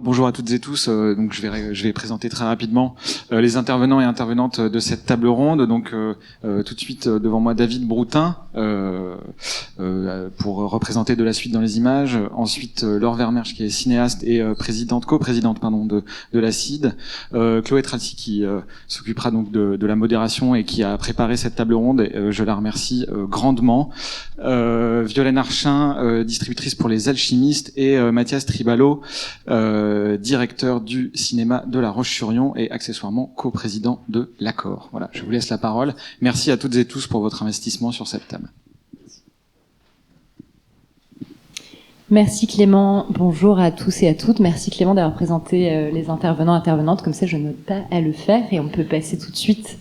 Bonjour à toutes et tous. Donc je vais présenter très rapidement les intervenants et intervenantes de cette table ronde. Donc tout de suite devant moi David Broutin pour représenter de la suite dans les images. Ensuite Laure Vermersch qui est cinéaste et coprésidente de la CID. Chloé Tralsi qui s'occupera donc de la modération et qui a préparé cette table ronde. Et, je la remercie grandement. Violaine Archin, distributrice pour Les Alchimistes, et Mathias Tribalo, directeur du cinéma de La Roche-sur-Yon et accessoirement coprésident de l'Accord. Voilà, je vous laisse la parole. Merci à toutes et tous pour votre investissement sur cette table. Merci Clément, bonjour à tous et à toutes. Merci Clément d'avoir présenté les intervenants et intervenantes, comme ça je n'ai pas à le faire et on peut passer tout de suite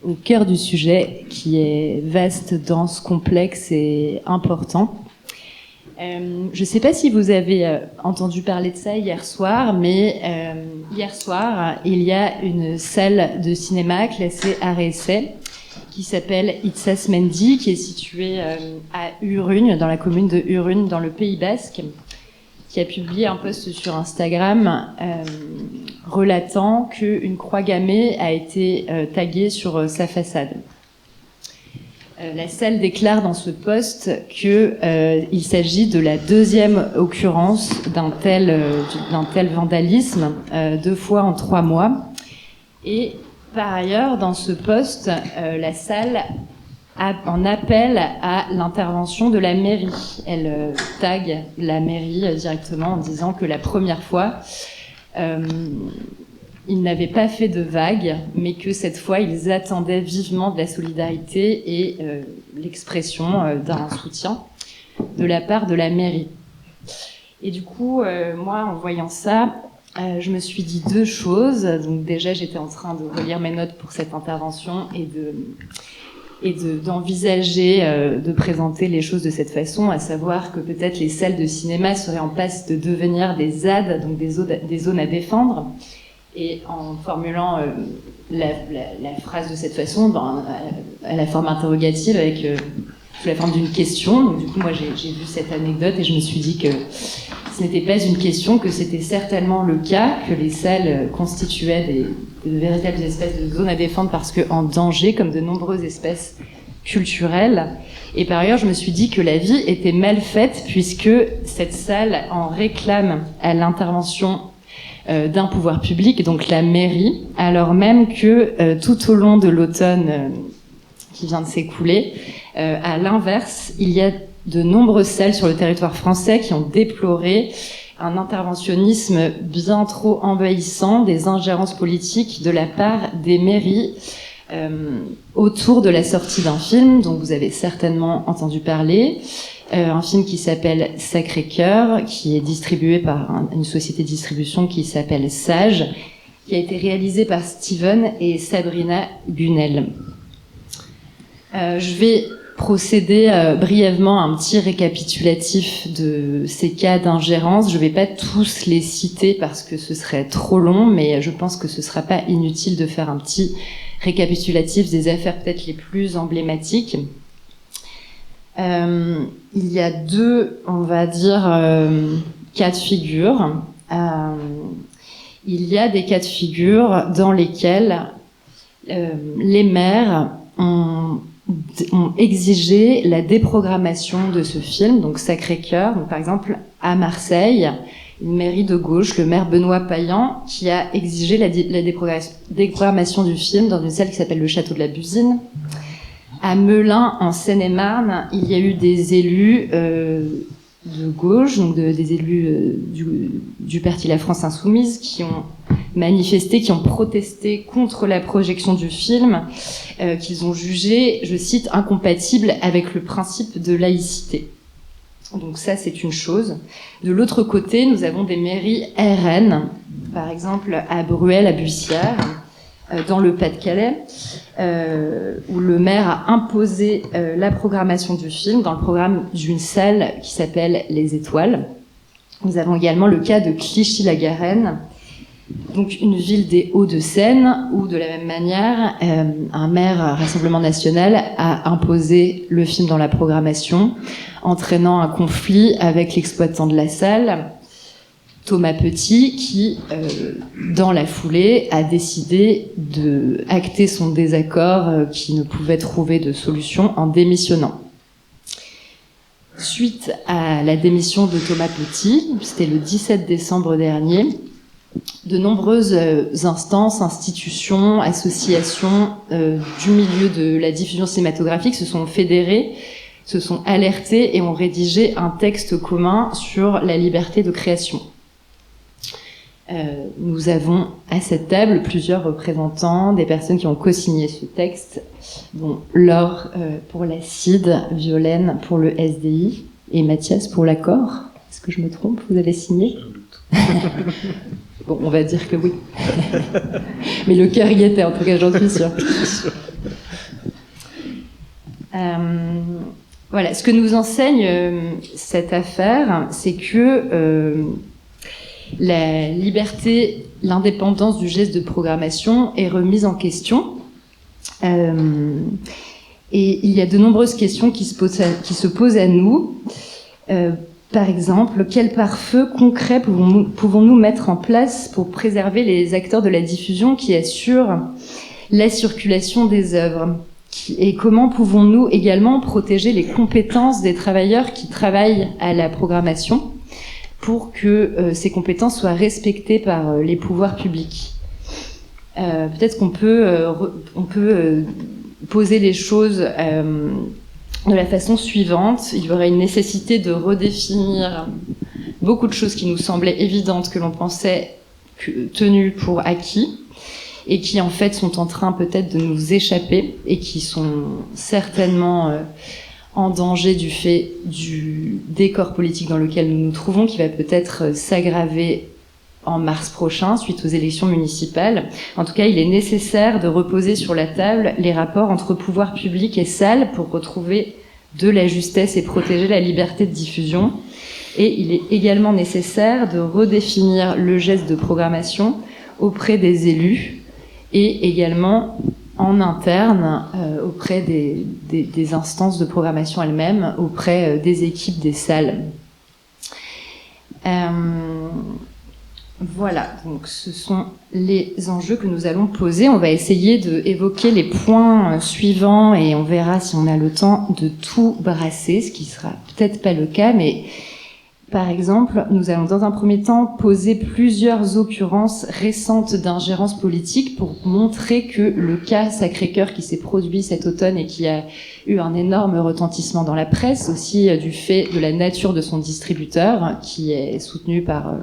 au cœur du sujet qui est vaste, dense, complexe et important. Je ne sais pas si vous avez entendu parler de ça hier soir, mais hier soir, il y a une salle de cinéma classée art et essai qui s'appelle Itsasmendi, qui est située à Urugne, dans la commune de Urugne, dans le Pays Basque, qui a publié un post sur Instagram relatant qu'une croix gammée a été taguée sur sa façade. La salle déclare dans ce post qu'il s'agit de la deuxième occurrence d'un tel vandalisme, 2 fois en 3 mois. Et par ailleurs, dans ce post, la salle en appelle à l'intervention de la mairie. Elle tague la mairie directement en disant que la première fois, ils n'avaient pas fait de vagues, mais que cette fois, ils attendaient vivement de la solidarité et l'expression d'un soutien de la part de la mairie. Et du coup, moi, en voyant ça, je me suis dit 2 choses. Donc déjà, j'étais en train de relire mes notes pour cette intervention et d'envisager de présenter les choses de cette façon, à savoir que peut-être les salles de cinéma seraient en passe de devenir des ZAD, donc des zones à défendre. Et en formulant la phrase de cette façon, à la forme interrogative, sous la forme d'une question. Donc du coup, moi, j'ai vu cette anecdote et je me suis dit que ce n'était pas une question, que c'était certainement le cas, que les salles constituaient de véritables espèces de zones à défendre parce qu'en danger, comme de nombreuses espèces culturelles. Et par ailleurs, je me suis dit que la vie était mal faite puisque cette salle en réclame à l'intervention d'un pouvoir public, donc la mairie, alors même que tout au long de l'automne qui vient de s'écouler, à l'inverse, il y a de nombreuses salles sur le territoire français qui ont déploré un interventionnisme bien trop envahissant, des ingérences politiques de la part des mairies autour de la sortie d'un film dont vous avez certainement entendu parler, un film qui s'appelle Sacré-Cœur, qui est distribué par une société de distribution qui s'appelle Sage, qui a été réalisé par Steven et Sabrina Gunel. Je vais procéder brièvement à un petit récapitulatif de ces cas d'ingérence. Je ne vais pas tous les citer parce que ce serait trop long, mais je pense que ce ne sera pas inutile de faire un petit récapitulatif des affaires peut-être les plus emblématiques. Il y a 2, on va dire, cas de figure. Il y a des cas de figure dans lesquels les maires ont exigé la déprogrammation de ce film, donc Sacré-Cœur. Donc, par exemple, à Marseille, une mairie de gauche, le maire Benoît Payan, qui a exigé la déprogrammation du film dans une salle qui s'appelle le Château de la Buzine. À Melun, en Seine-et-Marne, il y a eu des élus de gauche, donc des élus du parti La France Insoumise, qui ont manifesté, qui ont protesté contre la projection du film, qu'ils ont jugé, je cite, incompatible avec le principe de laïcité. Donc ça, c'est une chose. De l'autre côté, nous avons des mairies RN, par exemple à Bruel, à Bussière, dans le Pas-de-Calais, où le maire a imposé la programmation du film dans le programme d'une salle qui s'appelle Les Étoiles. Nous avons également le cas de Clichy-la-Garenne, donc une ville des Hauts-de-Seine, où de la même manière, un maire Rassemblement National a imposé le film dans la programmation, entraînant un conflit avec l'exploitant de la salle. Thomas Petit, qui, dans la foulée, a décidé de acter son désaccord, qui ne pouvait trouver de solution, en démissionnant. Suite à la démission de Thomas Petit, c'était le 17 décembre dernier, de nombreuses instances, institutions, associations du milieu de la diffusion cinématographique se sont fédérées, se sont alertées et ont rédigé un texte commun sur la liberté de création. Nous avons à cette table plusieurs représentants, des personnes qui ont co-signé ce texte, dont Laure pour la CID, Violaine pour le SDI et Mathias pour l'accord. Est-ce que je me trompe? Vous avez signé? Bon, on va dire que oui. Mais le cœur y était, en tout cas, j'en suis sûre. Voilà, ce que nous enseigne cette affaire, c'est que la liberté, l'indépendance du geste de programmation est remise en question. Et il y a de nombreuses questions qui se posent à nous. Par exemple, quel pare-feu concret pouvons-nous mettre en place pour préserver les acteurs de la diffusion qui assurent la circulation des œuvres? Et comment pouvons-nous également protéger les compétences des travailleurs qui travaillent à la programmation pour que ces compétences soient respectées par les pouvoirs publics? Peut-être qu'on peut poser les choses de la façon suivante. Il y aurait une nécessité de redéfinir beaucoup de choses qui nous semblaient évidentes, que l'on pensait tenues pour acquis, et qui en fait sont en train peut-être de nous échapper, et qui sont certainement en danger du fait du décor politique dans lequel nous nous trouvons, qui va peut-être s'aggraver en mars prochain, suite aux élections municipales. En tout cas, il est nécessaire de reposer sur la table les rapports entre pouvoir public et salle pour retrouver de la justesse et protéger la liberté de diffusion. Et il est également nécessaire de redéfinir le geste de programmation auprès des élus et également en interne auprès des instances de programmation elles-mêmes, auprès des équipes des salles. Voilà, donc ce sont les enjeux que nous allons poser. On va essayer d'évoquer les points suivants et on verra si on a le temps de tout brasser, ce qui sera peut-être pas le cas, mais par exemple, nous allons dans un premier temps poser plusieurs occurrences récentes d'ingérence politique pour montrer que le cas Sacré-Cœur qui s'est produit cet automne et qui a eu un énorme retentissement dans la presse, aussi du fait de la nature de son distributeur, qui est soutenu par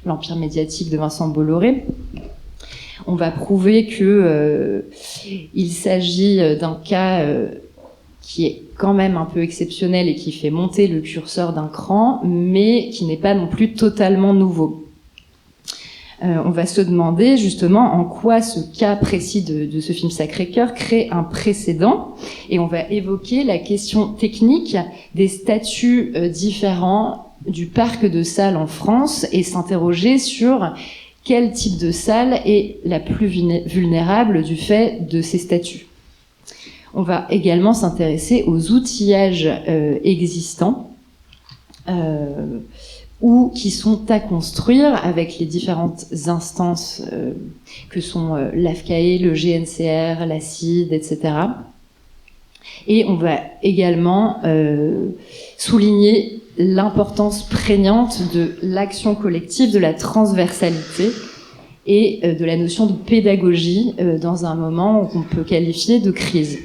l'empire médiatique de Vincent Bolloré. On va prouver que il s'agit d'un cas qui est quand même un peu exceptionnel et qui fait monter le curseur d'un cran, mais qui n'est pas non plus totalement nouveau. On va se demander justement en quoi ce cas précis de ce film Sacré-Cœur crée un précédent, et on va évoquer la question technique des statuts différents du parc de salles en France et s'interroger sur quel type de salle est la plus vulnérable du fait de ces statuts. On va également s'intéresser aux outillages existants ou qui sont à construire avec les différentes instances que sont l'AFCAE, le GNCR, la CID, etc. Et on va également souligner l'importance prégnante de l'action collective, de la transversalité et de la notion de pédagogie dans un moment qu'on peut qualifier de crise.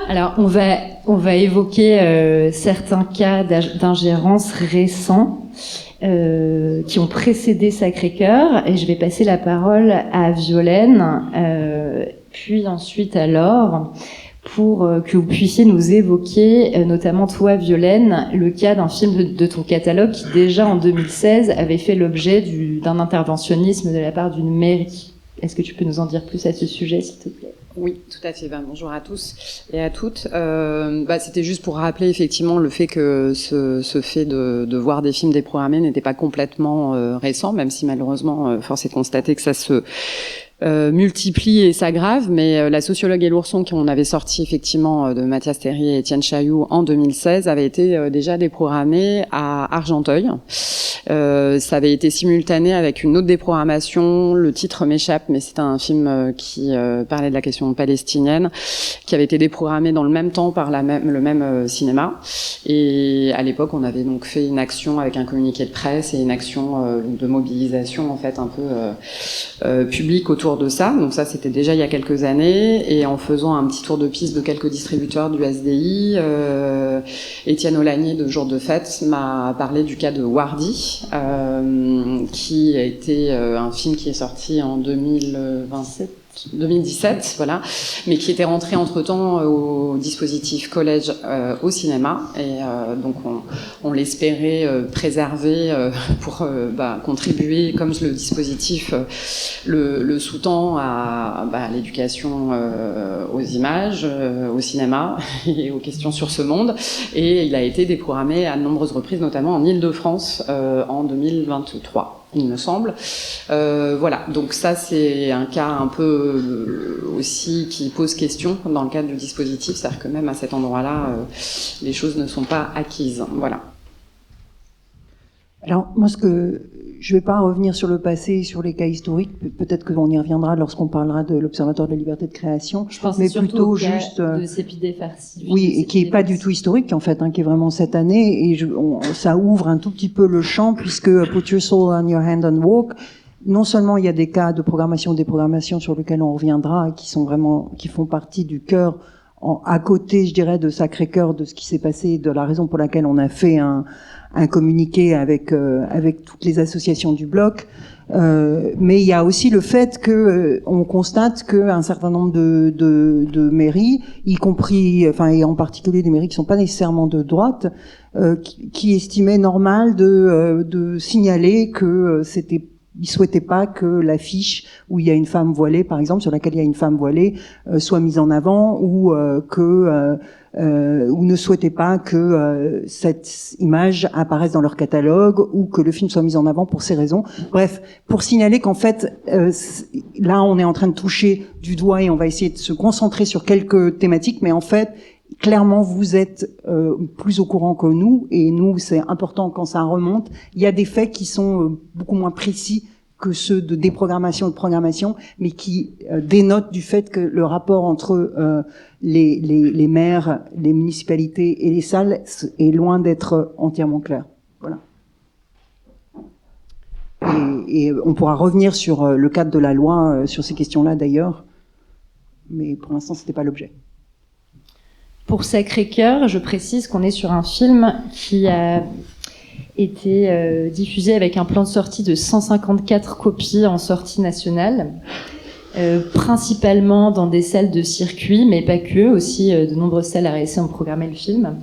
Alors, on va évoquer certains cas d'ingérence récents qui ont précédé Sacré-Cœur, et je vais passer la parole à Violaine, puis ensuite à Laure, pour que vous puissiez nous évoquer, notamment toi, Violaine, le cas d'un film de ton catalogue qui, déjà en 2016, avait fait l'objet d'un interventionnisme de la part d'une mairie. Est-ce que tu peux nous en dire plus à ce sujet, s'il te plaît ? Oui, tout à fait. Bonjour à tous et à toutes. C'était juste pour rappeler effectivement le fait que ce fait de voir des films déprogrammés n'était pas complètement récent, même si malheureusement, force est de constater que ça se multiplie et s'aggrave, mais la sociologue et l'ourson qu'on avait sorti effectivement de Mathias Théry et Étienne Chailloux en 2016 avait été déjà déprogrammée à Argenteuil. Ça avait été simultané avec une autre déprogrammation, le titre m'échappe, mais c'était un film qui parlait de la question palestinienne, qui avait été déprogrammé dans le même temps par le même cinéma. Et à l'époque, on avait donc fait une action avec un communiqué de presse et une action de mobilisation en fait un peu publique autour de ça. Donc ça, c'était déjà il y a quelques années. Et en faisant un petit tour de piste de quelques distributeurs du SDI, Étienne Olagnier de Jour de Fête m'a parlé du cas de Wardy, qui a été un film qui est sorti en 2017, voilà, mais qui était rentré entre-temps au dispositif collège au cinéma, et donc on l'espérait préserver pour contribuer, comme le dispositif le sous-tend, à l'éducation aux images, au cinéma et aux questions sur ce monde, et il a été déprogrammé à de nombreuses reprises, notamment en Île-de-France en 2023. Il me semble. Voilà, donc ça c'est un cas un peu aussi qui pose question dans le cadre du dispositif, c'est-à-dire que même à cet endroit-là, les choses ne sont pas acquises. Voilà. Alors moi, je ne vais pas revenir sur le passé, sur les cas historiques. Peut-être qu'on y reviendra lorsqu'on parlera de l'Observatoire de la liberté de création. Je pense mais plutôt plutôt juste de Sépidé Farsi. Oui, et qui est pas du tout historique en fait, qui est vraiment cette année. Et ça ouvre un tout petit peu le champ, puisque Put Your Soul on Your Hand and Walk. Non seulement il y a des cas de programmation, déprogrammation sur lesquels on reviendra, qui font partie du cœur, à côté, je dirais, de Sacré-Cœur, de ce qui s'est passé, de la raison pour laquelle on a fait un communiqué avec toutes les associations du bloc, mais il y a aussi le fait que on constate que un certain nombre de mairies, y compris, et en particulier des mairies qui sont pas nécessairement de droite, qui estimaient normal de signaler que ils souhaitaient pas que l'affiche où il y a une femme voilée, par exemple, sur laquelle il y a une femme voilée, soit mise en avant, ou ne souhaitaient pas que cette image apparaisse dans leur catalogue, ou que le film soit mis en avant pour ces raisons. Bref, pour signaler qu'en fait, là, on est en train de toucher du doigt et on va essayer de se concentrer sur quelques thématiques, mais en fait, clairement, vous êtes plus au courant que nous, et nous, c'est important quand ça remonte. Il y a des faits qui sont beaucoup moins précis que ceux de déprogrammation et de programmation, mais qui dénotent du fait que le rapport entre les maires, les municipalités et les salles est loin d'être entièrement clair. Voilà. Et on pourra revenir sur le cadre de la loi sur ces questions-là d'ailleurs, mais pour l'instant, c'était pas l'objet. Pour Sacré-Cœur, je précise qu'on est sur un film qui a été diffusé avec un plan de sortie de 154 copies en sortie nationale, principalement dans des salles de circuit, mais pas que, aussi de nombreuses salles RSC ont programmé le film.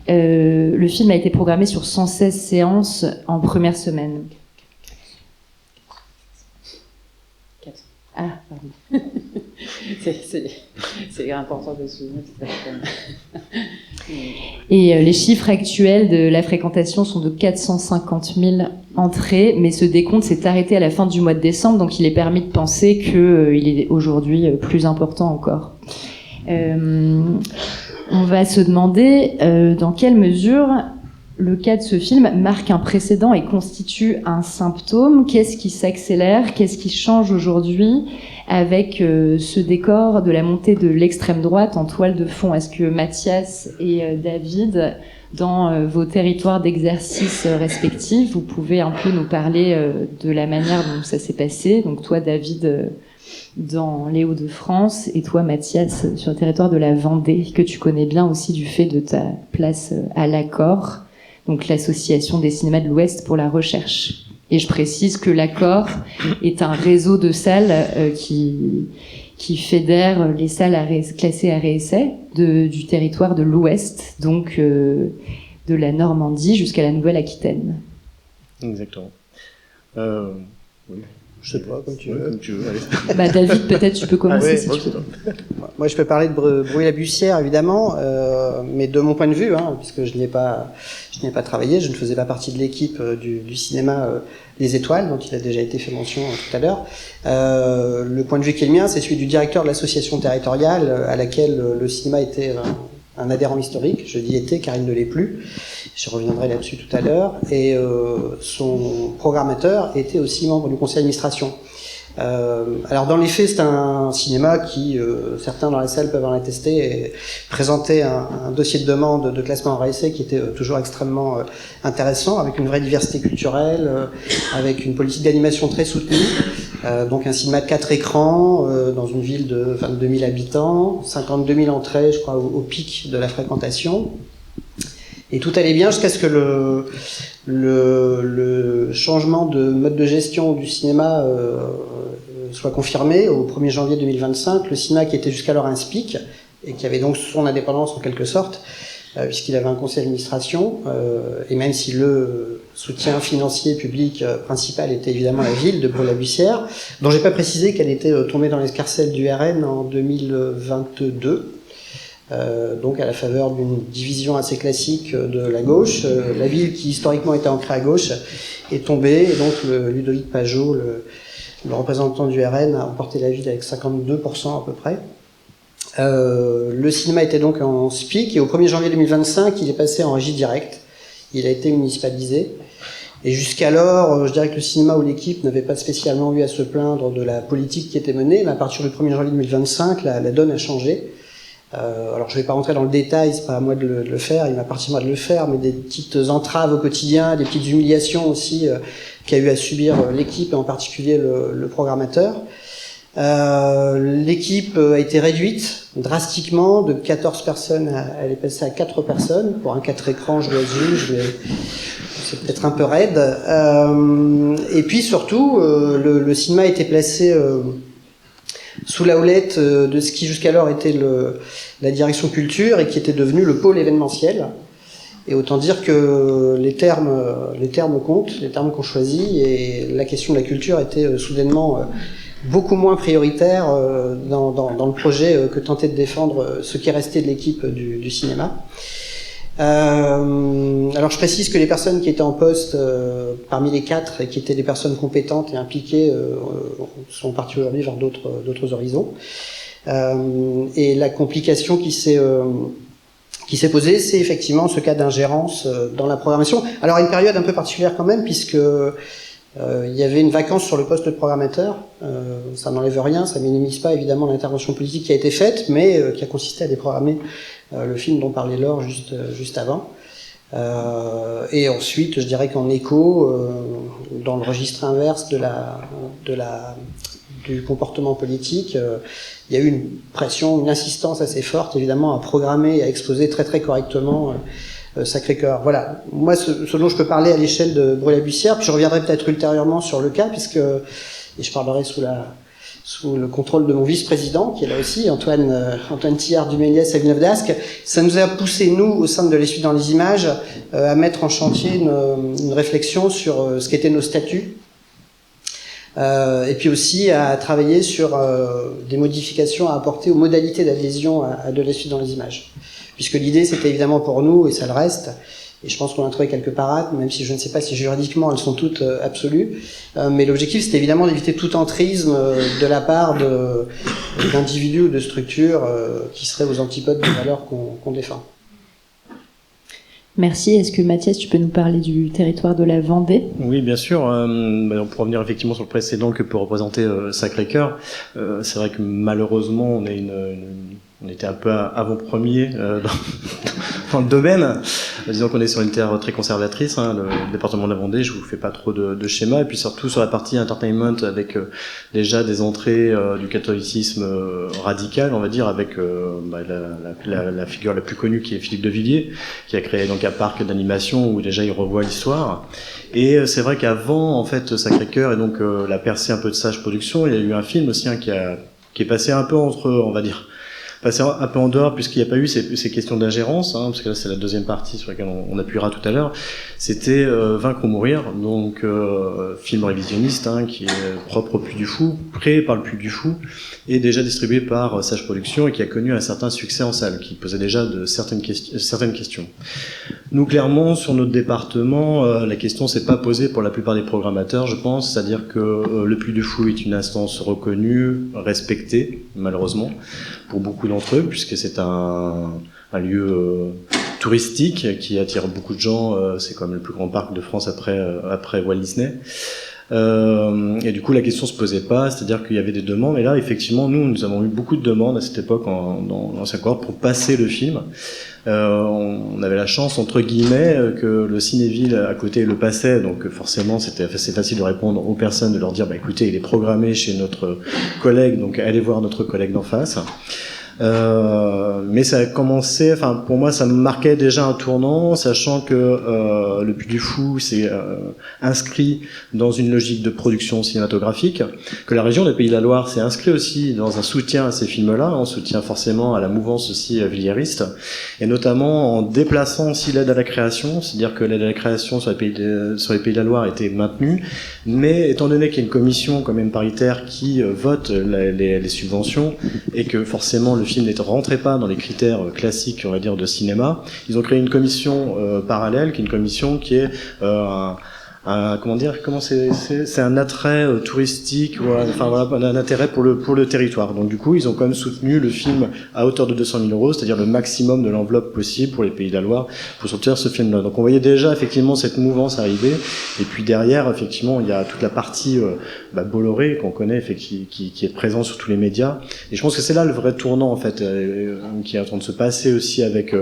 Le film a été programmé sur 116 séances en première semaine. Ah, pardon. C'est important de souligner. Et les chiffres actuels de la fréquentation sont de 450 000 entrées, mais ce décompte s'est arrêté à la fin du mois de décembre, donc il est permis de penser qu'il est aujourd'hui plus important encore. On va se demander dans quelle mesure le cas de ce film marque un précédent et constitue un symptôme. Qu'est-ce qui s'accélère? Qu'est-ce qui change aujourd'hui avec ce décor de la montée de l'extrême droite en toile de fond? Est-ce que Mathias et David, dans vos territoires d'exercice respectifs, vous pouvez un peu nous parler de la manière dont ça s'est passé? Donc toi, David, dans les Hauts-de-France, et toi, Mathias, sur le territoire de la Vendée, que tu connais bien aussi du fait de ta place à l'Accord, donc l'association des cinémas de l'Ouest pour la recherche. Et je précise que l'Accord est un réseau de salles qui fédère les salles classées à réessai du territoire de l'Ouest, donc de la Normandie jusqu'à la Nouvelle-Aquitaine. Exactement. Oui. Je sais pas, comme tu veux. Comme tu veux, allez. Bah, David, peut-être tu peux commencer oui, si tu veux. Moi, je peux parler de Bruy-la-Bussière, évidemment, mais de mon point de vue, puisque je n'ai pas travaillé, je ne faisais pas partie de l'équipe du cinéma Les Étoiles, dont il a déjà été fait mention tout à l'heure. Le point de vue qui est le mien, c'est celui du directeur de l'association territoriale à laquelle le cinéma était un adhérent historique. Je dis était car il ne l'est plus. Je reviendrai là-dessus tout à l'heure. Et son programmateur était aussi membre du conseil d'administration. Alors dans les faits, c'est un cinéma qui, certains dans la salle peuvent en attester, présentait un dossier de demande de classement en RSC qui était toujours extrêmement intéressant, avec une vraie diversité culturelle, avec une politique d'animation très soutenue, donc un cinéma de 4 écrans dans une ville de 22 000 habitants, 52 000 entrées, je crois, au pic de la fréquentation. Et tout allait bien jusqu'à ce que le changement de mode de gestion du cinéma soit confirmé au 1er janvier 2025. Le cinéma, qui était jusqu'alors un SPIC et qui avait donc son indépendance en quelque sorte, puisqu'il avait un conseil d'administration, et même si le soutien financier public principal était évidemment la ville de Bruy-la-Bussière, dont j'ai pas précisé qu'elle était tombée dans l'escarcelle du RN en 2022. Donc à la faveur d'une division assez classique de la gauche, la ville qui historiquement était ancrée à gauche est tombée, et donc Ludovic Pajot, le représentant du RN, a emporté la ville avec 52% à peu près. Le cinéma était donc en SPIC, et au 1er janvier 2025, il est passé en régie directe. Il a été municipalisé. Et jusqu'alors, je dirais que le cinéma ou l'équipe n'avait pas spécialement eu à se plaindre de la politique qui était menée, mais à partir du 1er janvier 2025, la donne a changé. Alors je ne vais pas rentrer dans le détail, c'est pas à moi de le faire, il m'appartient moi de le faire, mais des petites entraves au quotidien, des petites humiliations aussi qu'a eu à subir l'équipe et en particulier le programmateur. L'équipe a été réduite drastiquement, de 14 personnes, elle est passée à 4 personnes. Pour un 4 écrans, je dois dire, c'est peut-être un peu raide. Et puis surtout, le cinéma a été placé sous la houlette de ce qui jusqu'alors était la direction culture et qui était devenu le pôle événementiel. Et autant dire que les termes comptent, les termes qu'on choisit, et la question de la culture était soudainement beaucoup moins prioritaire dans le projet que tentait de défendre ce qui restait de l'équipe du cinéma. Alors je précise que les personnes qui étaient en poste parmi les 4 et qui étaient des personnes compétentes et impliquées sont parties aujourd'hui vers d'autres horizons. Et la complication qui s'est posée, c'est effectivement ce cas d'ingérence dans la programmation. Alors une période un peu particulière quand même, puisque il y avait une vacance sur le poste de programmateur. Ça n'enlève rien, ça minimise pas évidemment l'intervention politique qui a été faite, mais qui a consisté à déprogrammer le film dont parlait Laure juste avant. Et ensuite, je dirais qu'en écho, dans le registre inverse du comportement politique, il y a eu une pression, une insistance assez forte, évidemment, à programmer et à exposer très très correctement Sacré-Cœur. Voilà. Moi, ce dont je peux parler à l'échelle de Bruy-la-Bussière, puis je reviendrai peut-être ultérieurement sur le cas, et je parlerai sous le contrôle de mon vice-président, qui est là aussi, Antoine Tillard du Méliès à Villeneuve-d'Ascq. Ça nous a poussé, nous, au sein de l'Essuie dans les images, à mettre en chantier une réflexion sur ce qu'étaient nos statuts, et puis aussi à travailler sur des modifications à apporter aux modalités d'adhésion à de l'Essuie dans les images. Puisque l'idée, c'était évidemment pour nous, et ça le reste, et je pense qu'on a trouvé quelques parades, même si je ne sais pas si juridiquement elles sont toutes absolues, mais l'objectif, c'était évidemment d'éviter tout entrisme de la part d'individus ou de structures qui seraient aux antipodes des valeurs qu'on défend. Merci. Est-ce que Mathias, tu peux nous parler du territoire de la Vendée ? Oui, bien sûr. Pour revenir effectivement sur le précédent que peut représenter Sacré-Cœur, c'est vrai que malheureusement, on était un peu avant-premier dans le domaine. Disons qu'on est sur une terre très conservatrice, le département de la Vendée, je vous fais pas trop de schéma, et puis surtout sur la partie entertainment avec déjà des entrées du catholicisme radical, on va dire, avec la figure la plus connue qui est Philippe de Villiers, qui a créé donc un parc d'animation où déjà il revoit l'histoire. Et c'est vrai qu'avant en fait Sacré-Cœur et donc la percée un peu de Sage Productions, il y a eu un film aussi qui est passé un peu entre, on va dire, c'est un peu en dehors, puisqu'il n'y a pas eu ces questions d'ingérence, parce que là c'est la deuxième partie sur laquelle on appuiera tout à l'heure. C'était Vaincre ou mourir, donc film révisionniste, qui est propre au Puy du Fou, créé par le Puy du Fou, et déjà distribué par Sage Productions, et qui a connu un certain succès en salle, qui posait déjà certaines questions. Nous, clairement, sur notre département, la question s'est pas posée pour la plupart des programmateurs, je pense, c'est-à-dire que le Puy du Fou est une instance reconnue, respectée, malheureusement, pour beaucoup d'entre eux, puisque c'est un lieu touristique qui attire beaucoup de gens. C'est quand même le plus grand parc de France après Walt Disney. Et du coup, la question se posait pas, c'est-à-dire qu'il y avait des demandes. Et là, effectivement, nous avons eu beaucoup de demandes à cette époque dans l'ancien cohorte pour passer le film. On avait la chance, entre guillemets, que le Cinéville à côté le passait, donc forcément c'était assez facile de répondre aux personnes, de leur dire écoutez, il est programmé chez notre collègue, donc allez voir notre collègue d'en face. Mais ça a commencé, pour moi ça me marquait déjà un tournant, sachant que le Puy du Fou s'est inscrit dans une logique de production cinématographique, que la région des Pays de la Loire s'est inscrit aussi dans un soutien à ces films-là, en soutien forcément à la mouvance aussi villiériste, et notamment en déplaçant aussi l'aide à la création, c'est-à-dire que l'aide à la création sur les Pays de la Loire était maintenue, mais étant donné qu'il y a une commission quand même paritaire qui vote les subventions, et que forcément le film ne rentrait pas dans les critères classiques, on va dire, de cinéma, ils ont créé une commission parallèle, qui est une commission qui est c'est un attrait touristique, un intérêt pour le territoire. Donc du coup, ils ont quand même soutenu le film à hauteur de 200 000 €, c'est-à-dire le maximum de l'enveloppe possible pour les Pays de la Loire pour sortir ce film-là. Donc on voyait déjà effectivement cette mouvance arriver. Et puis derrière, effectivement, il y a toute la partie Bolloré qu'on connaît, qui est présent sur tous les médias. Et je pense que c'est là le vrai tournant en fait, qui est en train de se passer aussi avec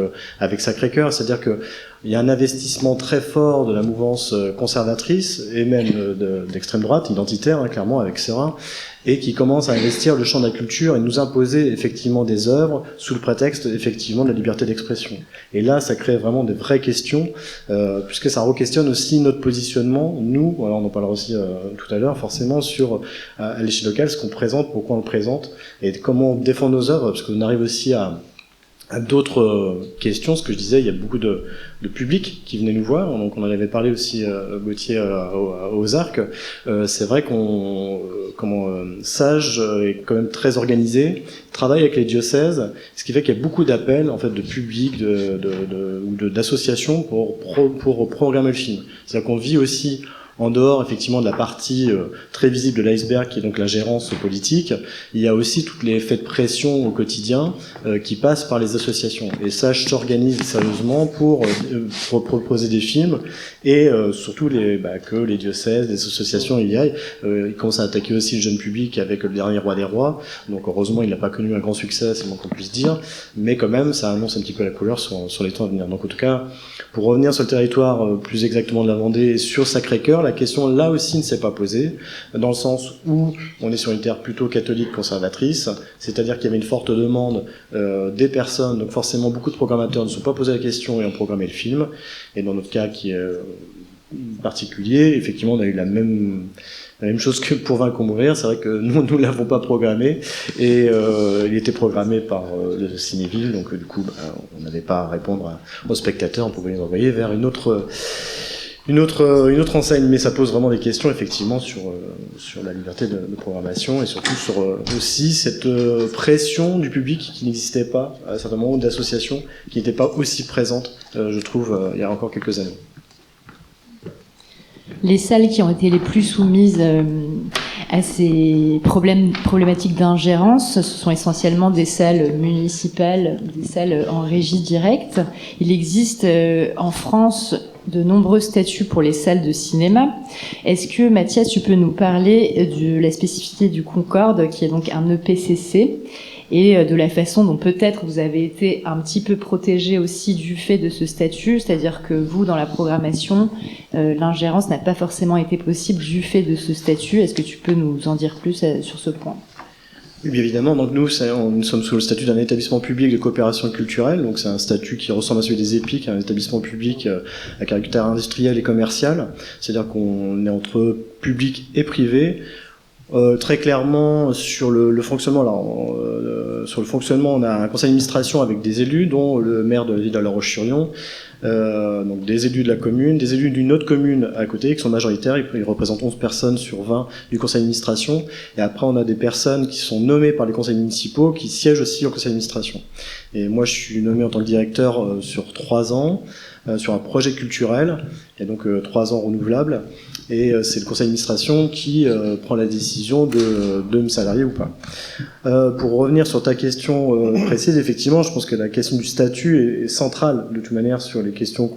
Sacré-Cœur, c'est-à-dire que il y a un investissement très fort de la mouvance conservatrice et même d'extrême droite, identitaire, clairement, avec Serin, et qui commence à investir le champ de la culture et nous imposer effectivement des œuvres sous le prétexte effectivement de la liberté d'expression. Et là, ça crée vraiment des vraies questions, puisque ça re-questionne aussi notre positionnement, nous, alors on en parlera aussi tout à l'heure, forcément, sur à l'échelle locale, ce qu'on présente, pourquoi on le présente, et comment on défend nos œuvres, parce qu'on arrive aussi à d'autres questions. Ce que je disais, il y a beaucoup de public qui venait nous voir, donc on en avait parlé aussi Gauthier aux Arcs. C'est vrai Sage est quand même très organisé, travaille avec les diocèses, ce qui fait qu'il y a beaucoup d'appels en fait de public, ou d'associations pour programmer le film. C'est-à-dire qu'on vit aussi en dehors effectivement de la partie très visible de l'iceberg qui est donc la gérance politique, il y a aussi tous les faits de pression au quotidien qui passent par les associations. Et Sage s'organise sérieusement pour proposer des films et surtout que les diocèses, les associations y aillent. Il commence à attaquer aussi le jeune public avec le dernier Roi des Rois. Donc heureusement il n'a pas connu un grand succès, c'est le moins qu'on puisse dire, mais quand même ça annonce un petit peu la couleur sur les temps à venir. Donc en tout cas, pour revenir sur le territoire plus exactement de la Vendée et sur Sacré-Cœur, la question là aussi ne s'est pas posée, dans le sens où on est sur une terre plutôt catholique conservatrice, c'est-à-dire qu'il y avait une forte demande des personnes, donc forcément beaucoup de programmateurs ne se sont pas posé la question et ont programmé le film, et dans notre cas qui est particulier, effectivement on a eu la même chose que pour Vaincre ou mourir, c'est vrai que nous l'avons pas programmé, et il était programmé par le Cinéville, donc du coup on n'avait pas à répondre aux spectateurs, on pouvait les envoyer vers une autre enseigne, mais ça pose vraiment des questions effectivement sur la liberté de programmation, et surtout sur aussi cette pression du public qui n'existait pas à certains moments, ou d'associations qui n'étaient pas aussi présentes, je trouve, il y a encore quelques années. Les salles qui ont été les plus soumises à ces problématiques d'ingérence, ce sont essentiellement des salles municipales, des salles en régie directe. Il existe en France de nombreux statuts pour les salles de cinéma. Est-ce que, Mathias, tu peux nous parler de la spécificité du Concorde, qui est donc un EPCC, et de la façon dont peut-être vous avez été un petit peu protégé aussi du fait de ce statut, c'est-à-dire que vous, dans la programmation, l'ingérence n'a pas forcément été possible du fait de ce statut. Est-ce que tu peux nous en dire plus sur ce point ? Oui, bien évidemment. Donc nous sommes sous le statut d'un établissement public de coopération culturelle. Donc c'est un statut qui ressemble à celui des EPIC, un établissement public à caractère industriel et commercial. C'est-à-dire qu'on est entre public et privé. Très clairement, sur le fonctionnement, sur le fonctionnement, on a un conseil d'administration avec des élus, dont le maire de la ville de La Roche-sur-Yon, donc des élus de la commune, des élus d'une autre commune à côté, qui sont majoritaires, ils représentent 11 personnes sur 20 du conseil d'administration, et après on a des personnes qui sont nommées par les conseils municipaux, qui siègent aussi au conseil d'administration. Et moi je suis nommé en tant que directeur sur 3 ans, sur un projet culturel, et donc 3 ans renouvelables, et c'est le conseil d'administration qui prend la décision de me salarier ou pas. Pour revenir sur ta question précise, effectivement, je pense que la question du statut est centrale de toute manière sur les questions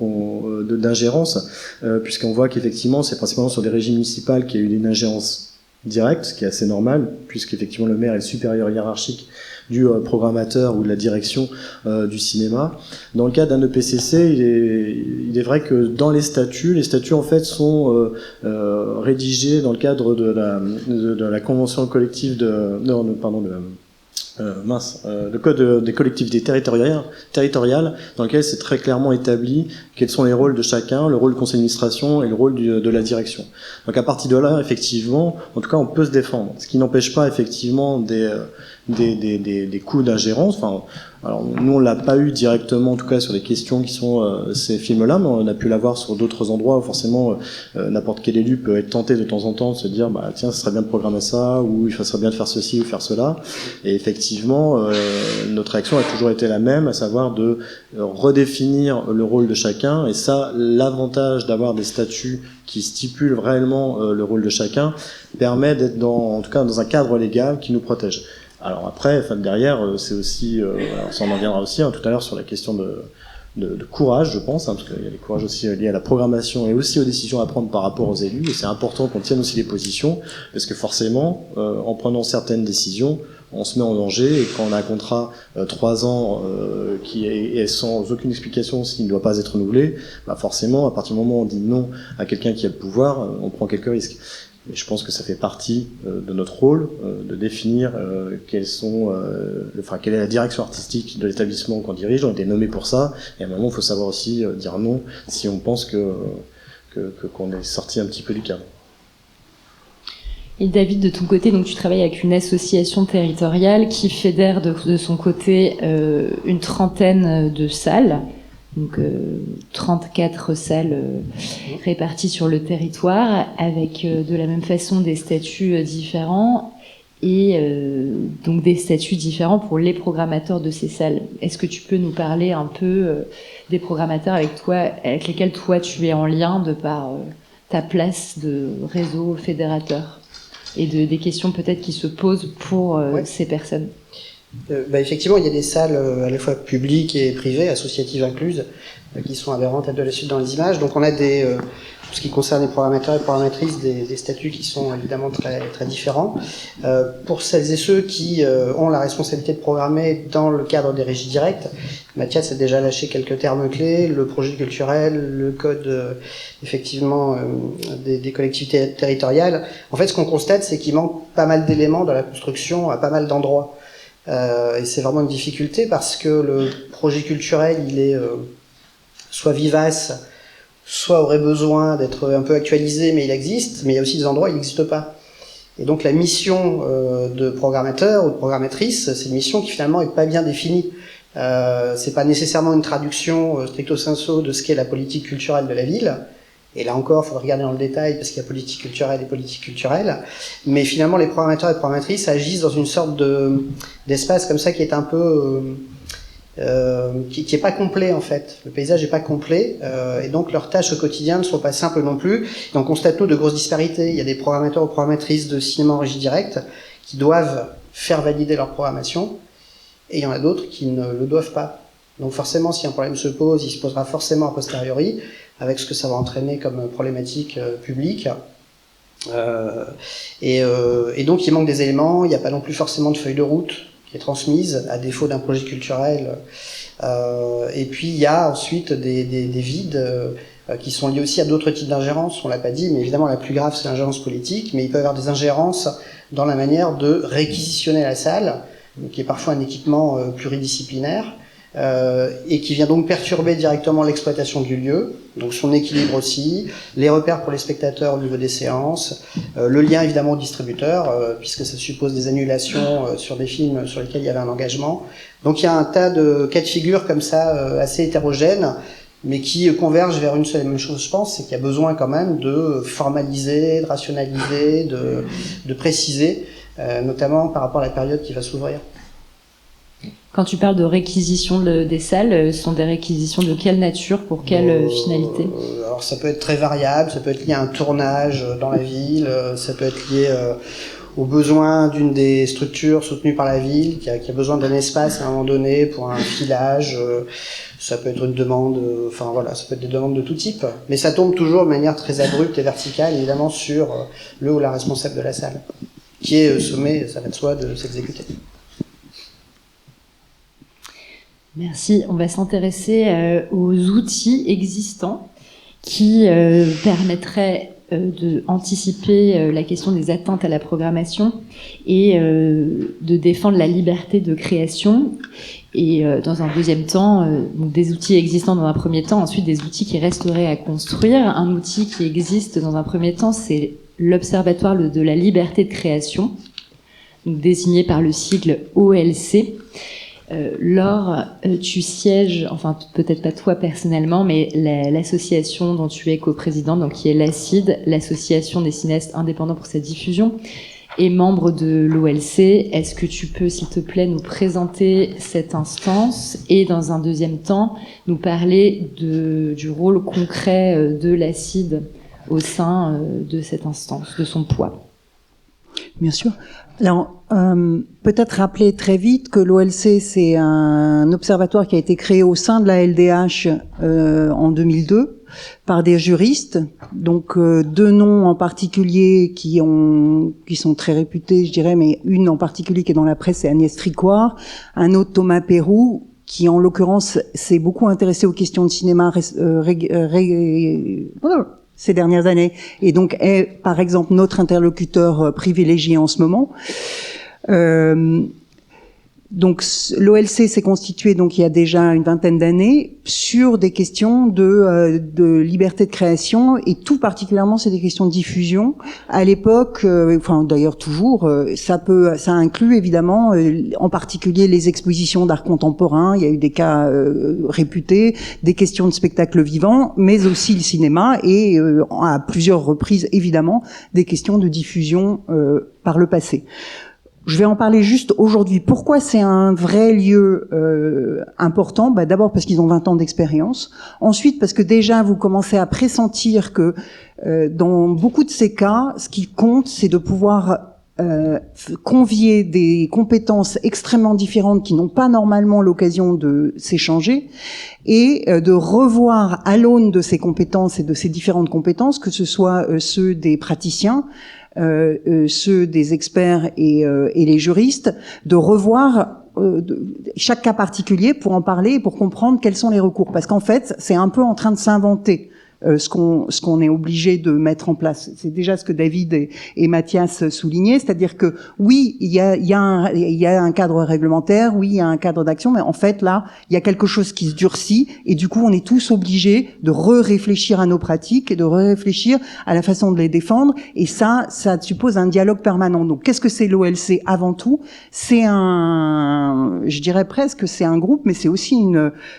d'ingérence, puisqu'on voit qu'effectivement c'est principalement sur des régies municipales qu'il y a eu une ingérence directe, ce qui est assez normal, puisqu'effectivement le maire est le supérieur hiérarchique du programmateur ou de la direction du cinéma. Dans le cas d'un EPCC, il est vrai que dans les statuts en fait sont rédigés dans le cadre de la convention collective le code des collectivités territoriales, dans lequel c'est très clairement établi quels sont les rôles de chacun, le rôle du conseil d'administration et le rôle de la direction. Donc à partir de là, effectivement, en tout cas, on peut se défendre. Ce qui n'empêche pas effectivement des coups d'ingérence. Enfin, alors nous on l'a pas eu directement, en tout cas sur les questions qui sont ces films-là, mais on a pu l'avoir sur d'autres endroits où forcément n'importe quel élu peut être tenté de temps en temps de se dire bah tiens, ce serait bien de programmer ça, ou il serait bien de faire ceci ou faire cela. Et effectivement, notre réaction a toujours été la même, à savoir de redéfinir le rôle de chacun. Et ça, l'avantage d'avoir des statuts qui stipulent réellement le rôle de chacun permet d'être en tout cas dans un cadre légal qui nous protège. Alors après, derrière, c'est aussi, alors ça on en viendra aussi tout à l'heure sur la question de courage, je pense, parce qu'il y a des courages aussi liés à la programmation et aussi aux décisions à prendre par rapport aux élus. Et c'est important qu'on tienne aussi les positions, parce que forcément, en prenant certaines décisions, on se met en danger. Et quand on a un contrat 3 ans qui est sans aucune explication s'il ne doit pas être renouvelé, bah forcément, à partir du moment où on dit non à quelqu'un qui a le pouvoir, on prend quelques risques. Et je pense que ça fait partie de notre rôle de définir quelle est la direction artistique de l'établissement qu'on dirige. On a été nommés pour ça, et à un moment il faut savoir aussi dire non si on pense qu'on est sorti un petit peu du cadre. Et David, de ton côté, donc tu travailles avec une association territoriale qui fédère de son côté une trentaine de salles. Donc 34 salles réparties sur le territoire, avec de la même façon des statuts différents et donc des statuts différents pour les programmateurs de ces salles. Est-ce que tu peux nous parler un peu des programmateurs avec lesquels toi tu es en lien de par ta place de réseau fédérateur et des questions peut-être qui se posent pour ces personnes? Effectivement, il y a des salles à la fois publiques et privées, associatives incluses, qui sont adhérentes de la suite dans les images. Donc on a tout ce qui concerne les programmateurs et programmatrices, des statuts qui sont évidemment très, très différents. Pour celles et ceux qui ont la responsabilité de programmer dans le cadre des régies directes, Mathias a déjà lâché quelques termes clés, le projet culturel, le code effectivement des collectivités territoriales. En fait, ce qu'on constate, c'est qu'il manque pas mal d'éléments dans la construction à pas mal d'endroits. Et c'est vraiment une difficulté parce que le projet culturel, il est soit vivace, soit aurait besoin d'être un peu actualisé, mais il existe, mais il y a aussi des endroits où il n'existe pas. Et donc la mission de programmateur ou de programmatrice, c'est une mission qui finalement est pas bien définie. C'est pas nécessairement une traduction stricto sensu de ce qu'est la politique culturelle de la ville. Et là encore, il faudra regarder dans le détail parce qu'il y a politique culturelle et politique culturelle. Mais finalement, les programmateurs et programmatrices agissent dans une sorte d'espace comme ça qui est un peu qui est pas complet en fait. Le paysage est pas complet et donc leurs tâches au quotidien ne sont pas simples non plus. Et on constate nous de grosses disparités. Il y a des programmateurs ou programmatrices de cinéma en régie directe qui doivent faire valider leur programmation et il y en a d'autres qui ne le doivent pas. Donc forcément, si un problème se pose, il se posera forcément a posteriori, avec ce que ça va entraîner comme problématique publique. Et donc il manque des éléments, il n'y a pas non plus forcément de feuille de route qui est transmise, à défaut d'un projet culturel. Et puis il y a ensuite des vides qui sont liés aussi à d'autres types d'ingérences, on l'a pas dit, mais évidemment la plus grave c'est l'ingérence politique, mais il peut y avoir des ingérences dans la manière de réquisitionner la salle, qui est parfois un équipement pluridisciplinaire, et qui vient donc perturber directement l'exploitation du lieu, donc son équilibre aussi, les repères pour les spectateurs au niveau des séances, le lien évidemment au distributeur, puisque ça suppose des annulations sur des films sur lesquels il y avait un engagement. Donc il y a un tas de cas de figure comme ça, assez hétérogènes, mais qui convergent vers une seule et même chose, je pense, c'est qu'il y a besoin quand même de formaliser, de rationaliser, de préciser, notamment par rapport à la période qui va s'ouvrir. Quand tu parles de réquisition des salles, ce sont des réquisitions de quelle nature, pour quelle finalité? Alors ça peut être très variable, ça peut être lié à un tournage dans la ville, ça peut être lié aux besoins d'une des structures soutenues par la ville, qui a besoin d'un espace à un moment donné pour un filage, ça peut être une demande, enfin voilà, ça peut être des demandes de tout type, mais ça tombe toujours de manière très abrupte et verticale, évidemment, sur le ou la responsable de la salle, qui est sommé, ça va de soi, de s'exécuter. Merci. On va s'intéresser aux outils existants qui permettraient d'anticiper la question des atteintes à la programmation et de défendre la liberté de création. Et dans un deuxième temps, donc des outils existants dans un premier temps, ensuite des outils qui resteraient à construire. Un outil qui existe dans un premier temps, c'est l'Observatoire de la liberté de création, donc désigné par le sigle OLC. Laure, tu sièges, enfin peut-être pas toi personnellement, mais l'association dont tu es coprésidente, donc qui est l'ACID, l'association des cinéastes indépendants pour sa diffusion, est membre de l'OLC. Est-ce que tu peux, s'il te plaît, nous présenter cette instance et dans un deuxième temps, nous parler du rôle concret de l'ACID au sein de cette instance, de son poids? Bien sûr. Alors, peut-être rappeler très vite que l'OLC, c'est un observatoire qui a été créé au sein de la LDH en 2002 par des juristes. Donc, deux noms en particulier qui sont très réputés, je dirais, mais une en particulier qui est dans la presse, c'est Agnès Tricoire. Un autre, Thomas Pérou, qui en l'occurrence s'est beaucoup intéressé aux questions de cinéma ces dernières années, et donc est, par exemple, notre interlocuteur privilégié en ce moment. Donc l'OLC s'est constitué donc il y a déjà une vingtaine d'années sur des questions de liberté de création, et tout particulièrement c'est des questions de diffusion. À l'époque, enfin d'ailleurs toujours, ça inclut évidemment en particulier les expositions d'art contemporain. Il y a eu des cas réputés, des questions de spectacle vivant, mais aussi le cinéma, et à plusieurs reprises évidemment des questions de diffusion par le passé. Je vais en parler juste aujourd'hui. Pourquoi c'est un vrai lieu important? D'abord parce qu'ils ont 20 ans d'expérience. Ensuite parce que déjà vous commencez à pressentir que dans beaucoup de ces cas, ce qui compte, c'est de pouvoir convier des compétences extrêmement différentes qui n'ont pas normalement l'occasion de s'échanger, et de revoir à l'aune de ces compétences et de ces différentes compétences, que ce soit ceux des praticiens, ceux des experts et les juristes, de revoir chaque cas particulier pour en parler et pour comprendre quels sont les recours. Parce qu'en fait, c'est un peu en train de s'inventer ce qu'on est obligé de mettre en place. C'est déjà ce que David et Mathias soulignaient, c'est-à-dire que oui, il y a un cadre réglementaire, oui, il y a un cadre d'action, mais en fait là, il y a quelque chose qui se durcit, et du coup, on est tous obligés de réfléchir à nos pratiques et de réfléchir à la façon de les défendre, et ça suppose un dialogue permanent. Donc, qu'est-ce que c'est l'OLC? Avant tout, c'est je dirais presque, c'est un groupe, mais c'est aussi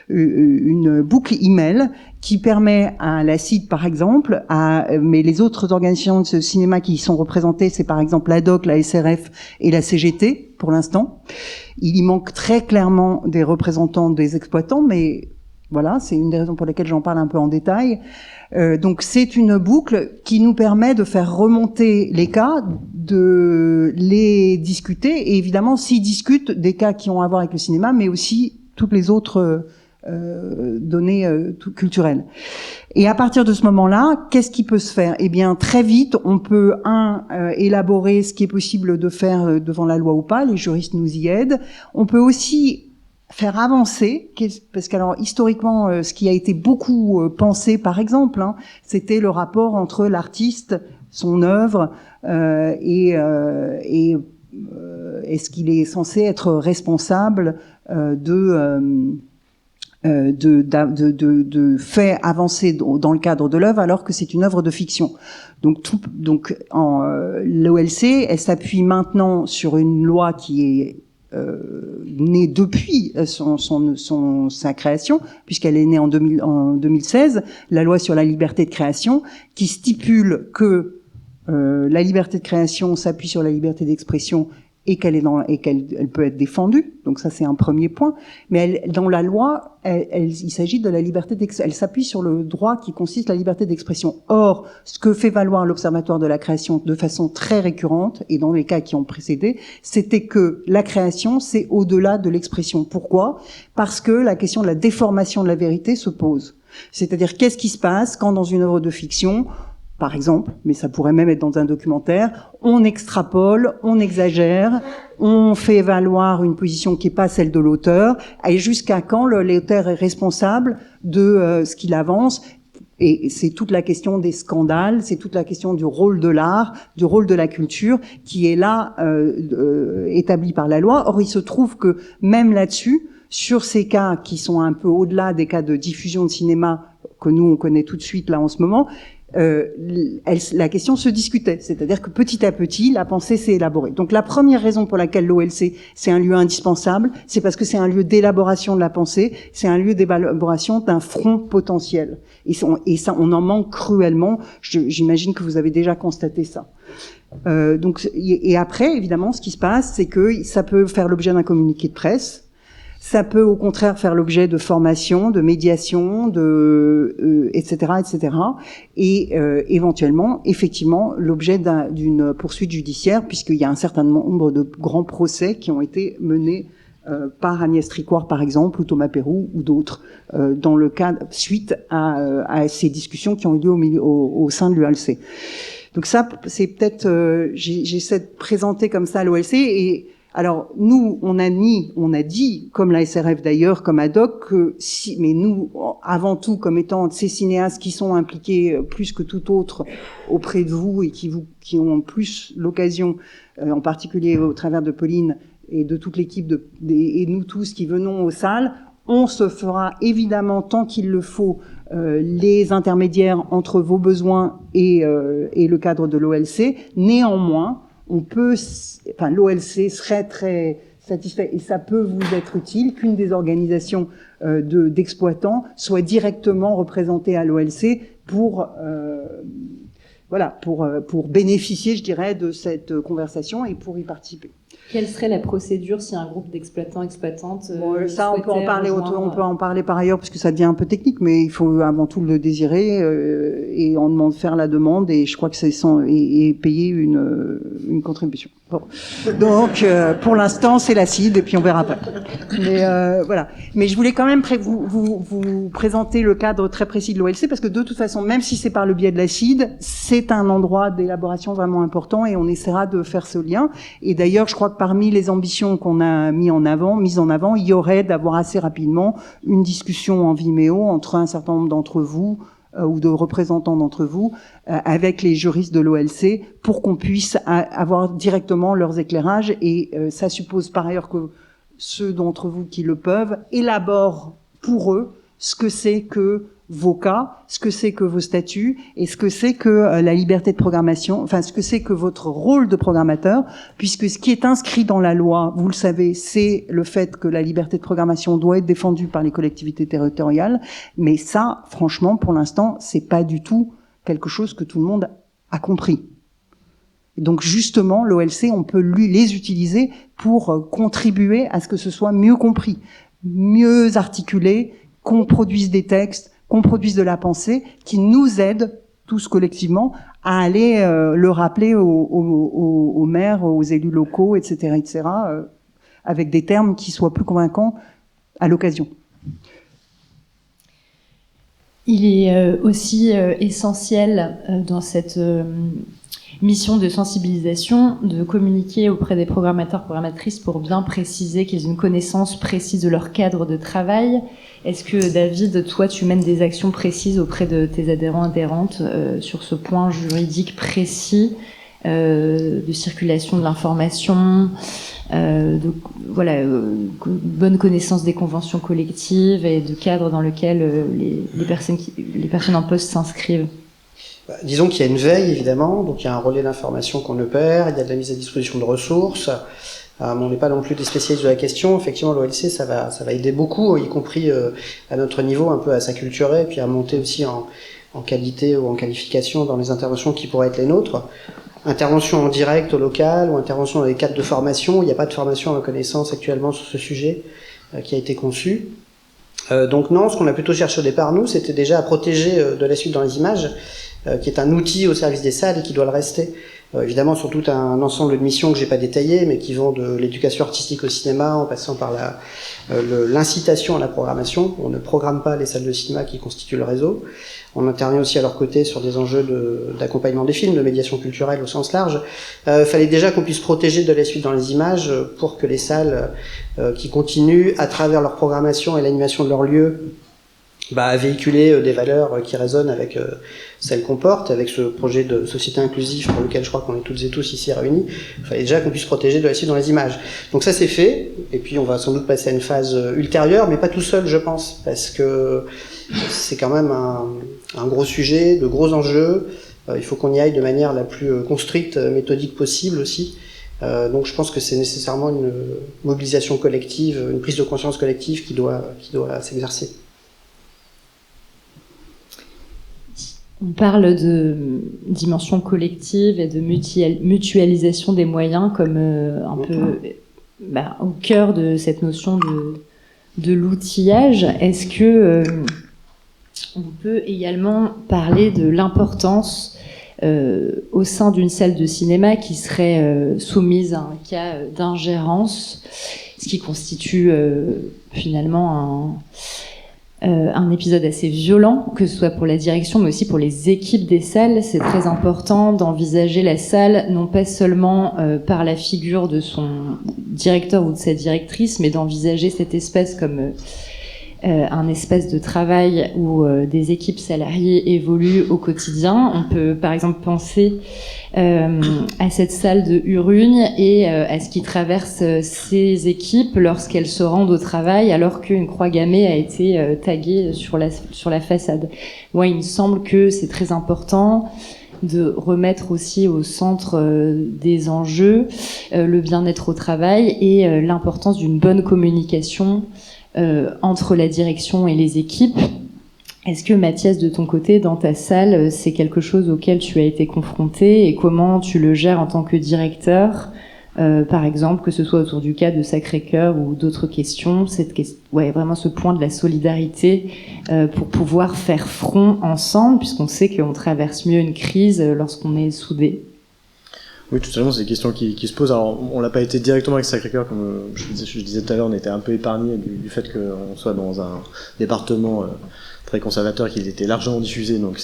une boucle email qui permet à la CID, par exemple, mais les autres organisations de cinéma qui y sont représentées, c'est par exemple l'ADOC, la SRF et la CGT, pour l'instant. Il y manque très clairement des représentants des exploitants, mais voilà, c'est une des raisons pour lesquelles j'en parle un peu en détail. Donc c'est une boucle qui nous permet de faire remonter les cas, de les discuter, et évidemment s'ils discutent des cas qui ont à voir avec le cinéma, mais aussi toutes les autres données culturelles. Et à partir de ce moment-là, qu'est-ce qui peut se faire? Eh bien, très vite, on peut élaborer ce qui est possible de faire devant la loi ou pas. Les juristes nous y aident. On peut aussi faire avancer, parce qu'alors historiquement, ce qui a été beaucoup pensé, par exemple, c'était le rapport entre l'artiste, son œuvre, et est-ce qu'il est censé être responsable de de faits avancés dans le cadre de l'œuvre, alors que c'est une œuvre de fiction. Donc l'OLC, elle s'appuie maintenant sur une loi qui est née depuis sa création, puisqu'elle est née en 2016, la loi sur la liberté de création, qui stipule que la liberté de création s'appuie sur la liberté d'expression et qu'elle peut être défendue. Donc ça, c'est un premier point. Mais dans la loi, il s'agit de la liberté elle s'appuie sur le droit qui consiste à la liberté d'expression. Or, ce que fait valoir l'Observatoire de la création de façon très récurrente, et dans les cas qui ont précédé, c'était que la création, c'est au-delà de l'expression. Pourquoi ? Parce que la question de la déformation de la vérité se pose. C'est-à-dire, qu'est-ce qui se passe quand dans une œuvre de fiction, par exemple, mais ça pourrait même être dans un documentaire, on extrapole, on exagère, on fait valoir une position qui n'est pas celle de l'auteur, et jusqu'à quand l'auteur est responsable de ce qu'il avance. Et c'est toute la question des scandales, c'est toute la question du rôle de l'art, du rôle de la culture, qui est là établi par la loi. Or, il se trouve que même là-dessus, sur ces cas qui sont un peu au-delà des cas de diffusion de cinéma que nous on connaît tout de suite là en ce moment, la question se discutait, c'est-à-dire que petit à petit, la pensée s'est élaborée. Donc la première raison pour laquelle l'OLC, c'est un lieu indispensable, c'est parce que c'est un lieu d'élaboration de la pensée, c'est un lieu d'élaboration d'un front potentiel. Et ça, on en manque cruellement. J'imagine que vous avez déjà constaté ça. Et après, évidemment, ce qui se passe, c'est que ça peut faire l'objet d'un communiqué de presse. Ça peut au contraire faire l'objet de formation, de médiation, etc., etc. Et éventuellement, effectivement, l'objet d'une poursuite judiciaire, puisqu'il y a un certain nombre de grands procès qui ont été menés par Agnès Tricoire, par exemple, ou Thomas Pérou, ou d'autres, dans le cadre suite à ces discussions qui ont eu lieu au sein de l'UALC. Donc ça, c'est peut-être, j'essaie de présenter comme ça l'OLC et alors, nous, on a dit, comme la SRF d'ailleurs, comme ADOC, mais nous, avant tout, comme étant ces cinéastes qui sont impliqués plus que tout autre auprès de vous et qui ont plus l'occasion, en particulier au travers de Pauline et de toute l'équipe et nous tous qui venons aux salles, on se fera évidemment, tant qu'il le faut, les intermédiaires entre vos besoins et le cadre de l'OLC. Néanmoins, l'OLC serait très satisfait et ça peut vous être utile qu'une des organisations d'exploitants soit directement représentée à l'OLC pour bénéficier, je dirais, de cette conversation et pour y participer. Quelle serait la procédure si un groupe d'exploitantes ça, on peut en parler par ailleurs parce que ça devient un peu technique, mais il faut avant tout le désirer et on demande de faire la demande et je crois que c'est et payer une contribution. Bon. Donc, pour l'instant, c'est l'acide et puis on verra après. Mais voilà. Mais je voulais quand même vous présenter le cadre très précis de l'OLC parce que de toute façon, même si c'est par le biais de l'acide, c'est un endroit d'élaboration vraiment important et on essaiera de faire ce lien. Et d'ailleurs, je crois que parmi les ambitions qu'on a mises en avant, il y aurait d'avoir assez rapidement une discussion en Vimeo entre un certain nombre d'entre vous ou de représentants d'entre vous avec les juristes de l'OLC pour qu'on puisse avoir directement leurs éclairages et ça suppose par ailleurs que ceux d'entre vous qui le peuvent élaborent pour eux ce que c'est que vos cas, ce que c'est que vos statuts et ce que c'est que la liberté de programmation, enfin ce que c'est que votre rôle de programmateur, puisque ce qui est inscrit dans la loi, vous le savez, c'est le fait que la liberté de programmation doit être défendue par les collectivités territoriales, mais ça, franchement, pour l'instant, c'est pas du tout quelque chose que tout le monde a compris. Donc justement, l'OLC, on peut les utiliser pour contribuer à ce que ce soit mieux compris, mieux articulé, qu'on produise des textes, qu'on produise de la pensée qui nous aide tous collectivement à aller le rappeler aux maires, aux élus locaux, etc., avec des termes qui soient plus convaincants à l'occasion. Il est aussi essentiel dans cette mission de sensibilisation de communiquer auprès des programmateurs, programmatrices pour bien préciser qu'ils aient une connaissance précise de leur cadre de travail. Est-ce que, David, toi, tu mènes des actions précises auprès de tes adhérents, adhérentes sur ce point juridique précis de circulation de l'information, bonne connaissance des conventions collectives et de cadres dans lesquels les personnes en poste s'inscrivent. Disons qu'il y a une veille, évidemment, donc il y a un relais d'information qu'on ne perd, il y a de la mise à disposition de ressources, mais on n'est pas non plus des spécialistes de la question. Effectivement, l'OLC, ça va aider beaucoup, y compris à notre niveau, un peu à s'acculturer, puis à monter aussi en qualité ou en qualification dans les interventions qui pourraient être les nôtres. Intervention en direct au local ou intervention dans les cadres de formation. Il n'y a pas de formation à ma connaissance actuellement sur ce sujet qui a été conçu. Donc non, ce qu'on a plutôt cherché au départ, nous, c'était déjà à protéger de la suite dans les images, qui est un outil au service des salles et qui doit le rester. Évidemment, sur tout un ensemble de missions que j'ai pas détaillées, mais qui vont de l'éducation artistique au cinéma, en passant par l'incitation à la programmation. On ne programme pas les salles de cinéma qui constituent le réseau. On intervient aussi à leur côté sur des enjeux d'accompagnement des films, de médiation culturelle au sens large. Fallait déjà qu'on puisse protéger de la suite dans les images pour que les salles qui continuent, à travers leur programmation et l'animation de leur lieu, à véhiculer des valeurs qui résonnent avec celles qu'on porte, avec ce projet de société inclusive pour lequel je crois qu'on est toutes et tous ici réunis. Il fallait déjà qu'on puisse protéger de la suite dans les images. Donc ça c'est fait, et puis on va sans doute passer à une phase ultérieure, mais pas tout seul je pense, parce que c'est quand même un gros sujet, de gros enjeux. Il faut qu'on y aille de manière la plus construite, méthodique possible aussi. Donc je pense que c'est nécessairement une mobilisation collective, une prise de conscience collective qui doit s'exercer. On parle de dimension collective et de mutualisation des moyens comme un peu au cœur de cette notion de l'outillage. Est-ce que on peut également parler de l'importance au sein d'une salle de cinéma qui serait soumise à un cas d'ingérence, ce qui constitue finalement un épisode assez violent, que ce soit pour la direction mais aussi pour les équipes des salles. C'est très important d'envisager la salle non pas seulement par la figure de son directeur ou de sa directrice, mais d'envisager cet espace comme un espace de travail où des équipes salariées évoluent au quotidien. On peut par exemple penser à cette salle de Urugne et à ce qui traverse ces équipes lorsqu'elles se rendent au travail alors qu'une croix gammée a été taguée sur la façade. Moi, il me semble que c'est très important de remettre aussi au centre des enjeux le bien-être au travail et l'importance d'une bonne communication entre la direction et les équipes. Est-ce que Mathias, de ton côté, dans ta salle, c'est quelque chose auquel tu as été confronté et comment tu le gères en tant que directeur, par exemple, que ce soit autour du cas de Sacré-Cœur ou d'autres questions, vraiment ce point de la solidarité pour pouvoir faire front ensemble, puisqu'on sait qu'on traverse mieux une crise lorsqu'on est soudés. Oui, totalement, c'est des questions qui se posent. Alors, on l'a pas été directement avec Sacré-Cœur, comme je disais tout à l'heure, on était un peu épargné du fait qu'on soit dans un département très conservateur qui était largement diffusé, donc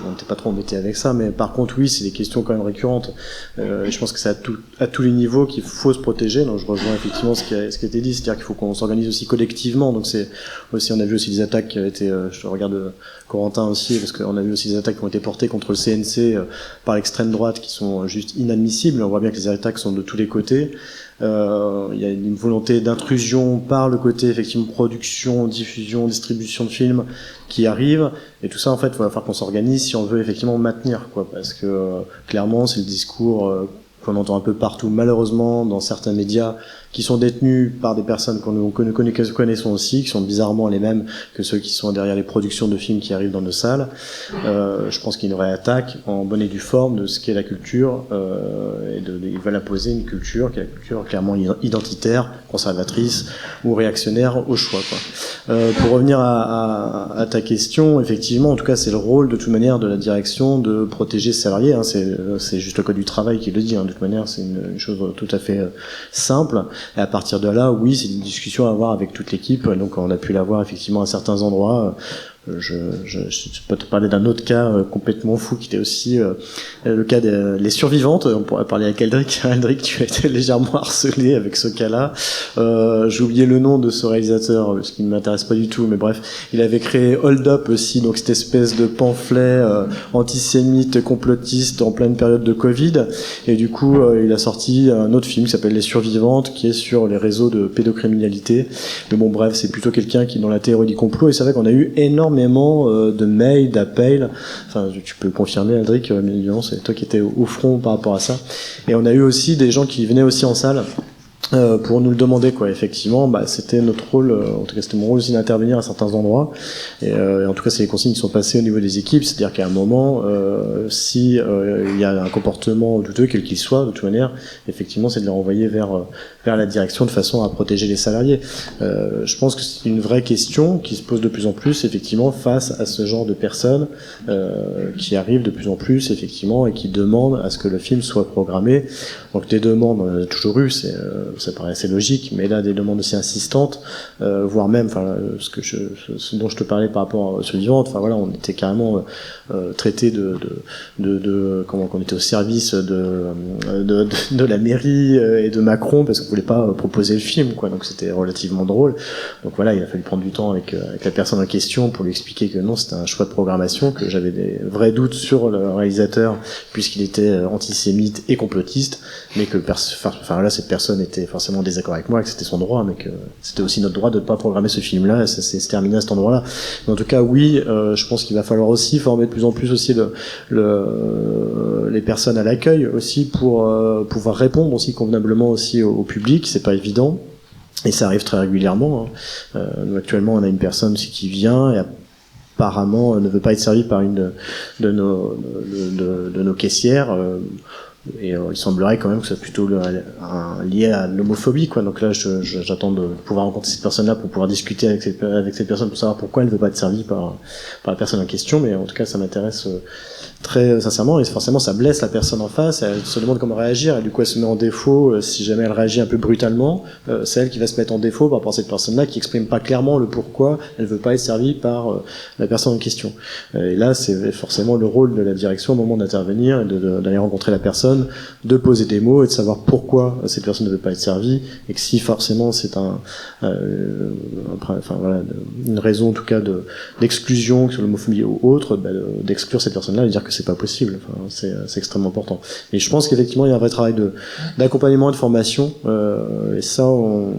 on n'était pas trop embêté avec ça, mais par contre, oui, c'est des questions quand même récurrentes. Je pense que c'est à tous les niveaux qu'il faut se protéger, donc je rejoins effectivement ce qui a été dit, c'est-à-dire qu'il faut qu'on s'organise aussi collectivement, donc c'est aussi, on a vu aussi des attaques qui ont été, je regarde Corentin aussi, parce qu'on a vu aussi des attaques qui ont été portées contre le CNC par l'extrême droite qui sont juste inadmissibles. On voit bien que les attaques sont de tous les côtés. Il y a une volonté d'intrusion par le côté effectivement production, diffusion, distribution de films qui arrive, et tout ça en fait il va falloir qu'on s'organise si on veut effectivement maintenir parce que clairement c'est le discours qu'on entend un peu partout malheureusement dans certains médias qui sont détenus par des personnes que nous connaissons aussi, qui sont bizarrement les mêmes que ceux qui sont derrière les productions de films qui arrivent dans nos salles. Je pense qu'il y a une vraie attaque en bonne et due forme de ce qu'est la culture, ils veulent imposer une culture qui est la culture clairement identitaire, conservatrice ou réactionnaire au choix. Pour revenir à ta question, effectivement, en tout cas, c'est le rôle de toute manière de la direction de protéger ses salariés. C'est juste le code du travail qui le dit. De toute manière, c'est une chose tout à fait simple. Et à partir de là, oui, c'est une discussion à avoir avec toute l'équipe. Donc, on a pu l'avoir effectivement à certains endroits. je peux te parler d'un autre cas complètement fou qui était aussi le cas des les survivantes. On pourrait parler avec Aldric. Aldric, tu as été légèrement harcelé avec ce cas-là. J'ai oublié le nom de ce réalisateur, ce qui ne m'intéresse pas du tout, mais bref, il avait créé Hold Up aussi, donc cette espèce de pamphlet antisémite, complotiste en pleine période de Covid. Et du coup, il a sorti un autre film qui s'appelle Les Survivantes, qui est sur les réseaux de pédocriminalité. Mais bon, bref, c'est plutôt quelqu'un qui est dans la théorie du complot. Et c'est vrai qu'on a eu énormément de mails, d'appels. Enfin, tu peux confirmer, Aldric, mais évidemment, c'est toi qui étais au front par rapport à ça. Et on a eu aussi des gens qui venaient aussi en salle pour nous le demander, quoi. Effectivement, c'était notre rôle, en tout cas c'était mon rôle aussi d'intervenir à certains endroits, et en tout cas c'est les consignes qui sont passées au niveau des équipes, c'est-à-dire qu'à un moment, si il y a un comportement douteux, quel qu'il soit, de toute manière, effectivement c'est de les renvoyer vers la direction de façon à protéger les salariés. Je pense que c'est une vraie question qui se pose de plus en plus, effectivement, face à ce genre de personnes qui arrivent de plus en plus, effectivement, et qui demandent à ce que le film soit programmé. Donc des demandes, on en a toujours eu, ça paraît assez logique, mais là des demandes aussi insistantes, voire même, ce dont je te parlais par rapport à Survivante, enfin voilà, on était carrément traité comment qu'on était au service de la mairie et de Macron parce qu'on voulait pas proposer le film, quoi. Donc c'était relativement drôle. Donc voilà, il a fallu prendre du temps avec la personne en question pour lui expliquer que non, c'était un choix de programmation, que j'avais des vrais doutes sur le réalisateur puisqu'il était antisémite et complotiste, mais que cette personne était forcément en désaccord avec moi, que c'était son droit, mais que c'était aussi notre droit de ne pas programmer ce film-là, et ça s'est terminé à cet endroit-là. Mais en tout cas, oui, je pense qu'il va falloir aussi former de plus en plus aussi les personnes à l'accueil aussi pour pouvoir répondre aussi convenablement aussi au public. C'est pas évident, et ça arrive très régulièrement. Nous actuellement, on a une personne aussi qui vient et apparemment ne veut pas être servie par une de nos caissières. Et il semblerait quand même que c'est plutôt lié à l'homophobie, quoi. Donc là, j'attends de pouvoir rencontrer cette personne-là pour pouvoir discuter avec cette personne pour savoir pourquoi elle ne veut pas être servie par la personne en question. Mais en tout cas, ça m'intéresse très sincèrement, et forcément ça blesse la personne en face, elle se demande comment réagir, et du coup elle se met en défaut. Si jamais elle réagit un peu brutalement, c'est elle qui va se mettre en défaut par rapport à cette personne-là qui exprime pas clairement le pourquoi elle veut pas être servie par la personne en question. Et là c'est forcément le rôle de la direction au moment d'intervenir et d'aller rencontrer la personne, de poser des mots et de savoir pourquoi cette personne ne veut pas être servie, et que si forcément c'est une raison en tout cas d'exclusion sur l'homophobie ou autre, d'exclure cette personne-là et dire que c'est pas possible. Enfin, c'est extrêmement important. Et je pense qu'effectivement il y a un vrai travail d'accompagnement et de formation, et ça on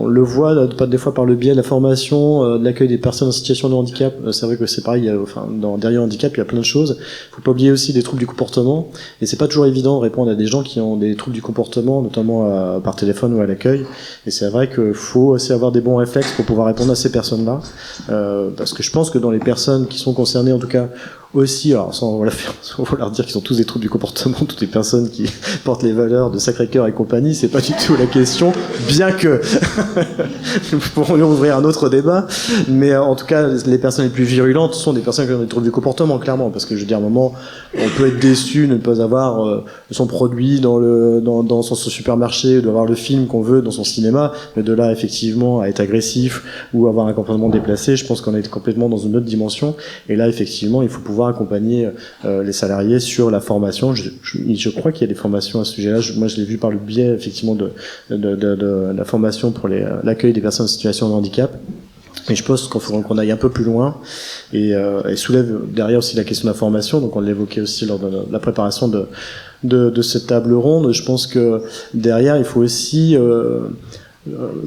le voit des fois par le biais de la formation, de l'accueil des personnes en situation de handicap. C'est vrai que c'est pareil, derrière le handicap, il y a plein de choses. Faut pas oublier aussi des troubles du comportement, et c'est pas toujours évident de répondre à des gens qui ont des troubles du comportement, notamment par téléphone ou à l'accueil. Et c'est vrai qu'il faut aussi avoir des bons réflexes pour pouvoir répondre à ces personnes-là, parce que je pense que dans les personnes qui sont concernées, en tout cas aussi, alors sans leur dire qu'ils sont tous des troubles du comportement, toutes les personnes qui portent les valeurs de Sacré-Cœur et compagnie, c'est pas du tout la question, bien que nous pourrions ouvrir un autre débat, mais en tout cas les personnes les plus virulentes sont des personnes qui ont des troubles du comportement, clairement, parce que je veux dire, à un moment on peut être déçu de ne pas avoir son produit dans son supermarché, d'avoir le film qu'on veut dans son cinéma, mais de là effectivement à être agressif ou avoir un comportement déplacé, je pense qu'on est complètement dans une autre dimension. Et là effectivement il faut pouvoir accompagner les salariés sur la formation. Je crois qu'il y a des formations à ce sujet-là. Moi, je l'ai vu par le biais effectivement de la formation pour l'accueil des personnes en situation de handicap. Mais je pense qu'il faudrait qu'on aille un peu plus loin, et soulève derrière aussi la question de la formation. Donc on l'évoquait aussi lors de la préparation de cette table ronde. Je pense que derrière il faut aussi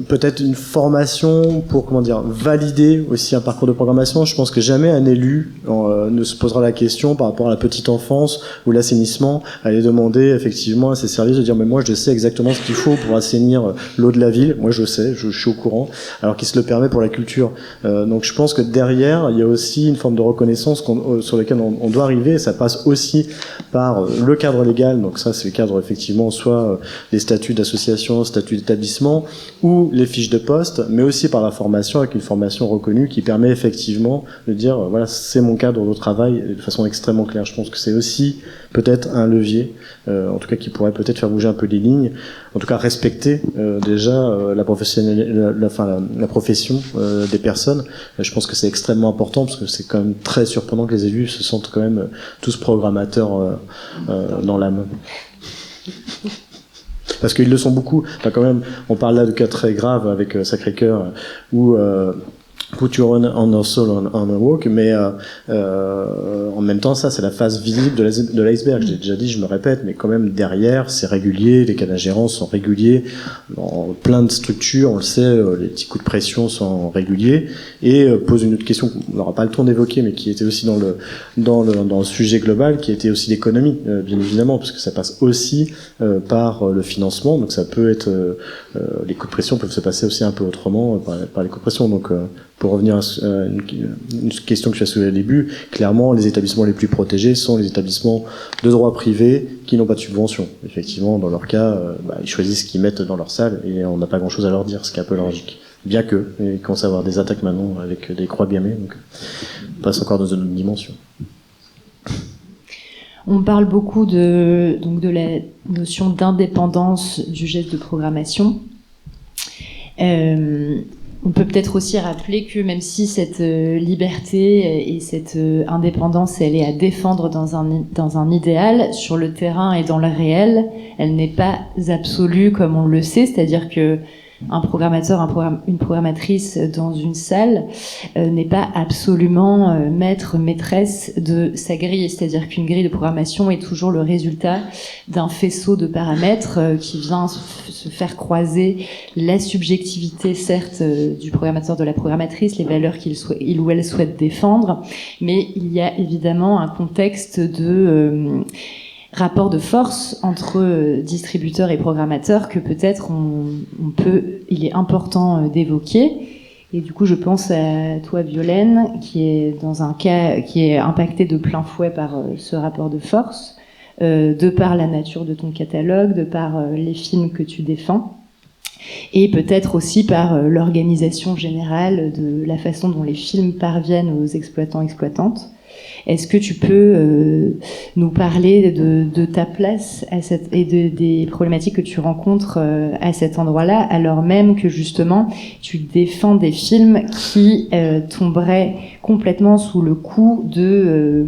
peut-être une formation pour valider aussi un parcours de programmation. Je pense que jamais un élu ne se posera la question par rapport à la petite enfance ou l'assainissement, à aller demander effectivement à ses services de dire mais moi je sais exactement ce qu'il faut pour assainir l'eau de la ville, moi je sais, je suis au courant, alors qu'il se le permet pour la culture. Donc je pense que derrière il y a aussi une forme de reconnaissance sur laquelle on doit arriver, et ça passe aussi par le cadre légal. Donc ça c'est le cadre effectivement, soit les statuts d'association, statuts d'établissement, ou les fiches de poste, mais aussi par la formation, avec une formation reconnue qui permet effectivement de dire voilà, c'est mon cadre de travail de façon extrêmement claire. Je pense que c'est aussi peut-être un levier, en tout cas qui pourrait peut-être faire bouger un peu les lignes, en tout cas respecter déjà la profession des personnes. Je pense que c'est extrêmement important parce que c'est quand même très surprenant que les élus se sentent quand même tous programmateurs dans l'âme. Parce qu'ils le sont beaucoup. Enfin, quand même, on parle là de cas très graves avec Sacré-Cœur où Put your on our soul on a walk, mais en même temps, ça, c'est la face visible de l'iceberg. J'ai déjà dit, je me répète, mais quand même, derrière, c'est régulier, les cas d'ingérence sont réguliers, dans plein de structures, on le sait, les petits coups de pression sont réguliers, et pose une autre question qu'on n'aura pas le temps d'évoquer, mais qui était aussi dans le sujet global, qui était aussi l'économie, bien évidemment, parce que ça passe aussi par le financement, donc ça peut être, les coups de pression peuvent se passer aussi un peu autrement par les coups de pression, donc pour revenir à une question que je as soulevée au début, clairement, les établissements les plus protégés sont les établissements de droit privé qui n'ont pas de subvention. Effectivement, dans leur cas, ils choisissent ce qu'ils mettent dans leur salle et on n'a pas grand-chose à leur dire, ce qui est un peu logique. Bien que, ils commencent à avoir des attaques maintenant avec des croix gammées, donc on passe encore dans une autre dimension. On parle beaucoup de la notion d'indépendance du geste de programmation. On peut peut-être aussi rappeler que même si cette liberté et cette indépendance, elle est à défendre dans un idéal, sur le terrain et dans le réel, elle n'est pas absolue comme on le sait, c'est-à-dire que un programmateur, une programmatrice dans une salle n'est pas absolument maître, maîtresse de sa grille. C'est-à-dire qu'une grille de programmation est toujours le résultat d'un faisceau de paramètres qui vient se faire croiser la subjectivité, certes, du programmateur, de la programmatrice, les valeurs il ou elle souhaite défendre, mais il y a évidemment un contexte de rapport de force entre distributeurs et programmateurs que peut-être il est important d'évoquer. Et du coup, je pense à toi, Violaine, qui est dans un cas qui est impacté de plein fouet par ce rapport de force, de par la nature de ton catalogue, de par les films que tu défends, et peut-être aussi par l'organisation générale de la façon dont les films parviennent aux exploitants-exploitantes. Est-ce que tu peux nous parler de ta place et des problématiques que tu rencontres à cet endroit-là, alors même que justement tu défends des films qui tomberaient complètement sous le coup de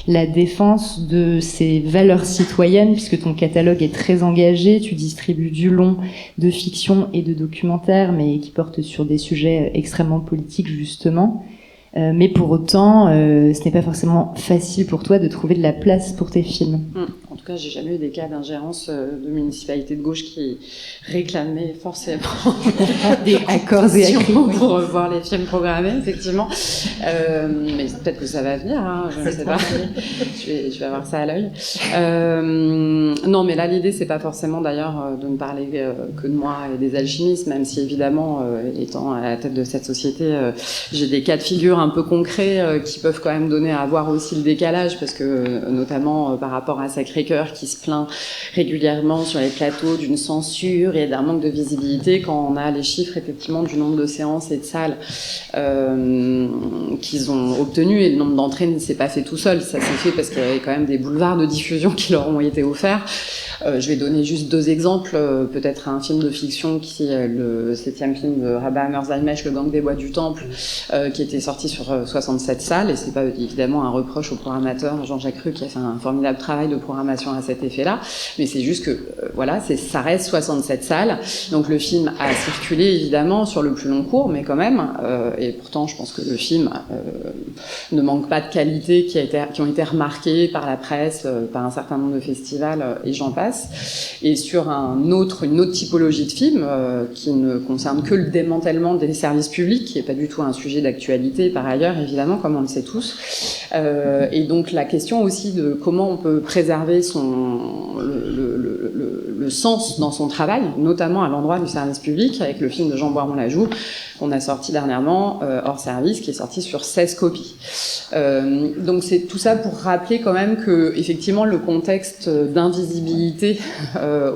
la défense de ces valeurs citoyennes, puisque ton catalogue est très engagé, tu distribues du long, de fiction et de documentaire, mais qui portent sur des sujets extrêmement politiques justement. Mais pour autant, ce n'est pas forcément facile pour toi de trouver de la place pour tes films. En tout cas, j'ai jamais eu des cas d'ingérence de municipalités de gauche qui réclamaient forcément des accords et accords pour voir les films programmés, effectivement. Mais peut-être que ça va venir, hein, je ne sais pas. Je vais avoir ça à l'œil. Non, mais là, l'idée, c'est pas forcément d'ailleurs de ne parler que de moi et des alchimistes, même si évidemment, étant à la tête de cette société, j'ai des cas de figure un peu concrets qui peuvent quand même donner à voir aussi le décalage, parce que notamment par rapport à Sacré-Cœur qui se plaint régulièrement sur les plateaux d'une censure et d'un manque de visibilité, quand on a les chiffres effectivement du nombre de séances et de salles qu'ils ont obtenus, et le nombre d'entrées ne s'est pas fait tout seul, ça s'est fait parce qu'il y avait quand même des boulevards de diffusion qui leur ont été offerts. Je vais donner juste deux exemples, peut-être un film de fiction qui est le 7e film de Rabah Hammerzalmesh, Le Gang des Bois du Temple, qui était sorti sur 67 salles, et c'est pas évidemment un reproche au programmateur Jean-Jacques Rue qui a fait un formidable travail de programmation à cet effet-là, mais c'est juste que voilà, ça reste 67 salles, donc le film a circulé évidemment sur le plus long cours, mais quand même, et pourtant je pense que le film ne manque pas de qualités qui ont été remarquées par la presse, par un certain nombre de festivals, et j'en passe. Et sur une autre typologie de film qui ne concerne que le démantèlement des services publics, qui n'est pas du tout un sujet d'actualité par ailleurs, évidemment, comme on le sait tous. Et donc la question aussi de comment on peut préserver le sens dans son travail, notamment à l'endroit du service public, avec le film de Jean Boiron-Lajoux, qu'on a sorti dernièrement, Hors Service, qui est sorti sur 16 copies. Donc c'est tout ça pour rappeler quand même que, effectivement, le contexte d'invisibilité réalité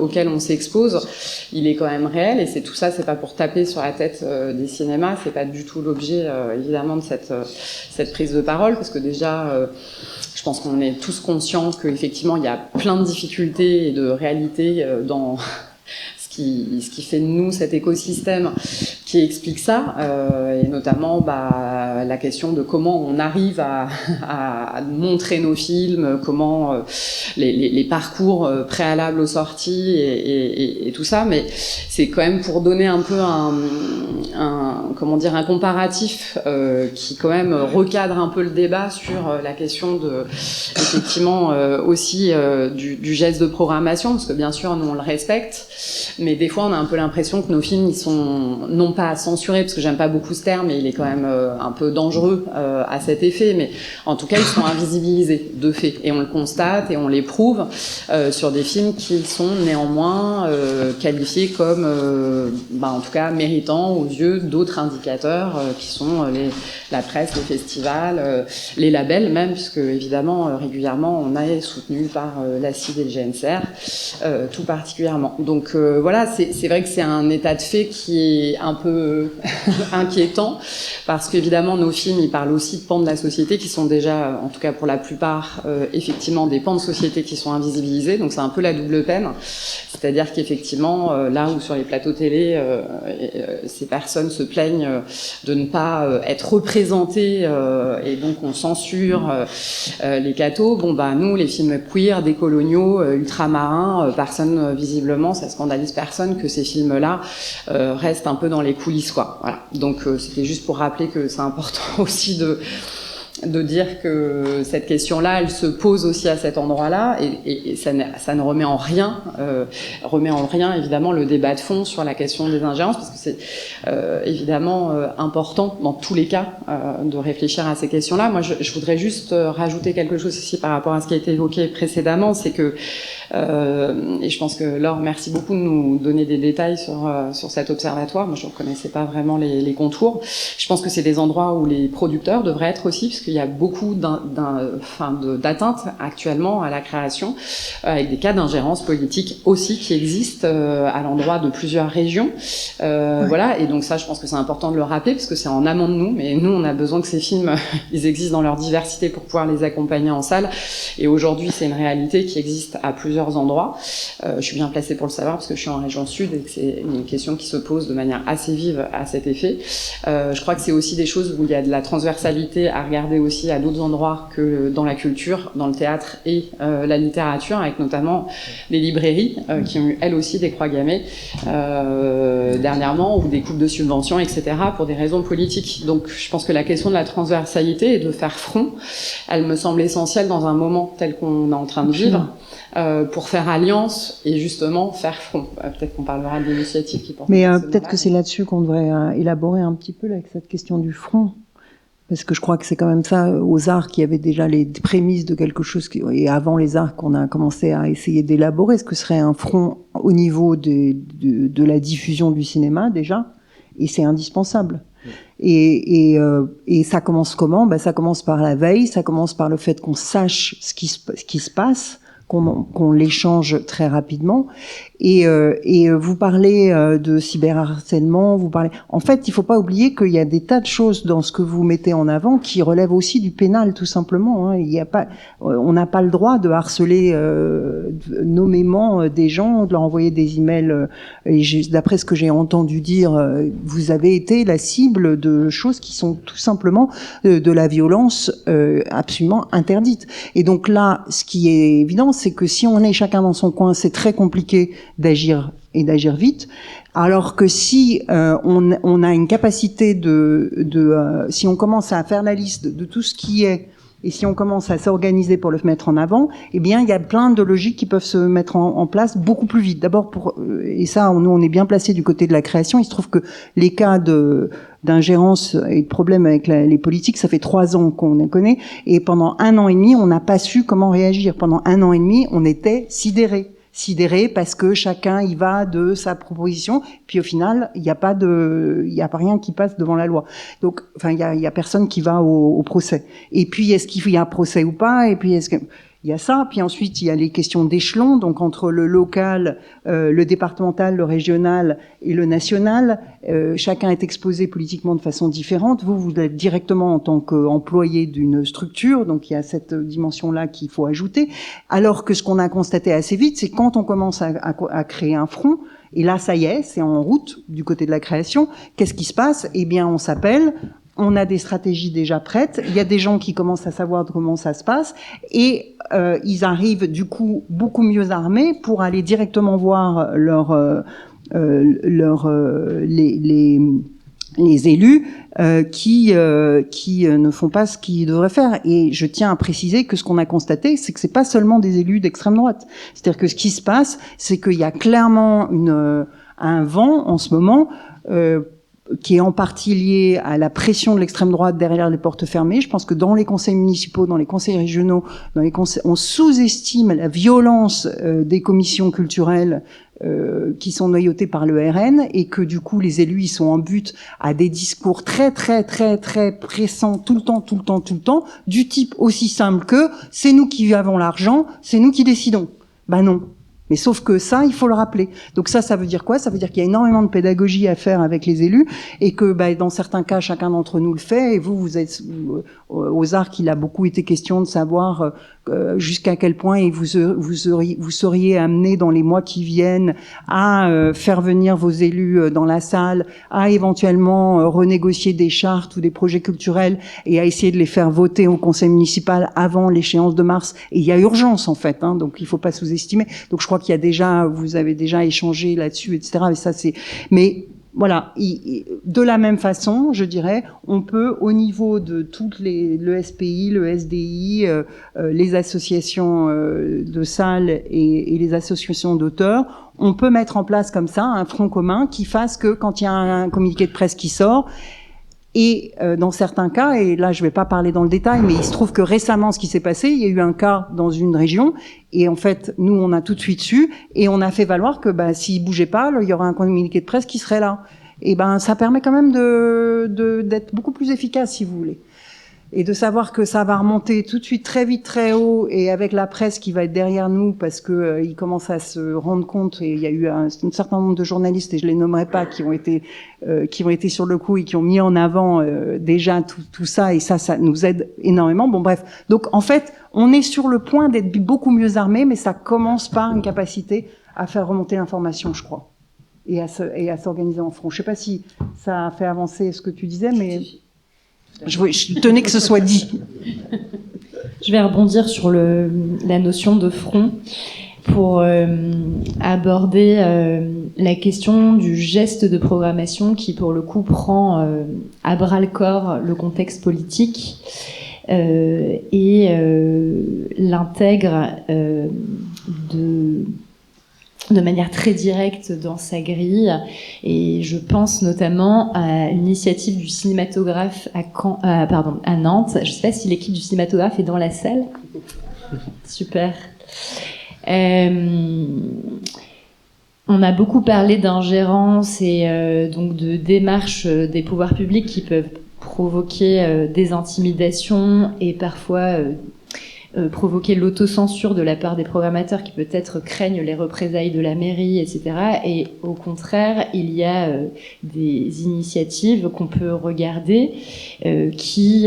auquel on s'expose, il est quand même réel, et c'est tout ça, c'est pas pour taper sur la tête des cinémas, c'est pas du tout l'objet évidemment de cette prise de parole, parce que déjà je pense qu'on est tous conscients qu'effectivement il y a plein de difficultés et de réalités dans ce qui fait de nous cet écosystème qui explique ça, et notamment la question de comment on arrive à montrer nos films, comment les parcours préalables aux sorties et tout ça, mais c'est quand même pour donner un peu un comparatif qui quand même recadre un peu le débat sur la question de effectivement aussi du geste de programmation, parce que bien sûr nous on le respecte, mais des fois on a un peu l'impression que nos films ils sont non pas à censurer, parce que j'aime pas beaucoup ce terme et il est quand même un peu dangereux à cet effet, mais en tout cas ils sont invisibilisés de fait, et on le constate et on l'éprouve sur des films qui sont néanmoins qualifiés comme en tout cas méritants aux yeux d'autres indicateurs qui sont la presse, les festivals, les labels même, puisque évidemment régulièrement on est soutenu par la CID et le GNCR tout particulièrement. Donc voilà, c'est vrai que c'est un état de fait qui est un peu inquiétant, parce qu'évidemment nos films ils parlent aussi de pans de la société qui sont déjà, en tout cas pour la plupart, effectivement des pans de société qui sont invisibilisés, donc c'est un peu la double peine, c'est-à-dire qu'effectivement là où sur les plateaux télé ces personnes se plaignent de ne pas être représentées et donc on censure les cathos, nous les films queer, décoloniaux, ultramarins, personne visiblement, ça scandalise personne que ces films-là restent un peu dans les coulisses, quoi. Voilà. Donc c'était juste pour rappeler que c'est important aussi de dire que cette question-là, elle se pose aussi à cet endroit-là, et ça ne remet en rien évidemment le débat de fond sur la question des ingérences, parce que c'est évidemment important dans tous les cas de réfléchir à ces questions-là. Moi, je voudrais juste rajouter quelque chose ici par rapport à ce qui a été évoqué précédemment, c'est que et je pense que Laure, merci beaucoup de nous donner des détails sur cet observatoire. Moi, je ne connaissais pas vraiment les contours. Je pense que c'est des endroits où les producteurs devraient être aussi, parce qu'il y a beaucoup d'atteintes actuellement à la création, avec des cas d'ingérence politique aussi qui existent à l'endroit de plusieurs régions. Voilà, et donc ça, je pense que c'est important de le rappeler, parce que c'est en amont de nous, mais nous, on a besoin que ces films, ils existent dans leur diversité pour pouvoir les accompagner en salle. Et aujourd'hui, c'est une réalité qui existe à plusieurs endroits. Je suis bien placée pour le savoir parce que je suis en région sud et que c'est une question qui se pose de manière assez vive à cet effet. Je crois que c'est aussi des choses où il y a de la transversalité à regarder aussi à d'autres endroits que dans la culture, dans le théâtre et la littérature, avec notamment les librairies qui ont eu elles aussi des croix gammées dernièrement, ou des coupes de subventions, etc., pour des raisons politiques. Donc je pense que la question de la transversalité et de faire front, elle me semble essentielle dans un moment tel qu'on est en train de vivre, pour faire alliance et justement faire front. Peut-être qu'on parlera de l'initiative qui porte. Mais peut-être que c'est là-dessus qu'on devrait élaborer un petit peu avec cette question du front. Parce que je crois que c'est quand même ça, aux arts, qui avait déjà les prémices de quelque chose, et avant les arts, qu'on a commencé à essayer d'élaborer. Est-ce que ce serait un front au niveau de la diffusion du cinéma, déjà? Et c'est indispensable. Et ça commence comment? Ça commence par la veille, ça commence par le fait qu'on sache ce qui se passe, qu'on l'échange très rapidement. Et vous parlez de cyberharcèlement, vous parlez. En fait, il faut pas oublier qu'il y a des tas de choses dans ce que vous mettez en avant qui relèvent aussi du pénal, tout simplement. Hein. On n'a pas le droit de harceler nommément des gens, de leur envoyer des emails. Et d'après ce que j'ai entendu dire, vous avez été la cible de choses qui sont tout simplement de la violence absolument interdite. Et donc là, ce qui est évident, c'est que si on est chacun dans son coin, c'est très compliqué d'agir vite, alors que si on a une capacité si on commence à faire la liste de tout ce qui est, et si on commence à s'organiser pour le mettre en avant, eh bien il y a plein de logiques qui peuvent se mettre en place beaucoup plus vite. D'abord et ça, nous on est bien placé du côté de la création. Il se trouve que les cas d'ingérence et de problèmes avec les politiques, ça fait 3 ans qu'on les connaît, et pendant 1 an et demi, on n'a pas su comment réagir. Pendant 1 an et demi, on était sidérés parce que chacun y va de sa proposition, puis au final il y a pas rien qui passe devant la loi. Donc il y a personne qui va au procès. Et puis est-ce qu'il y a un procès ou pas? Et puis Il y a ça, puis ensuite il y a les questions d'échelon, donc entre le local, le départemental, le régional et le national. Chacun est exposé politiquement de façon différente. Vous êtes directement en tant qu'employé d'une structure, donc il y a cette dimension-là qu'il faut ajouter. Alors que ce qu'on a constaté assez vite, c'est quand on commence à créer un front, et là ça y est, c'est en route du côté de la création, qu'est-ce qui se passe? Eh bien on s'appelle, on a des stratégies déjà prêtes, il y a des gens qui commencent à savoir comment ça se passe, et ils arrivent du coup beaucoup mieux armés pour aller directement voir les élus qui ne font pas ce qu'ils devraient faire. Et je tiens à préciser que ce qu'on a constaté, c'est que c'est pas seulement des élus d'extrême droite. C'est-à-dire que ce qui se passe, c'est qu'il y a clairement un vent en ce moment qui est en partie lié à la pression de l'extrême droite derrière les portes fermées. Je pense que dans les conseils municipaux, dans les conseils régionaux, on sous-estime la violence des commissions culturelles qui sont noyautées par le RN, et que du coup les élus ils sont en but à des discours très pressants tout le temps, du type aussi simple que c'est nous qui avons l'argent, c'est nous qui décidons. Ben non. Mais sauf que ça, il faut le rappeler. Donc ça veut dire quoi? Ça veut dire qu'il y a énormément de pédagogie à faire avec les élus, et que dans certains cas, chacun d'entre nous le fait. Et vous êtes aux arts, qu'il a beaucoup été question de savoir jusqu'à quel point vous seriez amené dans les mois qui viennent à faire venir vos élus dans la salle, à éventuellement renégocier des chartes ou des projets culturels, et à essayer de les faire voter au conseil municipal avant l'échéance de mars. Et il y a urgence en fait, hein, donc il faut pas sous-estimer. Donc je crois qu'il y a déjà, vous avez déjà échangé là-dessus, etc. Et ça c'est, mais voilà, de la même façon, je dirais, on peut, au niveau de toutes le SPI, le SDI, les associations de salles et les associations d'auteurs, on peut mettre en place comme ça un front commun qui fasse que quand il y a un communiqué de presse qui sort, et dans certains cas, et là je vais pas parler dans le détail, mais il se trouve que récemment ce qui s'est passé, il y a eu un cas dans une région, et en fait nous on a tout de suite su, et on a fait valoir que s'il bougeait pas, il y aurait un communiqué de presse qui serait là. Et ça permet quand même d'être beaucoup plus efficace, si vous voulez. Et de savoir que ça va remonter tout de suite très vite, très haut, et avec la presse qui va être derrière nous, parce que ils commencent à se rendre compte, et il y a eu un certain nombre de journalistes, et je les nommerai pas, qui ont été sur le coup et qui ont mis en avant déjà tout ça, et ça nous aide énormément. Bon bref, donc en fait, on est sur le point d'être beaucoup mieux armés, mais ça commence par une capacité à faire remonter l'information, je crois, et à s'organiser en front. Je sais pas si ça a fait avancer ce que tu disais, mais je tenais que ce soit dit. Je vais rebondir sur la notion de front pour aborder la question du geste de programmation qui, pour le coup, prend à bras-le-corps le contexte politique et l'intègre de manière très directe dans sa grille. Et je pense notamment à l'initiative du cinématographe à Nantes. Je ne sais pas si l'équipe du cinématographe est dans la salle. Super. On a beaucoup parlé d'ingérence et donc de démarches des pouvoirs publics qui peuvent provoquer des intimidations et parfois provoquer l'autocensure de la part des programmateurs qui peut-être craignent les représailles de la mairie, etc. Et au contraire, il y a des initiatives qu'on peut regarder qui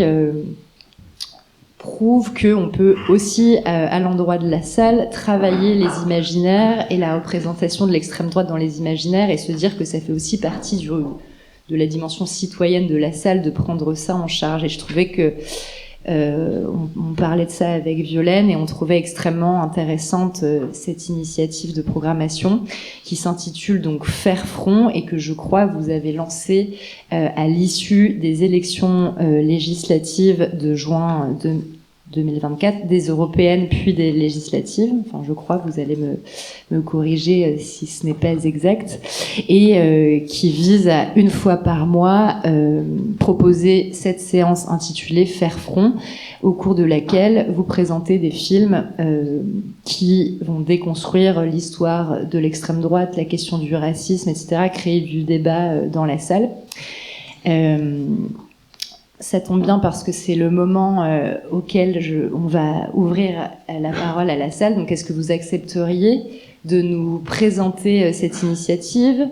prouvent qu'on peut aussi, à l'endroit de la salle, travailler les imaginaires et la représentation de l'extrême droite dans les imaginaires, et se dire que ça fait aussi partie de la dimension citoyenne de la salle de prendre ça en charge. Et je trouvais que on parlait de ça avec Violaine, et on trouvait extrêmement intéressante cette initiative de programmation qui s'intitule donc Faire front, et que je crois vous avez lancée à l'issue des élections législatives de juin 2024, des européennes puis des législatives. Enfin, je crois, vous allez me corriger si ce n'est pas exact. Et qui vise à, une fois par mois, proposer cette séance intitulée Faire front, au cours de laquelle vous présentez des films qui vont déconstruire l'histoire de l'extrême droite, la question du racisme, etc., créer du débat dans la salle. Ça tombe bien parce que c'est le moment auquel on va ouvrir la parole à la salle. Donc, est-ce que vous accepteriez de nous présenter cette initiative?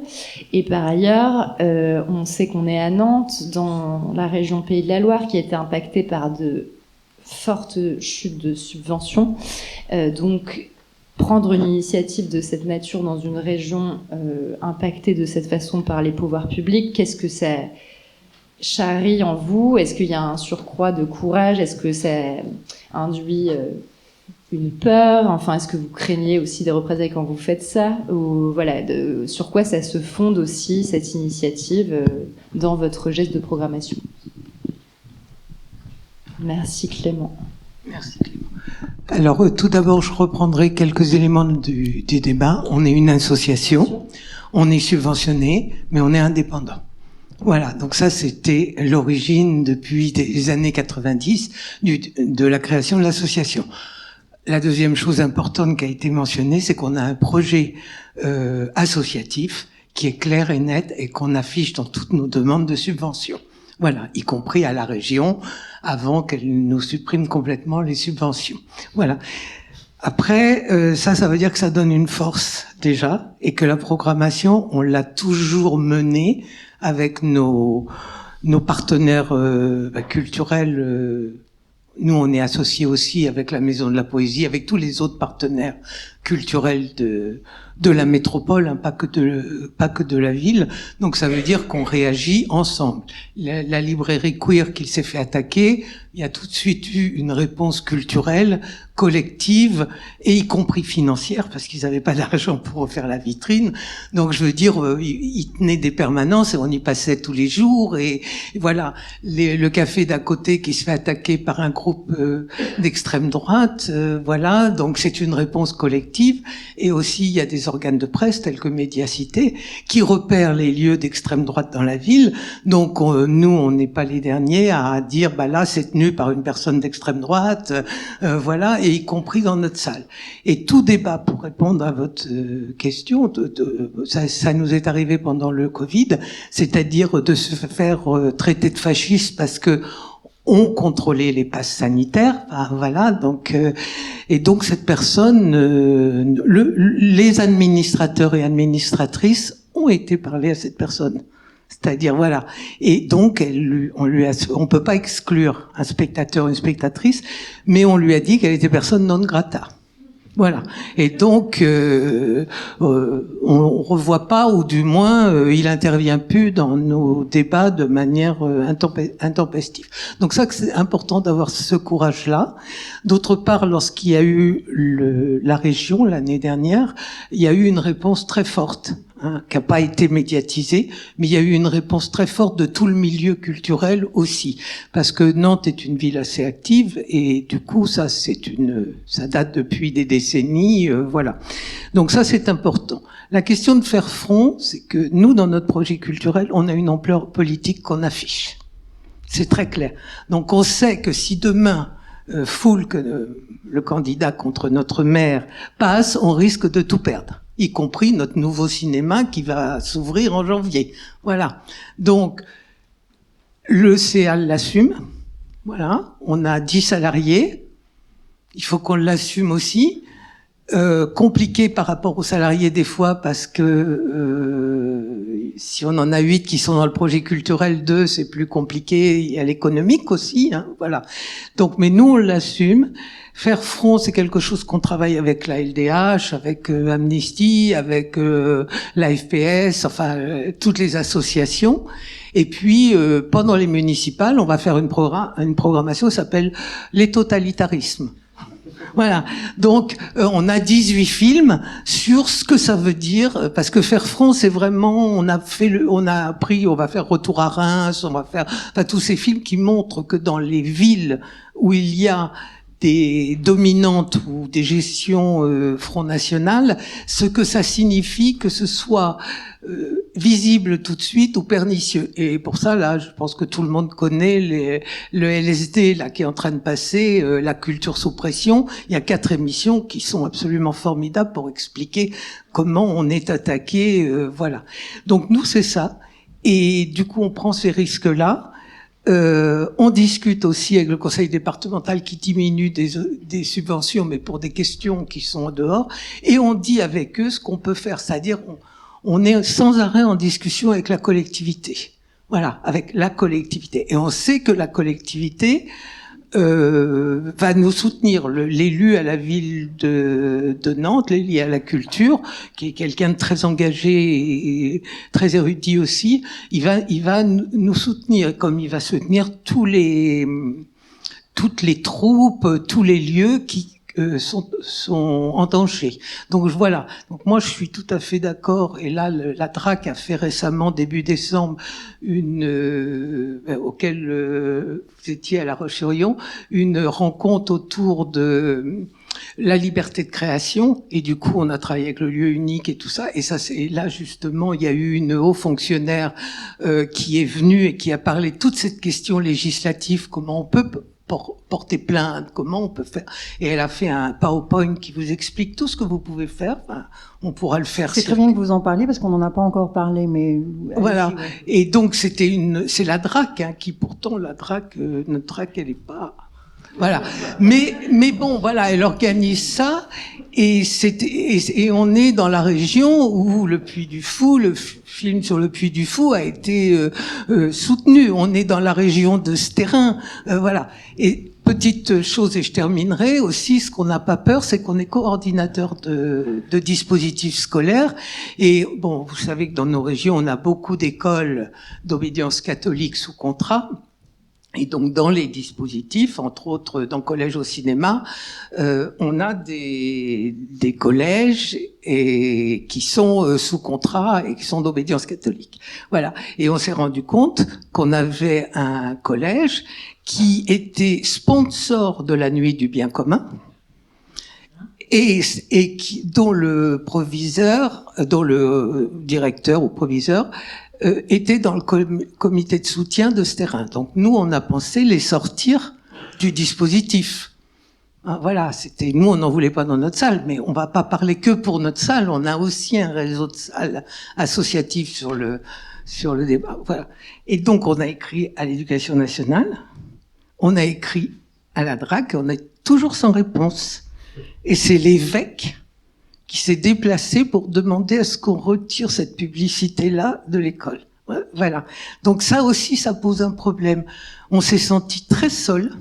Et par ailleurs, on sait qu'on est à Nantes, dans la région Pays de la Loire, qui a été impactée par de fortes chutes de subventions. Donc, prendre une initiative de cette nature dans une région impactée de cette façon par les pouvoirs publics, qu'est-ce que ça charrie en vous? Est-ce qu'il y a un surcroît de courage? Est-ce que ça induit une peur? Enfin, est-ce que vous craignez aussi des représailles quand vous faites ça? Ou voilà, sur quoi ça se fonde aussi cette initiative dans votre geste de programmation? Merci Clément. Merci Clément. Alors tout d'abord, je reprendrai quelques éléments du débat. On est une association, on est subventionné, mais on est indépendant. Voilà, donc ça c'était l'origine depuis les années 90 de la création de l'association. La deuxième chose importante qui a été mentionnée, c'est qu'on a un projet associatif qui est clair et net et qu'on affiche dans toutes nos demandes de subventions. Voilà, y compris à la région, avant qu'elle nous supprime complètement les subventions. Voilà. Après, ça veut dire que ça donne une force déjà, et que la programmation, on l'a toujours menée avec nos partenaires culturels. Nous, on est associés aussi avec la Maison de la Poésie, avec tous les autres partenaires culturels de la métropole, hein, pas que de la ville. Donc ça veut dire qu'on réagit ensemble. La librairie queer qui s'est fait attaquer, il y a tout de suite eu une réponse culturelle, collective, et y compris financière, parce qu'ils n'avaient pas d'argent pour refaire la vitrine. Donc je veux dire, ils tenaient des permanences et on y passait tous les jours. Et voilà, le café d'à côté qui se fait attaquer par un groupe d'extrême droite, voilà. Donc c'est une réponse collective. Et aussi, il y a des organes de presse tels que Médiacité qui repèrent les lieux d'extrême droite dans la ville. Donc nous, on n'est pas les derniers à dire, bah là, c'est tenu par une personne d'extrême droite, voilà, et y compris dans notre salle. Et tout débat, pour répondre à votre question, ça nous est arrivé pendant le Covid, c'est-à-dire de se faire traiter de fasciste parce que on contrôlait les passes sanitaires, voilà. Donc et donc cette personne, les administrateurs et administratrices ont été parler à cette personne. C'est-à-dire, voilà. Et donc, on peut pas exclure un spectateur ou une spectatrice, mais on lui a dit qu'elle était personne non grata. Voilà. Et donc, on revoit pas, ou du moins, il intervient plus dans nos débats de manière intempestive. Donc ça, c'est important d'avoir ce courage-là. D'autre part, lorsqu'il y a eu la région l'année dernière, il y a eu une réponse très forte. Qui n'a pas été médiatisée, mais il y a eu une réponse très forte de tout le milieu culturel aussi, parce que Nantes est une ville assez active et du coup ça date depuis des décennies, voilà. Donc ça c'est important. La question de faire front, c'est que nous dans notre projet culturel, on a une ampleur politique qu'on affiche. C'est très clair. Donc on sait que si demain Foulques, le candidat contre notre maire, passe, on risque de tout perdre, y compris notre nouveau cinéma qui va s'ouvrir en janvier. Voilà. Donc, le CA l'assume. Voilà. On a 10 salariés. Il faut qu'on l'assume aussi. Compliqué par rapport aux salariés des fois parce que si on en a 8 qui sont dans le projet culturel, 2 c'est plus compliqué. Il y a l'économique aussi, hein, voilà. Donc, mais nous on l'assume. Faire front, c'est quelque chose qu'on travaille avec la LDH, avec Amnesty, avec la FPS, enfin toutes les associations. Et puis pendant les municipales, on va faire une programmation qui s'appelle les totalitarismes. Voilà. Donc, on a 18 films sur ce que ça veut dire, parce que faire front, c'est vraiment, on va faire Retour à Reims, on va faire, enfin, tous ces films qui montrent que dans les villes où il y a des dominantes ou des gestions Front National, ce que ça signifie que ce soit visible tout de suite ou pernicieux. Et pour ça, là, je pense que tout le monde connaît le LSD là qui est en train de passer, la culture sous pression. Il y a 4 émissions qui sont absolument formidables pour expliquer comment on est attaqué, voilà. Donc nous, c'est ça. Et du coup, on prend ces risques-là. On discute aussi avec le conseil départemental qui diminue des subventions, mais pour des questions qui sont en dehors. Et on dit avec eux ce qu'on peut faire, c'est-à-dire on est sans arrêt en discussion avec la collectivité. Voilà, avec la collectivité. Et on sait que la collectivité va nous soutenir. L'élu à la ville de Nantes, l'élu à la culture, qui est quelqu'un de très engagé et très érudit aussi, il va nous soutenir, comme il va soutenir toutes les troupes, tous les lieux qui sont en danger. Donc voilà. Donc moi je suis tout à fait d'accord. Et là la DRAC a fait récemment début décembre auquel vous étiez à La Roche-sur-Yon, une rencontre autour de la liberté de création. Et du coup on a travaillé avec le lieu unique et tout ça. Et ça c'est là justement il y a eu une haut fonctionnaire qui est venue et qui a parlé de toute cette question législative, comment on peut porter plainte, comment on peut faire. Et elle a fait un PowerPoint qui vous explique tout ce que vous pouvez faire. Enfin, on pourra le faire. C'est très bien que vous en parliez parce qu'on n'en a pas encore parlé, mais voilà. Et donc c'est la DRAC qui pourtant notre DRAC elle est pas. Voilà. Mais bon, voilà, elle organise ça et on est dans la région où le Puy du Fou, le film sur le Puy du Fou a été soutenu. On est dans la région de Sterrin, voilà. Et petite chose, et je terminerai aussi, ce qu'on n'a pas peur, c'est qu'on est coordinateur de dispositifs scolaires. Et bon, vous savez que dans nos régions, on a beaucoup d'écoles d'obédience catholique sous contrat. Et donc dans les dispositifs, entre autres dans Collège au cinéma, on a des collèges et qui sont sous contrat et qui sont d'obédience catholique. Voilà. Et on s'est rendu compte qu'on avait un collège qui était sponsor de la Nuit du bien commun et dont le directeur ou proviseur était dans le comité de soutien de Sterrin. Donc nous, on a pensé les sortir du dispositif. Voilà, nous, on n'en voulait pas dans notre salle, mais on va pas parler que pour notre salle. On a aussi un réseau de salles associatives sur le débat. Voilà. Et donc, on a écrit à l'Éducation nationale, on a écrit à la DRAC, et on est toujours sans réponse. Et c'est l'évêque qui s'est déplacé pour demander à ce qu'on retire cette publicité-là de l'école. Voilà. Donc ça aussi, ça pose un problème. On s'est senti très seul,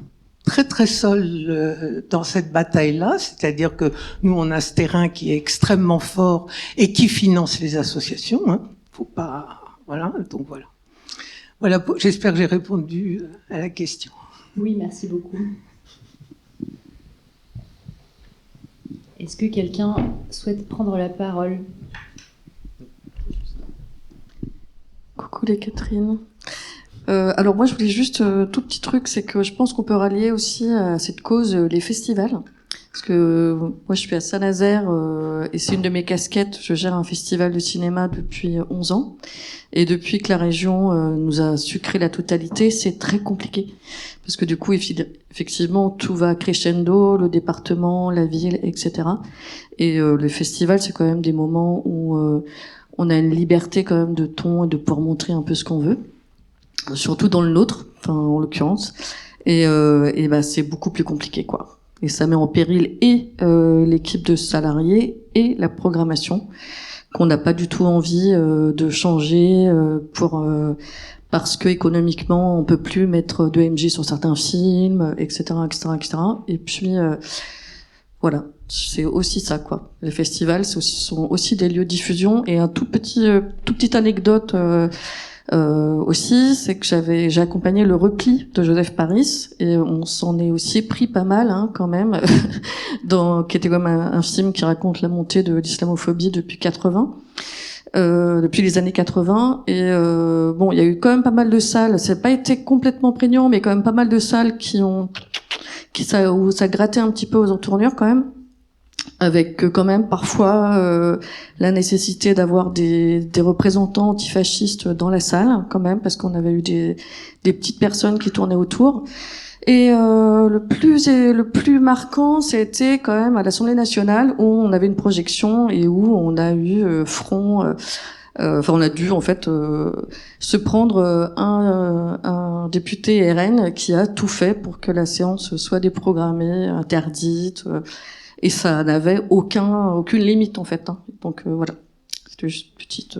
très seul dans cette bataille-là. C'est-à-dire que nous, on a ce terrain qui est extrêmement fort et qui finance les associations. Faut pas, voilà. Donc voilà. Voilà. J'espère que j'ai répondu à la question. Oui, merci beaucoup. Est-ce que quelqu'un souhaite prendre la parole ? Coucou les Catherine. Alors moi je voulais juste tout petit truc, c'est que je pense qu'on peut rallier aussi à cette cause les festivals. Parce que moi je suis à Saint-Nazaire et c'est une de mes casquettes, je gère un festival de cinéma depuis 11 ans. Et depuis que la région nous a sucré la totalité, c'est très compliqué. Parce que du coup, effectivement, tout va crescendo, le département, la ville, etc. Et le festival, c'est quand même des moments où on a une liberté quand même de ton et de pouvoir montrer un peu ce qu'on veut. Surtout dans le nôtre, enfin en l'occurrence. Et c'est beaucoup plus compliqué, quoi. Et ça met en péril et l'équipe de salariés et la programmation qu'on n'a pas du tout envie de changer parce que économiquement on peut plus mettre de MJ sur certains films, etc. Et puis voilà, c'est aussi ça, quoi. Les festivals sont aussi des lieux de diffusion. Et un toute petite anecdote aussi, c'est que j'ai accompagné le repli de Joseph Paris et on s'en est aussi pris pas mal, quand même, qui était comme un film qui raconte la montée de l'islamophobie depuis les années 80. Et bon, il y a eu quand même pas mal de salles. Ça n'a pas été complètement prégnant, mais quand même pas mal de salles où ça grattait un petit peu aux entournures quand même. Avec quand même parfois la nécessité d'avoir des représentants antifascistes dans la salle quand même, parce qu'on avait eu des petites personnes qui tournaient autour. Et le plus marquant, c'était quand même à l'Assemblée nationale où on avait une projection et où on a eu on a dû en fait se prendre un député RN qui a tout fait pour que la séance soit déprogrammée, interdite, et ça n'avait aucune limite en fait. Hein. Donc voilà, c'était juste une petite.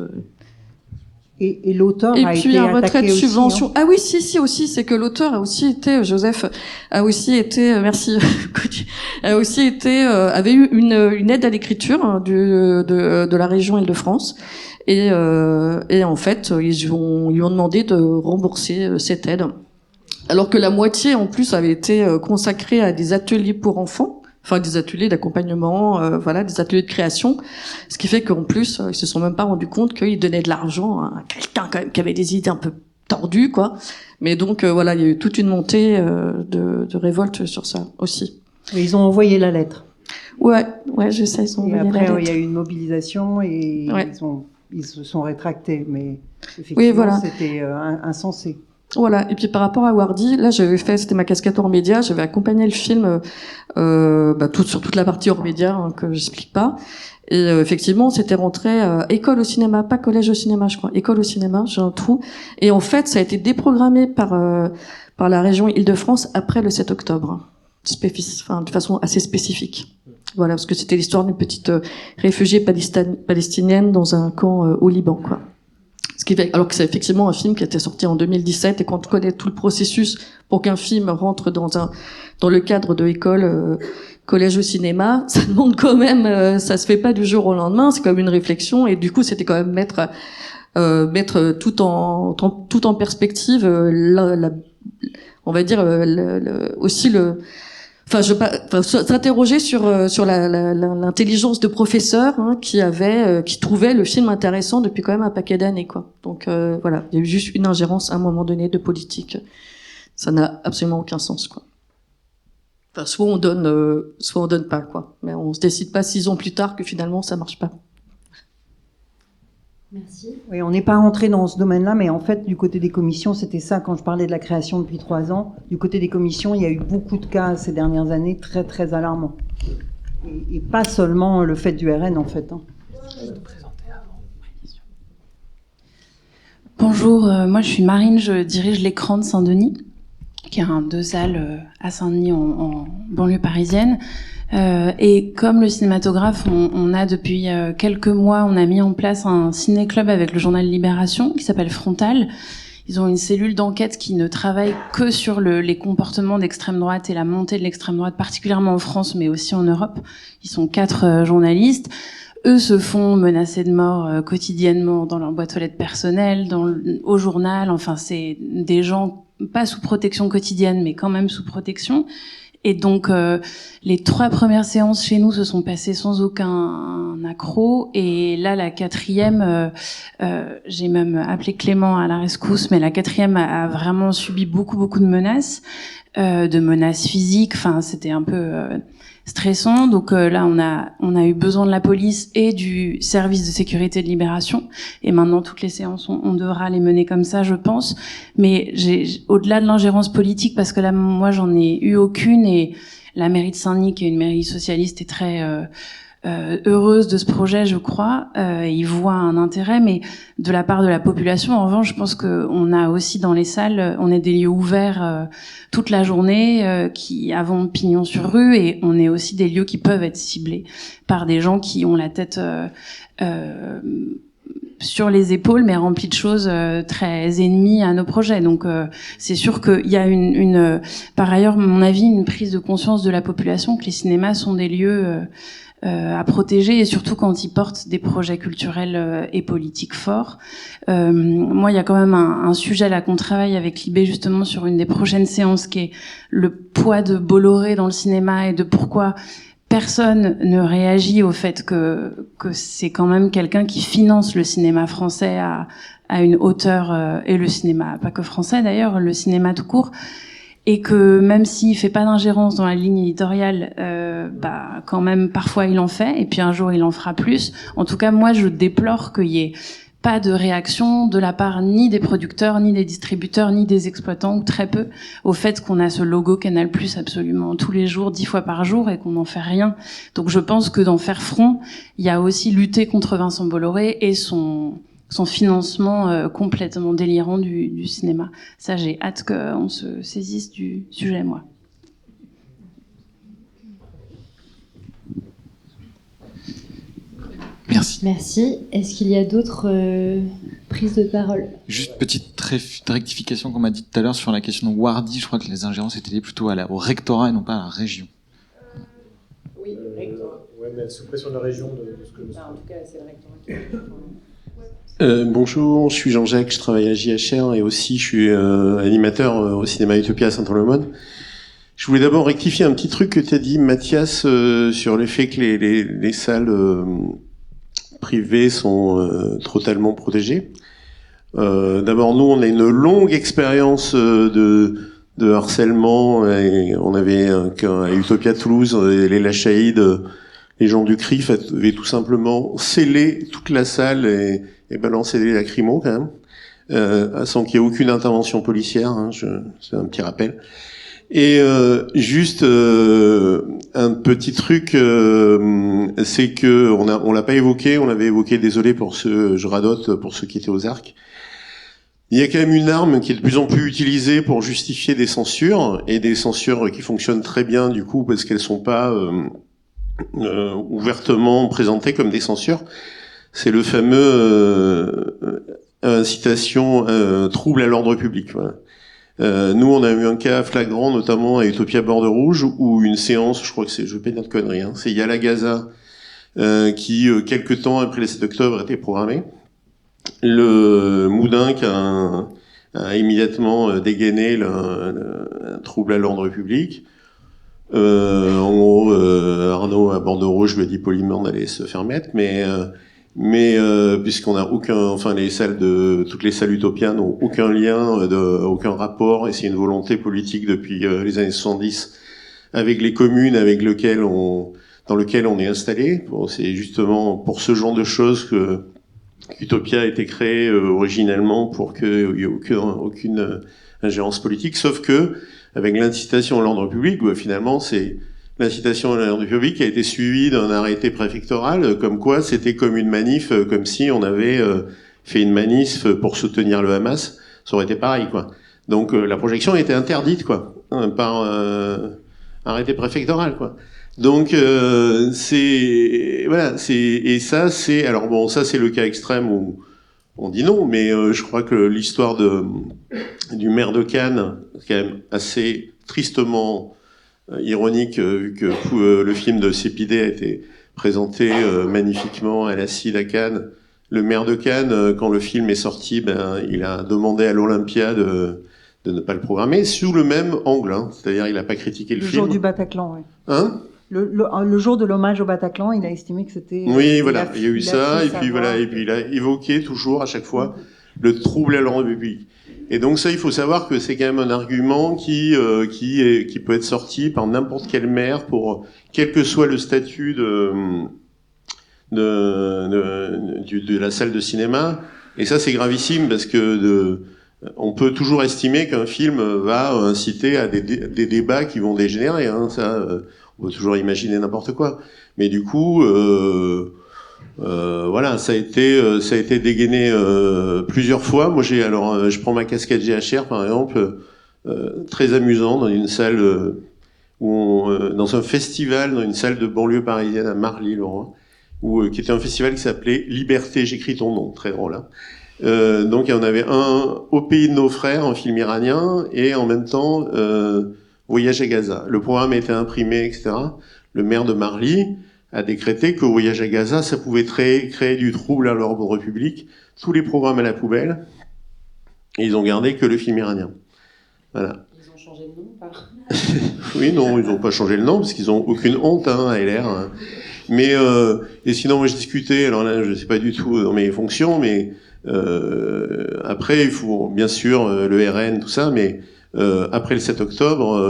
Et l'auteur et a puis été un retrait de attaqué subvention. aussi, hein. Ah oui, si aussi, c'est que l'auteur a aussi été, Joseph a aussi été, merci, a aussi été, avait eu une aide à l'écriture hein, de la région Île-de-France. Et en fait, ils lui ont demandé de rembourser cette aide. Alors que la moitié, en plus, avait été consacrée à des ateliers pour enfants. Enfin, des ateliers d'accompagnement, voilà, des ateliers de création. Ce qui fait qu'en plus, ils se sont même pas rendus compte qu'ils donnaient de l'argent à quelqu'un quand même qui avait des idées un peu tordues, quoi. Mais donc, voilà, il y a eu toute une montée de révolte sur ça aussi. Et ils ont envoyé la lettre. Ouais, je sais, ils ont Et envoyé après, la lettre. il y a eu une mobilisation et Ouais. ils se sont rétractés. Mais effectivement, Oui, voilà. c'était insensé. Voilà. Et puis par rapport à Wardy, là c'était ma casquette hors média, j'avais accompagné le film sur toute la partie hors média hein, que j'explique pas. Et effectivement, c'était rentré école au cinéma, pas collège au cinéma, je crois. École au cinéma, j'ai un trou. Et en fait, ça a été déprogrammé par la région Île-de-France après le 7 octobre, de façon assez spécifique. Voilà, parce que c'était l'histoire d'une petite réfugiée palestinienne dans un camp au Liban, quoi. Ce qui fait, alors que c'est effectivement un film qui était sorti en 2017 et quand on connaît tout le processus pour qu'un film rentre dans le cadre de école, collège au cinéma, ça demande quand même, ça se fait pas du jour au lendemain, c'est quand même une réflexion et du coup c'était quand même mettre tout en perspective, on va dire aussi s'interroger sur l'intelligence de professeurs hein, qui trouvaient le film intéressant depuis quand même un paquet d'années quoi. Donc voilà, il y a eu juste une ingérence à un moment donné de politique. Ça n'a absolument aucun sens quoi. Enfin, soit on donne pas quoi. Mais on se décide pas 6 ans plus tard que finalement ça marche pas. Merci. Oui, on n'est pas rentré dans ce domaine-là, mais en fait, du côté des commissions, c'était ça, quand je parlais de la création depuis 3 ans, du côté des commissions, il y a eu beaucoup de cas ces dernières années très, très alarmants. Et pas seulement le fait du RN, en fait. Hein. Bonjour, moi je suis Marine, je dirige l'écran de Saint-Denis, qui est un 2 salles à Saint-Denis en banlieue parisienne. Et comme le cinématographe, on a depuis quelques mois, on a mis en place un ciné-club avec le journal Libération qui s'appelle Frontal. Ils ont une cellule d'enquête qui ne travaille que sur les comportements d'extrême droite et la montée de l'extrême droite, particulièrement en France, mais aussi en Europe. Ils sont 4 journalistes. Eux se font menacer de mort quotidiennement dans leur boîte aux lettres personnelle, au journal. Enfin, c'est des gens pas sous protection quotidienne, mais quand même sous protection. Et donc, les 3 premières séances chez nous se sont passées sans aucun accroc. Et là, la 4e, j'ai même appelé Clément à la rescousse, mais la 4e a vraiment subi beaucoup de menaces physiques. Enfin, c'était un peu stressant. Donc là, on a eu besoin de la police et du service de sécurité de Libération. Et maintenant, toutes les séances, on devra les mener comme ça, je pense. Mais au-delà de l'ingérence politique, parce que là, moi, j'en ai eu aucune. Et la mairie de Saint-Denis, qui est une mairie socialiste, est très heureuse de ce projet, je crois. Ils voient un intérêt, mais de la part de la population, en revanche, je pense qu'on a aussi dans les salles, on est des lieux ouverts toute la journée, qui avons pignon sur rue, et on est aussi des lieux qui peuvent être ciblés par des gens qui ont la tête sur les épaules, mais remplis de choses très ennemies à nos projets. Donc c'est sûr qu'il y a par ailleurs, à mon avis, une prise de conscience de la population que les cinémas sont des lieux à protéger, et surtout quand ils portent des projets culturels et politiques forts. Moi, il y a quand même un sujet là qu'on travaille avec Libé justement sur une des prochaines séances, qui est le poids de Bolloré dans le cinéma et de pourquoi personne ne réagit au fait que c'est quand même quelqu'un qui finance le cinéma français à une hauteur, et le cinéma, pas que français d'ailleurs, le cinéma tout court. Et que même s'il fait pas d'ingérence dans la ligne éditoriale, quand même parfois il en fait, et puis un jour il en fera plus. En tout cas, moi je déplore qu'il y ait pas de réaction de la part ni des producteurs, ni des distributeurs, ni des exploitants, ou très peu, au fait qu'on a ce logo Canal+ absolument tous les jours, 10 fois par jour, et qu'on n'en fait rien. Donc je pense que d'en faire front, il y a aussi lutter contre Vincent Bolloré et son son financement complètement délirant du cinéma. Ça, j'ai hâte qu'on se saisisse du sujet, moi. Merci. Merci. Est-ce qu'il y a d'autres prises de parole? Juste petite rectification qu'on m'a dit tout à l'heure sur la question de Wardy. Je crois que les ingérences étaient liées plutôt au rectorat et non pas à la région. Oui, rectorat. Ouais, mais sous pression de la région, de ce que je me En tout cas, c'est le rectorat qui... Bonjour, je suis Jean-Jacques, je travaille à JHR et aussi je suis animateur au cinéma Utopia à Saint-Olomone. Je voulais d'abord rectifier un petit truc que tu as dit, Mathias, sur le fait que les salles privées sont totalement protégées. D'abord, nous, on a une longue expérience de harcèlement. Et on avait à Utopia Toulouse, les Lachaïdes, les gens du CRIF avaient tout simplement scellé toute la salle et balancé des lacrymos quand même, sans qu'il y ait aucune intervention policière. Hein, c'est un petit rappel. Et juste un petit truc, c'est que on l'a pas évoqué, on l'avait évoqué. Désolé pour ceux, je radote pour ceux qui étaient aux arcs. Il y a quand même une arme qui est de plus en plus utilisée pour justifier des censures, et des censures qui fonctionnent très bien du coup parce qu'elles sont pas ouvertement présentées comme des censures. C'est le fameux incitation, trouble à l'ordre public. Voilà. Nous, on a eu un cas flagrant, notamment à Utopia Borde Rouge, où une séance, je crois que je vais pas dire de conneries, hein, c'est Yala Gaza, qui, quelques temps après le 7 octobre, était programmée. Le Moudinque a immédiatement dégainé un trouble à l'ordre public. En gros, Arnaud à Borde Rouge lui a dit poliment d'aller se faire mettre, mais puisqu'on a toutes les salles Utopia n'ont aucun lien, aucun rapport, et c'est une volonté politique depuis les années 70 avec les communes dans lesquelles on est installé. Bon, c'est justement pour ce genre de choses que Utopia a été créé originellement, pour qu'il n'y ait aucune ingérence politique, sauf que avec l'incitation à l'ordre public, finalement c'est l'incitation à l'ordre public a été suivie d'un arrêté préfectoral, comme quoi c'était comme une manif, comme si on avait fait une manif pour soutenir le Hamas. Ça aurait été pareil, quoi. Donc la projection a été interdite, quoi, par arrêté préfectoral, quoi. Donc ça c'est alors bon, ça c'est le cas extrême où on dit non, mais je crois que l'histoire du maire de Cannes, c'est quand même assez tristement ironique, vu que le film de Sépidé a été présenté magnifiquement à la CID à Cannes. Le maire de Cannes, quand le film est sorti, il a demandé à l'Olympia de ne pas le programmer, sous le même angle, hein. C'est-à-dire il n'a pas critiqué le film. Le jour du Bataclan, oui. Hein? Le jour de l'hommage au Bataclan, il a estimé que c'était... Oui, voilà, il y a eu ça, et puis voilà, et puis il a évoqué toujours, à chaque fois, le trouble à l'ordre public. Et donc ça, il faut savoir que c'est quand même un argument qui peut être sorti par n'importe quel maire, pour quel que soit le statut de la salle de cinéma. Et ça, c'est gravissime, parce que on peut toujours estimer qu'un film va inciter à des débats qui vont dégénérer, hein. Ça, on peut toujours imaginer n'importe quoi. Mais du coup, voilà, ça a été dégainé plusieurs fois. Moi, je prends ma casquette GHR par exemple, très amusant, dans une salle dans un festival, dans une salle de banlieue parisienne à Marly, Laurent, qui était un festival qui s'appelait Liberté, j'écris ton nom, très drôle, hein. Donc on avait un Au pays de nos frères, un film iranien, et en même temps Voyage à Gaza. Le programme a été imprimé, etc. Le maire de Marly a décrété que Voyage à Gaza, ça pouvait créer du trouble à l'ordre public. Tous les programmes à la poubelle, et ils ont gardé que le film iranien. Voilà. Ils ont changé de nom ou pas? Oui, non, ils n'ont pas changé le nom, parce qu'ils ont aucune honte, hein, à LR. Hein. Mais et sinon, moi je discutais, alors là, je sais pas du tout dans mes fonctions, mais après, il faut bien sûr le RN, tout ça, mais après le 7 octobre,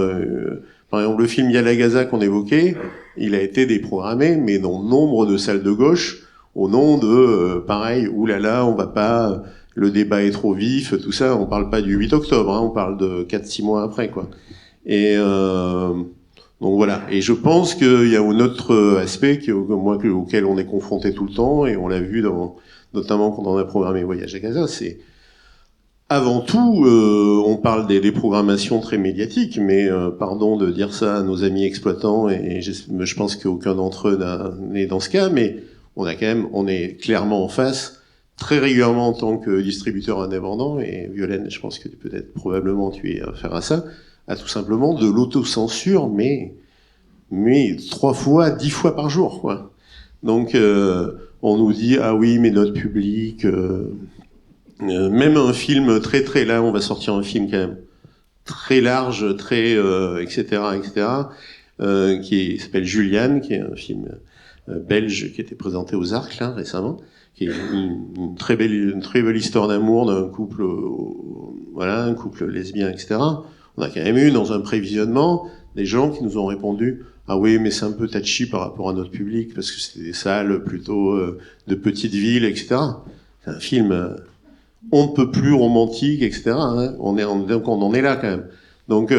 par exemple, le film Yala Gaza qu'on évoquait, il a été déprogrammé, mais dans nombre de salles de gauche, au nom de pareil, oulala, on va pas, le débat est trop vif, tout ça. On parle pas du 8 octobre, hein, on parle de 4-6 mois après, quoi. Et donc voilà. Et je pense qu'il y a un autre aspect auquel on est confronté tout le temps, et on l'a vu dans notamment quand on a programmé Voyage à Gaza, c'est avant tout, on parle des programmations très médiatiques, mais pardon de dire ça à nos amis exploitants, et je pense qu'aucun d'entre eux n'est dans ce cas, mais on est clairement en face, très régulièrement en tant que distributeur indépendant, et Violaine, je pense que peut-être probablement tu es affaire à ça, à tout simplement de l'autocensure, mais 3 fois, 10 fois par jour, quoi. Donc, on nous dit, ah oui, mais notre public, même un film très, là, on va sortir un film quand même très large, très, etc., qui s'appelle Juliane, qui est un film belge qui a été présenté aux Arcs, là, récemment, qui est une très belle histoire d'amour d'un couple, un couple lesbien, etc. On a quand même eu, dans un prévisionnement, des gens qui nous ont répondu, ah oui, mais c'est un peu touchy par rapport à notre public, parce que c'est des salles plutôt de petites villes, etc. C'est un film on ne peut plus romantique, etc. Hein. Donc on en est là quand même. Donc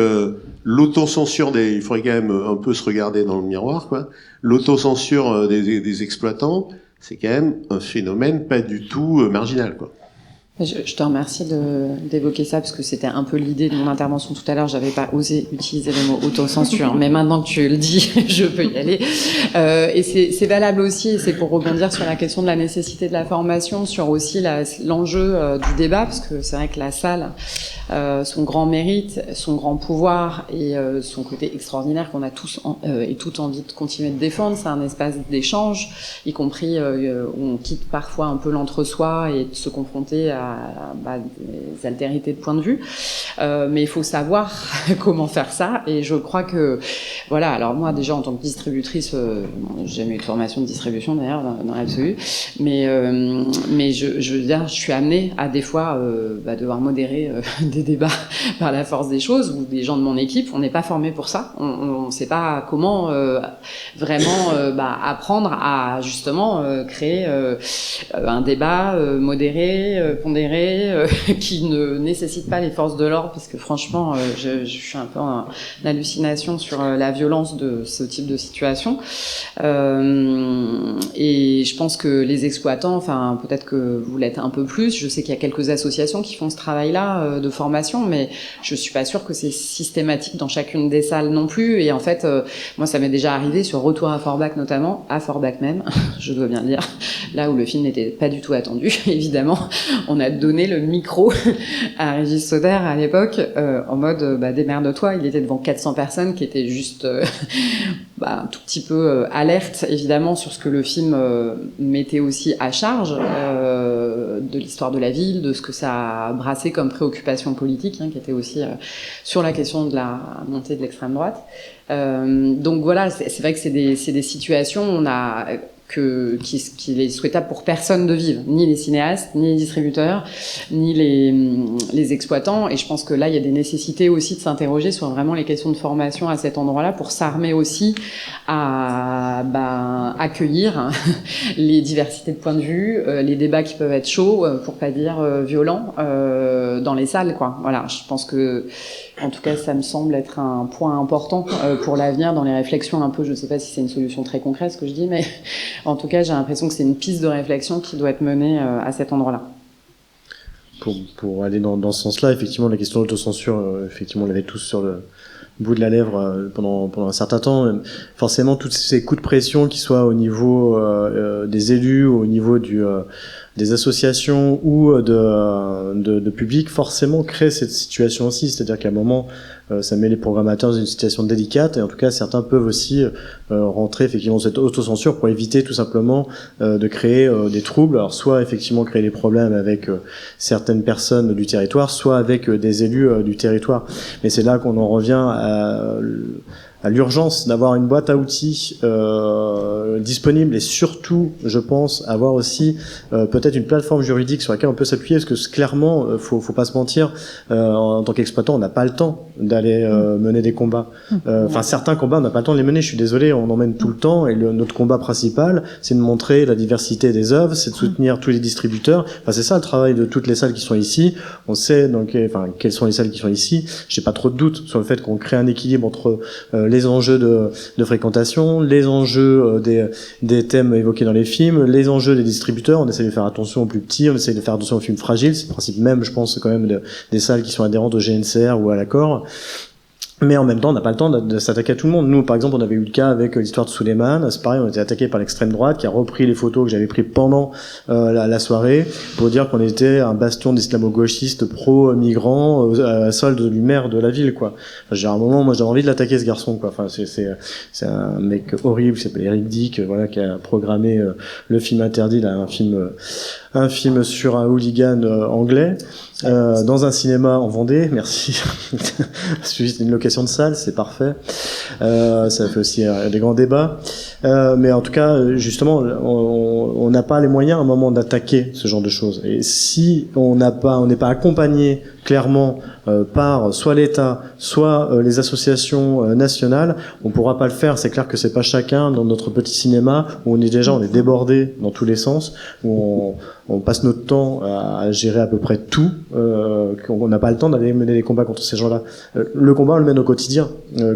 l'autocensure il faudrait quand même un peu se regarder dans le miroir, quoi. L'autocensure des exploitants, c'est quand même un phénomène pas du tout marginal, quoi. Je te remercie d'évoquer ça parce que c'était un peu l'idée de mon intervention tout à l'heure. J'avais pas osé utiliser le mot autocensure, mais maintenant que tu le dis, je peux y aller. Et c'est valable aussi, et c'est pour rebondir sur la question de la nécessité de la formation, sur aussi l'enjeu du débat, parce que c'est vrai que la salle, son grand mérite, son grand pouvoir et son côté extraordinaire qu'on a tous et toutes envie de continuer de défendre, c'est un espace d'échange, y compris on quitte parfois un peu l'entre-soi et de se confronter à des altérités de point de vue, mais il faut savoir comment faire ça, et je crois que voilà, alors moi déjà en tant que distributrice, j'ai jamais eu de formation de distribution d'ailleurs dans l'absolu, mais je veux dire, je suis amenée à des fois devoir modérer des débats par la force des choses, où des gens de mon équipe, on n'est pas formés pour ça, on sait pas comment vraiment apprendre à justement créer un débat modéré, pondéré, qui ne nécessite pas les forces de l'ordre, parce que franchement, je suis un peu en hallucination sur la violence de ce type de situation. Et je pense que les exploitants, enfin peut-être que vous l'êtes un peu plus, je sais qu'il y a quelques associations qui font ce travail-là de formation, mais je suis pas sûre que c'est systématique dans chacune des salles non plus. Et en fait, moi ça m'est déjà arrivé sur Retour à Forbach notamment, à Forbach même, je dois bien le dire, là où le film n'était pas du tout attendu, évidemment, on a donné le micro à Régis Sauder à l'époque, en mode démerde-toi. Il était devant 400 personnes qui étaient juste un tout petit peu alertes évidemment sur ce que le film mettait aussi à charge de l'histoire de la ville, de ce que ça a brassé comme préoccupation politique, qui était aussi sur la question de la montée de l'extrême droite. Donc voilà, c'est vrai que c'est des situations qu'il est souhaitable pour personne de vivre, ni les cinéastes, ni les distributeurs, ni les exploitants. Et je pense que là, il y a des nécessités aussi de s'interroger sur vraiment les questions de formation à cet endroit-là, pour s'armer aussi à accueillir les diversités de points de vue, les débats qui peuvent être chauds, pour pas dire violents, dans les salles, quoi. Voilà, je pense que en tout cas, ça me semble être un point important pour l'avenir dans les réflexions un peu, je ne sais pas si c'est une solution très concrète ce que je dis, mais en tout cas, j'ai l'impression que c'est une piste de réflexion qui doit être menée à cet endroit-là. Pour aller dans ce sens-là, effectivement, la question de l'autocensure, effectivement, on l'avait tous sur le bout de la lèvre pendant un certain temps. Forcément, tous ces coups de pression, qui soient au niveau des élus, au niveau des associations ou de public, forcément créent cette situation aussi. C'est-à-dire qu'à un moment, ça met les programmateurs dans une situation délicate, et en tout cas certains peuvent aussi rentrer effectivement dans cette autocensure pour éviter tout simplement de créer des troubles. Alors soit effectivement créer des problèmes avec certaines personnes du territoire, soit avec des élus du territoire. Mais c'est là qu'on en revient à l'urgence d'avoir une boîte à outils disponible, et surtout, je pense, avoir aussi peut-être une plateforme juridique sur laquelle on peut s'appuyer, parce que clairement, faut pas se mentir, en tant qu'exploitant, on n'a pas le temps d'aller mener des combats. Enfin, certains combats, on n'a pas le temps de les mener. Je suis désolé, on en mène tout le temps, et notre combat principal, c'est de montrer la diversité des œuvres, c'est de soutenir tous les distributeurs. Enfin, c'est ça le travail de toutes les salles qui sont ici. On sait donc, quelles sont les salles qui sont ici. J'ai pas trop de doutes sur le fait qu'on crée un équilibre entre les les enjeux de fréquentation, les enjeux des thèmes évoqués dans les films, les enjeux des distributeurs. On essaie de faire attention aux plus petits, on essaie de faire attention aux films fragiles. C'est le principe même, je pense, quand même des salles qui sont adhérentes au GNCR ou à l'accord. Mais en même temps, on n'a pas le temps de s'attaquer à tout le monde. Nous, par exemple, on avait eu le cas avec l'histoire de Souleymane. C'est pareil, on était attaqué par l'extrême droite qui a repris les photos que j'avais prises pendant la soirée pour dire qu'on était un bastion d'islamo-gauchistes pro-migrants à solde du maire de la ville, quoi. Enfin, j'ai un moment, moi, j'avais envie de l'attaquer, ce garçon, quoi. Enfin, c'est un mec horrible qui s'appelle Eric Dick, voilà, qui a programmé le film interdit, là, un film sur un hooligan anglais. Dans un cinéma en Vendée, merci. C'est une location de salle, c'est parfait. Ça fait aussi des grands débats. Mais en tout cas, justement, on n'a pas les moyens à un moment d'attaquer ce genre de choses. Et si on n'est pas accompagné clairement par soit l'État, soit les associations nationales, on pourra pas le faire. C'est clair que c'est pas chacun dans notre petit cinéma où on est débordé dans tous les sens, où on passe notre temps à gérer à peu près tout, qu'on n'a pas le temps d'aller mener des combats contre ces gens-là. Le combat, on le mène au quotidien.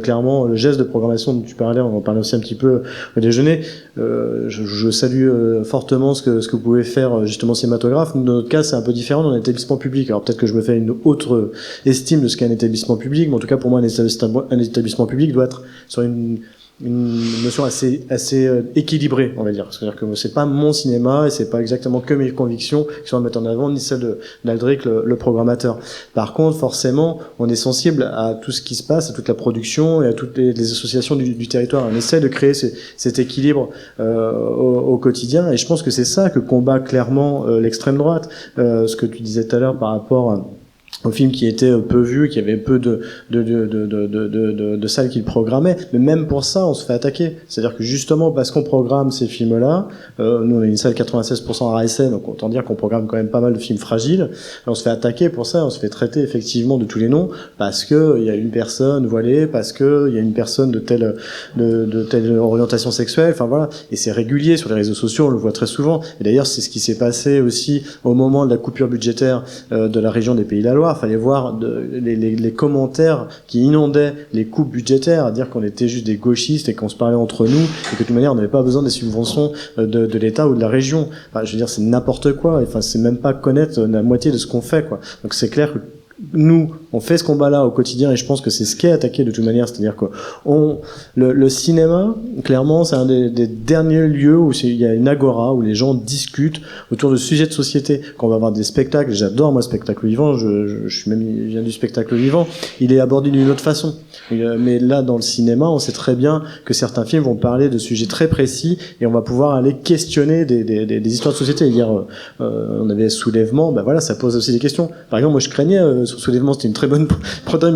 Clairement, le geste de programmation dont tu parlais, on en parlait aussi un petit peu au déjeuner. Je salue fortement ce que vous pouvez faire justement cinématographe. Dans notre cas, c'est un peu différent dans un établissement public. Alors peut-être que je me fais une autre estime de ce qu'est un établissement public, mais en tout cas pour moi, un établissement public doit être sur une notion assez équilibrée, on va dire. C'est-à-dire que c'est pas mon cinéma et c'est pas exactement que mes convictions qui sont à mettre en avant, ni celles d'Aldric, le programmateur. Par contre, forcément, on est sensible à tout ce qui se passe, à toute la production et à toutes les associations du territoire. On essaie de créer cet équilibre au quotidien, et je pense que c'est ça que combat clairement l'extrême droite. Ce que tu disais tout à l'heure par rapport au film qui était peu vu, qui avait peu de salles qui le programmaient, mais même pour ça, on se fait attaquer. C'est-à-dire que justement, parce qu'on programme ces films-là, nous on a une salle 96% RSN, donc autant dire qu'on programme quand même pas mal de films fragiles, et on se fait attaquer pour ça, on se fait traiter effectivement de tous les noms, parce que il y a une personne voilée, parce que il y a une personne de telle orientation sexuelle, enfin voilà, et c'est régulier sur les réseaux sociaux, on le voit très souvent. Et d'ailleurs, c'est ce qui s'est passé aussi au moment de la coupure budgétaire de la région des Pays de la Loire. Fallait voir les commentaires qui inondaient les coupes budgétaires, à dire qu'on était juste des gauchistes et qu'on se parlait entre nous et que de toute manière on n'avait pas besoin des subventions de l'État ou de la région. Enfin, je veux dire, c'est n'importe quoi. Enfin, c'est même pas connaître la moitié de ce qu'on fait, quoi. Donc c'est clair que nous, on fait ce combat-là au quotidien, et je pense que c'est ce qui est attaqué de toute manière. C'est-à-dire que le cinéma, clairement, c'est un des derniers lieux où il y a une agora, où les gens discutent autour de sujets de société. Quand on va avoir des spectacles, j'adore moi le spectacle vivant, je viens du spectacle vivant, il est abordé d'une autre façon. Mais là, dans le cinéma, on sait très bien que certains films vont parler de sujets très précis, et on va pouvoir aller questionner des histoires de société. Hier, on avait Soulèvement, ben voilà, ça pose aussi des questions. Par exemple, moi je craignais sur Soulèvement, c'était une très bonne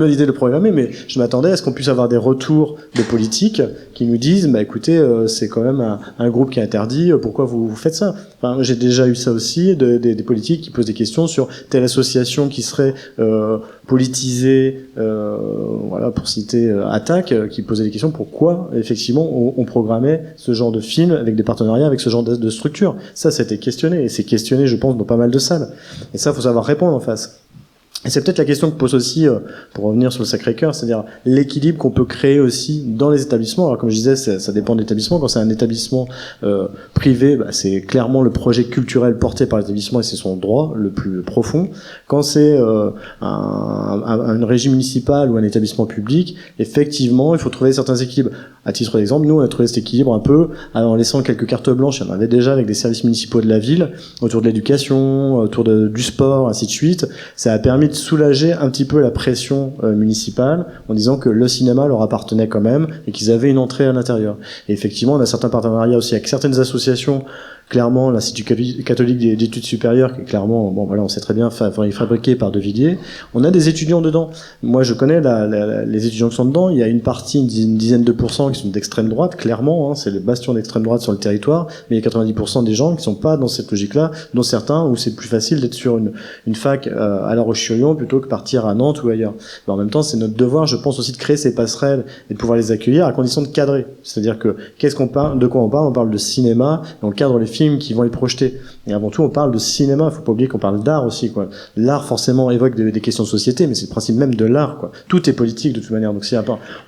idée de le programmer, mais je m'attendais à ce qu'on puisse avoir des retours de politiques qui nous disent, bah écoutez, c'est quand même un groupe qui est interdit, pourquoi vous faites ça? Enfin, j'ai déjà eu ça aussi, des politiques qui posent des questions sur telle association qui serait politisée, voilà, pour citer Attaque, qui posait des questions pourquoi effectivement on programmait ce genre de film avec des partenariats avec ce genre de structure. Ça c'était questionné, et c'est questionné, je pense, dans pas mal de salles. Et ça, faut savoir répondre en face. Et c'est peut-être la question que pose aussi, pour revenir sur le Sacré-Cœur, c'est-à-dire l'équilibre qu'on peut créer aussi dans les établissements. Alors comme je disais, ça dépend de l'établissement. Quand c'est un établissement privé, bah, c'est clairement le projet culturel porté par l'établissement et c'est son droit le plus profond. Quand c'est un régime municipal ou un établissement public, effectivement, il faut trouver certains équilibres. À titre d'exemple, nous, on a trouvé cet équilibre un peu en laissant quelques cartes blanches. Il y en avait déjà avec des services municipaux de la ville, autour de l'éducation, autour du sport, ainsi de suite. Ça a permis de soulager un petit peu la pression municipale en disant que le cinéma leur appartenait quand même et qu'ils avaient une entrée à l'intérieur. Et effectivement, on a certains partenariats aussi avec certaines associations. Clairement, l'Institut catholique d'études supérieures, qui est clairement, bon voilà, on sait très bien, fabriqué par De Villiers. On a des étudiants dedans. Moi, je connais les étudiants qui sont dedans. Il y a une partie, une dizaine de pourcents qui sont d'extrême droite, clairement, hein, c'est le bastion d'extrême droite sur le territoire. Mais il y a 90% des gens qui sont pas dans cette logique-là, dont certains où c'est plus facile d'être sur une fac à La Roche-sur-Yon plutôt que partir à Nantes ou ailleurs. Mais en même temps, c'est notre devoir, je pense aussi, de créer ces passerelles et de pouvoir les accueillir à condition de cadrer. C'est-à-dire que de quoi on parle? On parle de cinéma, et on cadre les films qui vont être projetés. Et avant tout, on parle de cinéma. Il faut pas oublier qu'on parle d'art aussi, quoi. L'art, forcément, évoque des questions de société, mais c'est le principe même de l'art, quoi. Tout est politique, de toute manière. Donc,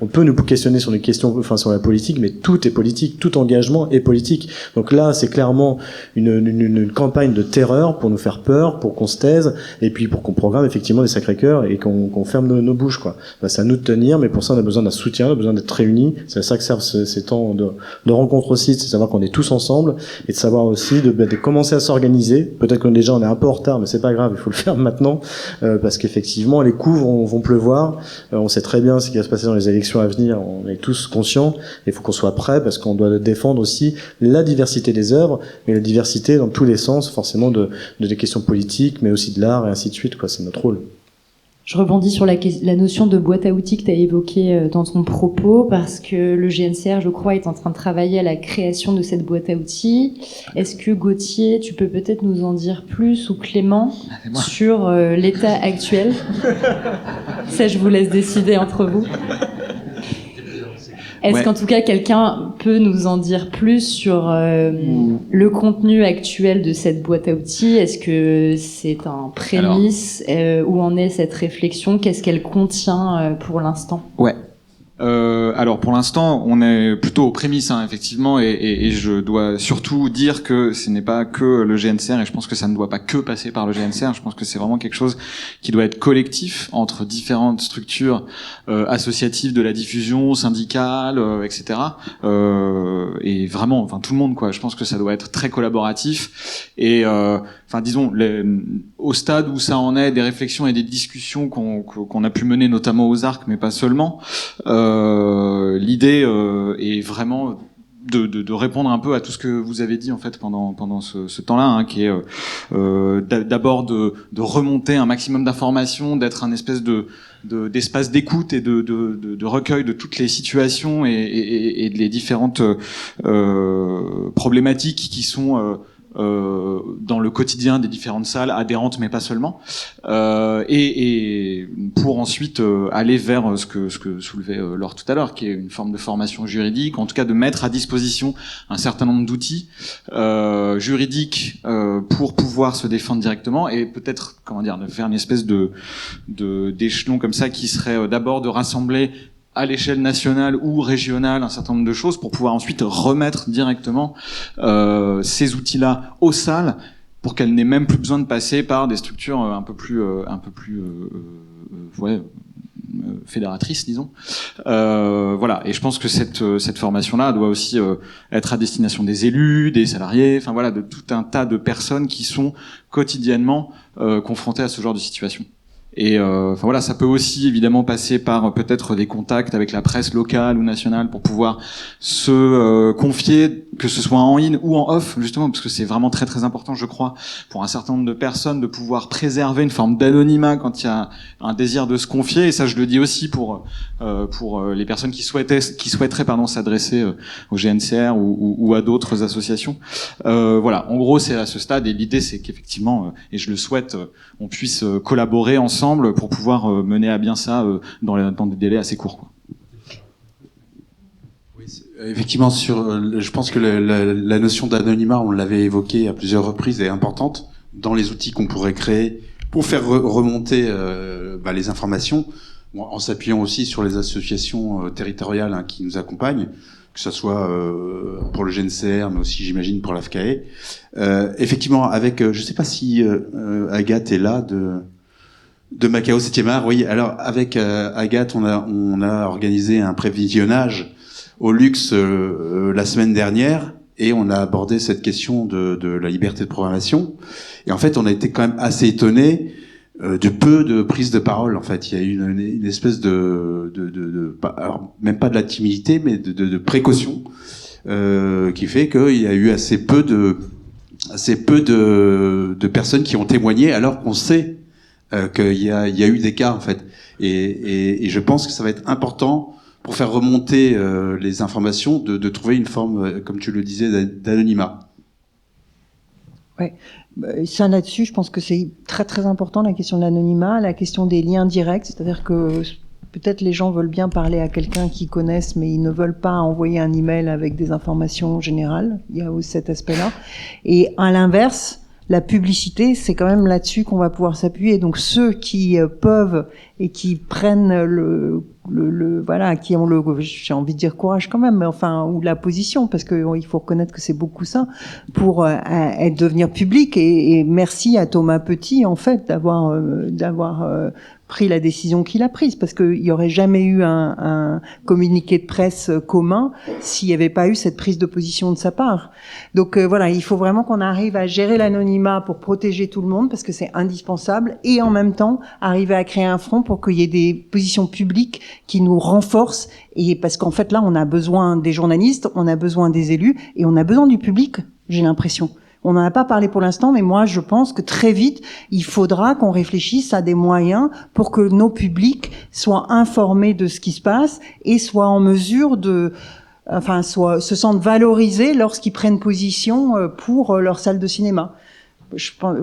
on peut nous questionner sur les questions, enfin, sur la politique, mais tout est politique. Tout engagement est politique. Donc là, c'est clairement une campagne de terreur pour nous faire peur, pour qu'on se taise, et puis pour qu'on programme effectivement des Sacré-Cœur et qu'on ferme nos bouches, quoi. Ben, c'est à nous de tenir, mais pour ça, on a besoin d'un soutien, on a besoin d'être réunis. C'est à ça que servent ces temps de rencontre aussi, c'est de savoir qu'on est tous ensemble, et de savoir aussi de commencer à s'organiser. Peut-être que déjà on est un peu en retard, mais c'est pas grave, il faut le faire maintenant, parce qu'effectivement les coups vont pleuvoir. On sait très bien ce qui va se passer dans les élections à venir, on est tous conscients, il faut qu'on soit prêt, parce qu'on doit défendre aussi la diversité des œuvres, mais la diversité dans tous les sens, forcément des questions politiques, mais aussi de l'art, et ainsi de suite, quoi. C'est notre rôle. Je rebondis sur la notion de boîte à outils que tu as évoquée dans ton propos, parce que le GNCR, je crois, est en train de travailler à la création de cette boîte à outils. Est-ce que Gauthier, tu peux peut-être nous en dire plus, ou Clément, sur l'état actuel? Ça, je vous laisse décider entre vous. Est-ce qu'en tout cas, quelqu'un peut nous en dire plus sur le contenu actuel de cette boîte à outils? Est-ce que c'est un prémisse? Où en est cette réflexion? Qu'est-ce qu'elle contient pour l'instant? Ouais. Alors pour l'instant, on est plutôt aux prémices, hein, effectivement, et je dois surtout dire que ce n'est pas que le GNCR, et je pense que ça ne doit pas que passer par le GNCR. Je pense que c'est vraiment quelque chose qui doit être collectif entre différentes structures associatives de la diffusion, syndicales, etc. Et vraiment, enfin tout le monde, quoi. Je pense que ça doit être très collaboratif. Et enfin disons, au stade où ça en est, des réflexions et des discussions qu'on a pu mener, notamment aux Arcs, mais pas seulement. L'idée est vraiment de répondre un peu à tout ce que vous avez dit en fait pendant ce temps-là, hein, qui est d'abord de remonter un maximum d'informations, d'être un espèce d'espace d'écoute et de recueil de toutes les situations et les différentes problématiques qui sont dans le quotidien des différentes salles adhérentes, mais pas seulement, et pour ensuite aller vers ce que soulevait Laure tout à l'heure, qui est une forme de formation juridique, en tout cas de mettre à disposition un certain nombre d'outils juridiques pour pouvoir se défendre directement, et peut-être, comment dire, de faire une espèce d'échelon comme ça qui serait d'abord de rassembler à l'échelle nationale ou régionale un certain nombre de choses pour pouvoir ensuite remettre directement ces outils-là aux salles, pour qu'elles n'aient même plus besoin de passer par des structures un peu plus fédératrices, disons. Voilà. Et je pense que cette formation-là doit aussi être à destination des élus, des salariés, enfin voilà, de tout un tas de personnes qui sont quotidiennement confrontées à ce genre de situation. Et enfin voilà, ça peut aussi évidemment passer par peut-être des contacts avec la presse locale ou nationale pour pouvoir se confier, que ce soit en in ou en off, justement, parce que c'est vraiment très très important, je crois, pour un certain nombre de personnes, de pouvoir préserver une forme d'anonymat quand il y a un désir de se confier. Et ça, je le dis aussi pour les personnes qui souhaiteraient s'adresser au GNCR ou à d'autres associations. Voilà, en gros, c'est à ce stade, et l'idée, c'est qu'effectivement, et je le souhaite, on puisse collaborer ensemble pour pouvoir mener à bien ça dans des délais assez courts, quoi. Oui, effectivement, je pense que la notion d'anonymat, on l'avait évoquée à plusieurs reprises, est importante dans les outils qu'on pourrait créer pour faire remonter les informations, en s'appuyant aussi sur les associations territoriales, hein, qui nous accompagnent, que ce soit pour le GNCR, mais aussi, j'imagine, pour l'AFCAE. Effectivement, avec, je sais pas si Agathe est là, de Macao 7e art, oui. Alors avec Agathe, on a organisé un prévisionnage au Luxe la semaine dernière, et on a abordé cette question de la liberté de programmation. Et en fait, on a été quand même assez étonnés du peu de prise de parole. En fait, il y a eu une espèce alors même pas de la timidité, mais de précaution qui fait qu'il y a eu assez peu de personnes qui ont témoigné, alors qu'on sait qu'il y a eu des cas, en fait, et je pense que ça va être important pour faire remonter les informations, de trouver une forme, comme tu le disais, d'anonymat. Ouais, ça là-dessus, je pense que c'est très très important, la question de l'anonymat, la question des liens directs, c'est-à-dire que peut-être les gens veulent bien parler à quelqu'un qu'ils connaissent, mais ils ne veulent pas envoyer un email avec des informations générales. Il y a aussi cet aspect-là. Et à l'inverse, la publicité, c'est quand même là-dessus qu'on va pouvoir s'appuyer. Donc ceux qui peuvent et qui prennent voilà, qui ont j'ai envie de dire courage quand même, mais enfin, ou la position, parce que il faut reconnaître que c'est beaucoup ça, pour devenir public. Et merci à Thomas Petit, en fait, d'avoir pris la décision qu'il a prise, parce qu'il n'y aurait jamais eu un communiqué de presse commun s'il n'y avait pas eu cette prise de position de sa part. Donc voilà, il faut vraiment qu'on arrive à gérer l'anonymat pour protéger tout le monde, parce que c'est indispensable, et en même temps arriver à créer un front pour qu'il y ait des positions publiques qui nous renforcent, et parce qu'en fait là on a besoin des journalistes, on a besoin des élus, et on a besoin du public, j'ai l'impression. On n'en a pas parlé pour l'instant, mais moi je pense que très vite, il faudra qu'on réfléchisse à des moyens pour que nos publics soient informés de ce qui se passe et soient en mesure se sentent valorisés lorsqu'ils prennent position pour leur salle de cinéma.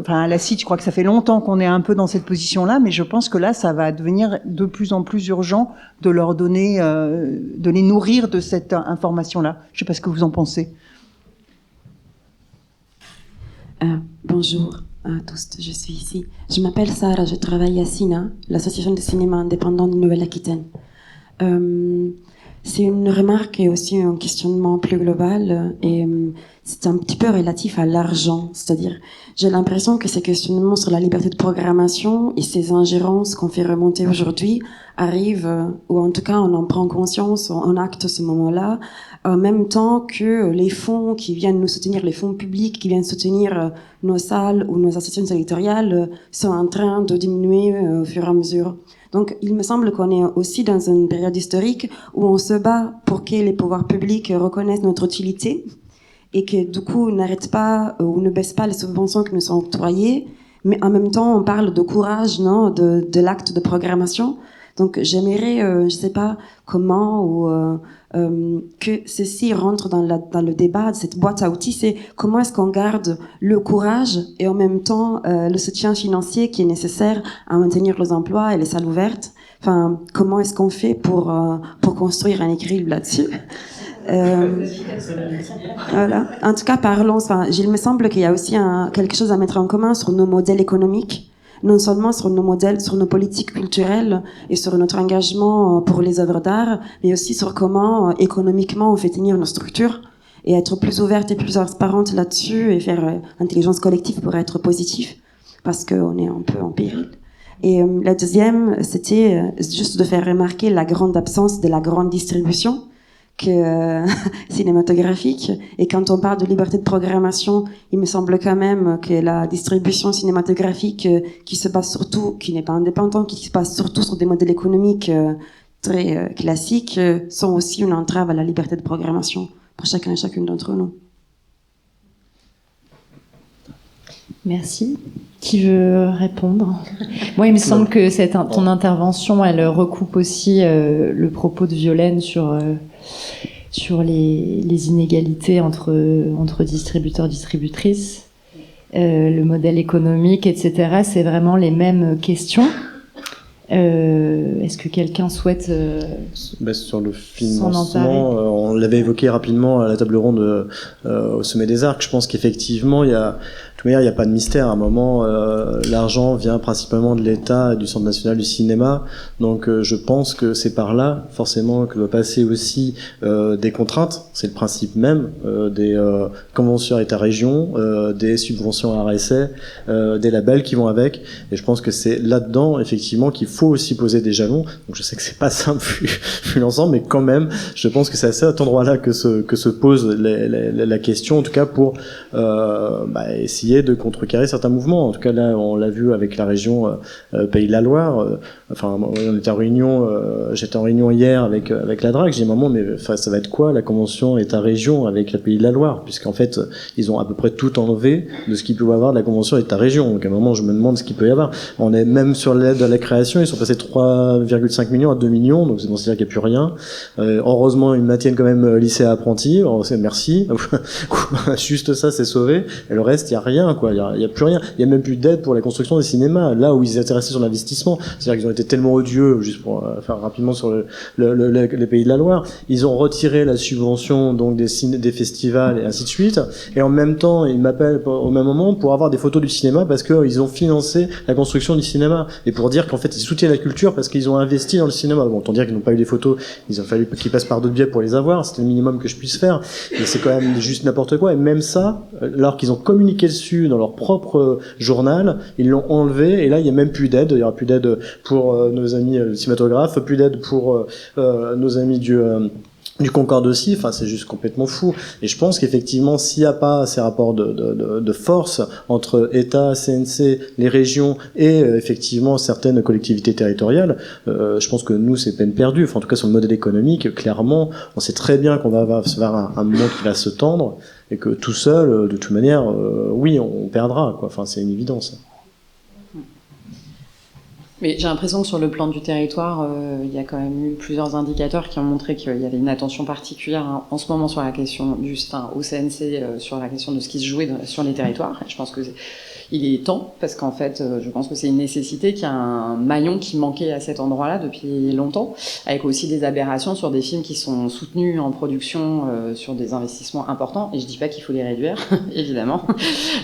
À la CID, je crois que ça fait longtemps qu'on est un peu dans cette position-là, mais je pense que là, ça va devenir de plus en plus urgent de leur donner, de les nourrir de cette information-là. Je ne sais pas ce que vous en pensez. Bonjour à tous, je suis ici. Je m'appelle Sarah, je travaille à SINA, l'association de cinéma indépendant de Nouvelle-Aquitaine. C'est une remarque et aussi un questionnement plus global, et c'est un petit peu relatif à l'argent. C'est-à-dire, j'ai l'impression que ces questionnements sur la liberté de programmation et ces ingérences qu'on fait remonter aujourd'hui arrivent, ou en tout cas on en prend conscience, on acte ce moment-là, en même temps que les fonds qui viennent nous soutenir, les fonds publics qui viennent soutenir nos salles ou nos associations territoriales sont en train de diminuer au fur et à mesure. Donc il me semble qu'on est aussi dans une période historique où on se bat pour que les pouvoirs publics reconnaissent notre utilité et que du coup n'arrêtent pas ou ne baissent pas les subventions qui nous sont octroyées, mais en même temps on parle de courage, non, de l'acte de programmation. Donc j'aimerais, je sais pas comment, ou que ceci rentre dans le débat de cette boîte à outils, c'est comment est-ce qu'on garde le courage et en même temps le soutien financier qui est nécessaire à maintenir les emplois et les salles ouvertes. Enfin, comment est-ce qu'on fait pour construire un équilibre là-dessus? Voilà. En tout cas, parlons. Enfin, il me semble qu'il y a aussi quelque chose à mettre en commun sur nos modèles économiques, non seulement sur nos modèles, sur nos politiques culturelles et sur notre engagement pour les œuvres d'art, mais aussi sur comment économiquement on fait tenir nos structures et être plus ouverte et plus transparente là-dessus et faire intelligence collective pour être positif, parce qu'on est un peu en péril. Et la deuxième, c'était juste de faire remarquer la grande absence de la grande distribution cinématographique. Et quand on parle de liberté de programmation, il me semble quand même que la distribution cinématographique qui se base surtout, qui n'est pas indépendante, qui se base surtout sur des modèles économiques très classiques, sont aussi une entrave à la liberté de programmation pour chacun et chacune d'entre nous. Merci. Qui veut répondre? Moi, il me semble que ton intervention, elle recoupe aussi le propos de Violaine sur les inégalités entre distributeurs, distributrices, le modèle économique, etc. C'est vraiment les mêmes questions. Est-ce que quelqu'un souhaite sur le financement, on l'avait évoqué rapidement à la table ronde au Sommet des Arcs. Je pense qu'effectivement, il y a pas de mystère. À un moment, l'argent vient principalement de l'État et du Centre national du cinéma. Donc, je pense que c'est par là, forcément, que doit passer aussi des contraintes. C'est le principe même des conventions État-région, des subventions RSA, des labels qui vont avec. Et je pense que c'est là-dedans, effectivement, qu'il faut aussi poser des jalons. Donc, je sais que c'est pas simple vu l'ensemble, mais quand même, je pense que c'est à cet endroit-là que se pose la question, en tout cas pour essayer de contrecarrer certains mouvements. En tout cas, là, on l'a vu avec la région Pays de la Loire. On était en réunion, j'étais en réunion hier avec la DRAC. J'ai dit, maman, mais ça va être quoi la convention État-région avec le Pays de la Loire? Puisqu'en fait, ils ont à peu près tout enlevé de ce qu'il peut y avoir de la convention État-région. Donc, à un moment, je me demande ce qu'il peut y avoir. On est même sur l'aide à la création, ils sont passés de 3,5 millions à 2 millions, donc c'est bon, c'est-à-dire qu'il n'y a plus rien. Heureusement, ils maintiennent quand même lycée à apprentis. Merci. Juste ça, c'est sauvé. Et le reste, il n'y a rien. rien, quoi. Il y a plus rien. Il y a même plus d'aide pour la construction des cinémas. Là où ils étaient restés sur l'investissement, c'est-à-dire qu'ils ont été tellement odieux, juste pour faire rapidement sur les Pays de la Loire, ils ont retiré la subvention donc des festivals et ainsi de suite. Et en même temps, ils m'appellent au même moment pour avoir des photos du cinéma parce que ils ont financé la construction du cinéma et pour dire qu'en fait ils soutiennent la culture parce qu'ils ont investi dans le cinéma. Bon, autant dire qu'ils n'ont pas eu des photos, il a fallu qu'ils passent par d'autres biais pour les avoir. C'était le minimum que je puisse faire. Et c'est quand même juste n'importe quoi. Et même ça, alors qu'ils ont communiqué dessus dans leur propre journal, ils l'ont enlevé. Et là, il y a même plus d'aide. Il y aura plus d'aide pour nos amis cinématographes, plus d'aide pour nos amis du Concorde aussi, enfin c'est juste complètement fou. Et je pense qu'effectivement, s'il n'y a pas ces rapports de force entre État, CNC, les régions et effectivement certaines collectivités territoriales, je pense que nous c'est peine perdue. Enfin, en tout cas sur le modèle économique, clairement, on sait très bien qu'on va vers un moment qui va se tendre et que tout seul, de toute manière, oui, on perdra, quoi. Enfin, c'est une évidence. Mais j'ai l'impression que sur le plan du territoire, il y a quand même eu plusieurs indicateurs qui ont montré qu'il y avait une attention particulière en ce moment sur la question au CNC, sur la question de ce qui se jouait sur les territoires. Et je pense que il est temps, parce qu'en fait, je pense que c'est une nécessité qu'il y a un maillon qui manquait à cet endroit-là depuis longtemps, avec aussi des aberrations sur des films qui sont soutenus en production sur des investissements importants. Et je dis pas qu'il faut les réduire, évidemment,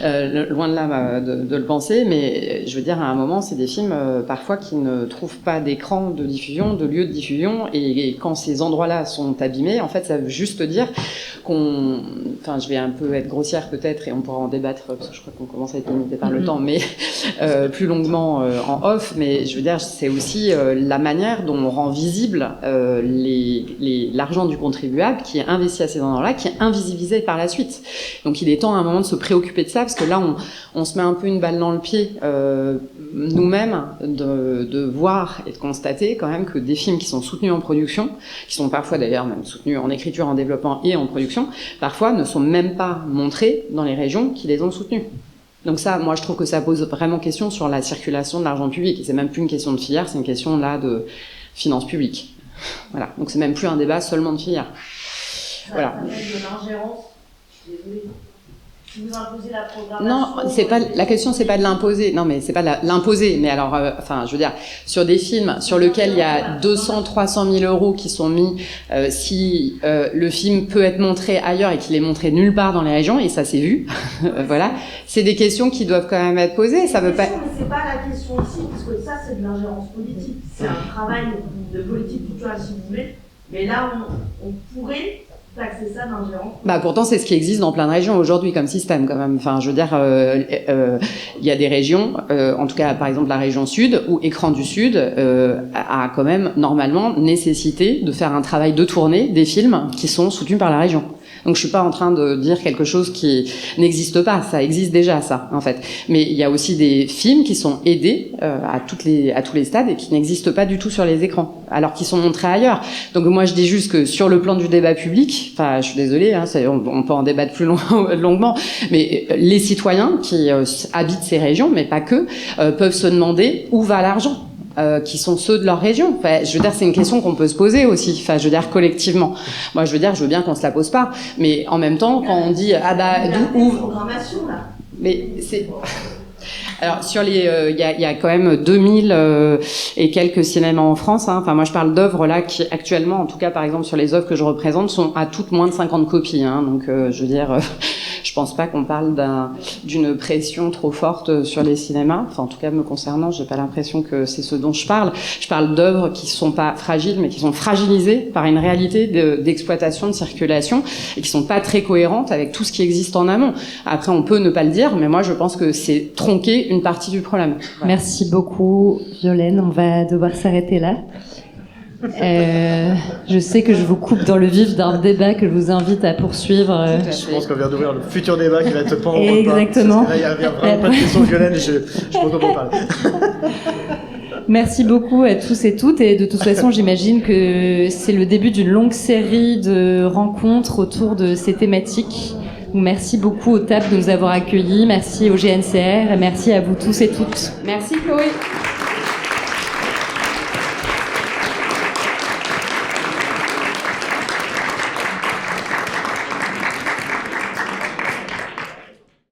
loin de là de le penser, mais je veux dire, à un moment, c'est des films parfois qui ne trouvent pas d'écran de diffusion, de lieu de diffusion, et quand ces endroits-là sont abîmés, en fait, ça veut juste dire enfin, je vais un peu être grossière peut-être, et on pourra en débattre, parce que je crois qu'on commence à être limité par le temps, mais plus longuement en off, mais je veux dire, c'est aussi la manière dont on rend visible l'argent du contribuable qui est investi à ces endroits-là, qui est invisibilisé par la suite. Donc il est temps à un moment de se préoccuper de ça, parce que là, on se met un peu une balle dans le pied nous-mêmes, de voir et de constater quand même que des films qui sont soutenus en production, qui sont parfois d'ailleurs même soutenus en écriture, en développement et en production, parfois ne sont même pas montrés dans les régions qui les ont soutenus. Donc ça, moi je trouve que ça pose vraiment question sur la circulation de l'argent public, et c'est même plus une question de filière, c'est une question là de finances publiques. Voilà, donc c'est même plus un débat seulement de filière. Voilà. Ça s'appelle de l'ingérence, je suis désolée. Si vous imposez la programmation... Non, c'est pas, la question c'est pas de l'imposer. Non, mais c'est pas l'imposer. Mais alors, enfin, je veux dire, sur des films sur lesquels il y a 200-300 000 euros qui sont mis, si le film peut être montré ailleurs et qu'il est montré nulle part dans les régions, et ça c'est vu, voilà, c'est des questions qui doivent quand même être posées. Ça veut pas... Mais c'est pas la question ici, parce que ça c'est de l'ingérence politique. C'est un travail de politique culturelle, si vous voulez. Mais là, on pourrait... taxer ça d'ingérence. Bah pourtant c'est ce qui existe dans plein de régions aujourd'hui comme système quand même. Enfin je veux dire, il y a des régions, en tout cas par exemple la région Sud, où Écran du Sud a quand même normalement nécessité de faire un travail de tournée des films qui sont soutenus par la région. Donc je suis pas en train de dire quelque chose qui n'existe pas, ça existe déjà ça en fait. Mais il y a aussi des films qui sont aidés à tous les stades et qui n'existent pas du tout sur les écrans, alors qu'ils sont montrés ailleurs. Donc moi je dis juste que sur le plan du débat public, enfin je suis désolée, hein, on peut en débattre plus longuement, mais les citoyens qui habitent ces régions, mais pas que, peuvent se demander où va l'argent. Qui sont ceux de leur région. Enfin, je veux dire, c'est une question qu'on peut se poser aussi. Enfin, je veux dire collectivement. Moi, je veux bien qu'on se la pose pas, mais en même temps, quand on dit d'où programmation là. Mais c'est alors sur les, il y a quand même 2000 et quelques cinémas en France. Hein. Enfin, moi je parle d'œuvres là qui actuellement, en tout cas par exemple sur les œuvres que je représente, sont à toutes moins de 50 copies. Hein. Donc je veux dire, je pense pas qu'on parle d'une pression trop forte sur les cinémas. Enfin, en tout cas me concernant, j'ai pas l'impression que c'est ce dont je parle. Je parle d'œuvres qui sont pas fragiles, mais qui sont fragilisées par une réalité d'exploitation, de circulation, et qui sont pas très cohérentes avec tout ce qui existe en amont. Après, on peut ne pas le dire, mais moi je pense que c'est tronquer une partie du problème. Voilà. Merci beaucoup, Violaine. On va devoir s'arrêter là. Je sais que je vous coupe dans le vif d'un débat que je vous invite à poursuivre. Je pense qu'on vient d'ouvrir le futur débat qui va te prendre. Exactement. Là, il n'y a vraiment pas de question de Violaine et je pense qu'on peut en parler. Merci beaucoup à tous et toutes, et de toute façon j'imagine que c'est le début d'une longue série de rencontres autour de ces thématiques. Merci beaucoup au TAP de nous avoir accueillis, merci au GNCR et merci à vous tous et toutes. Merci Chloé.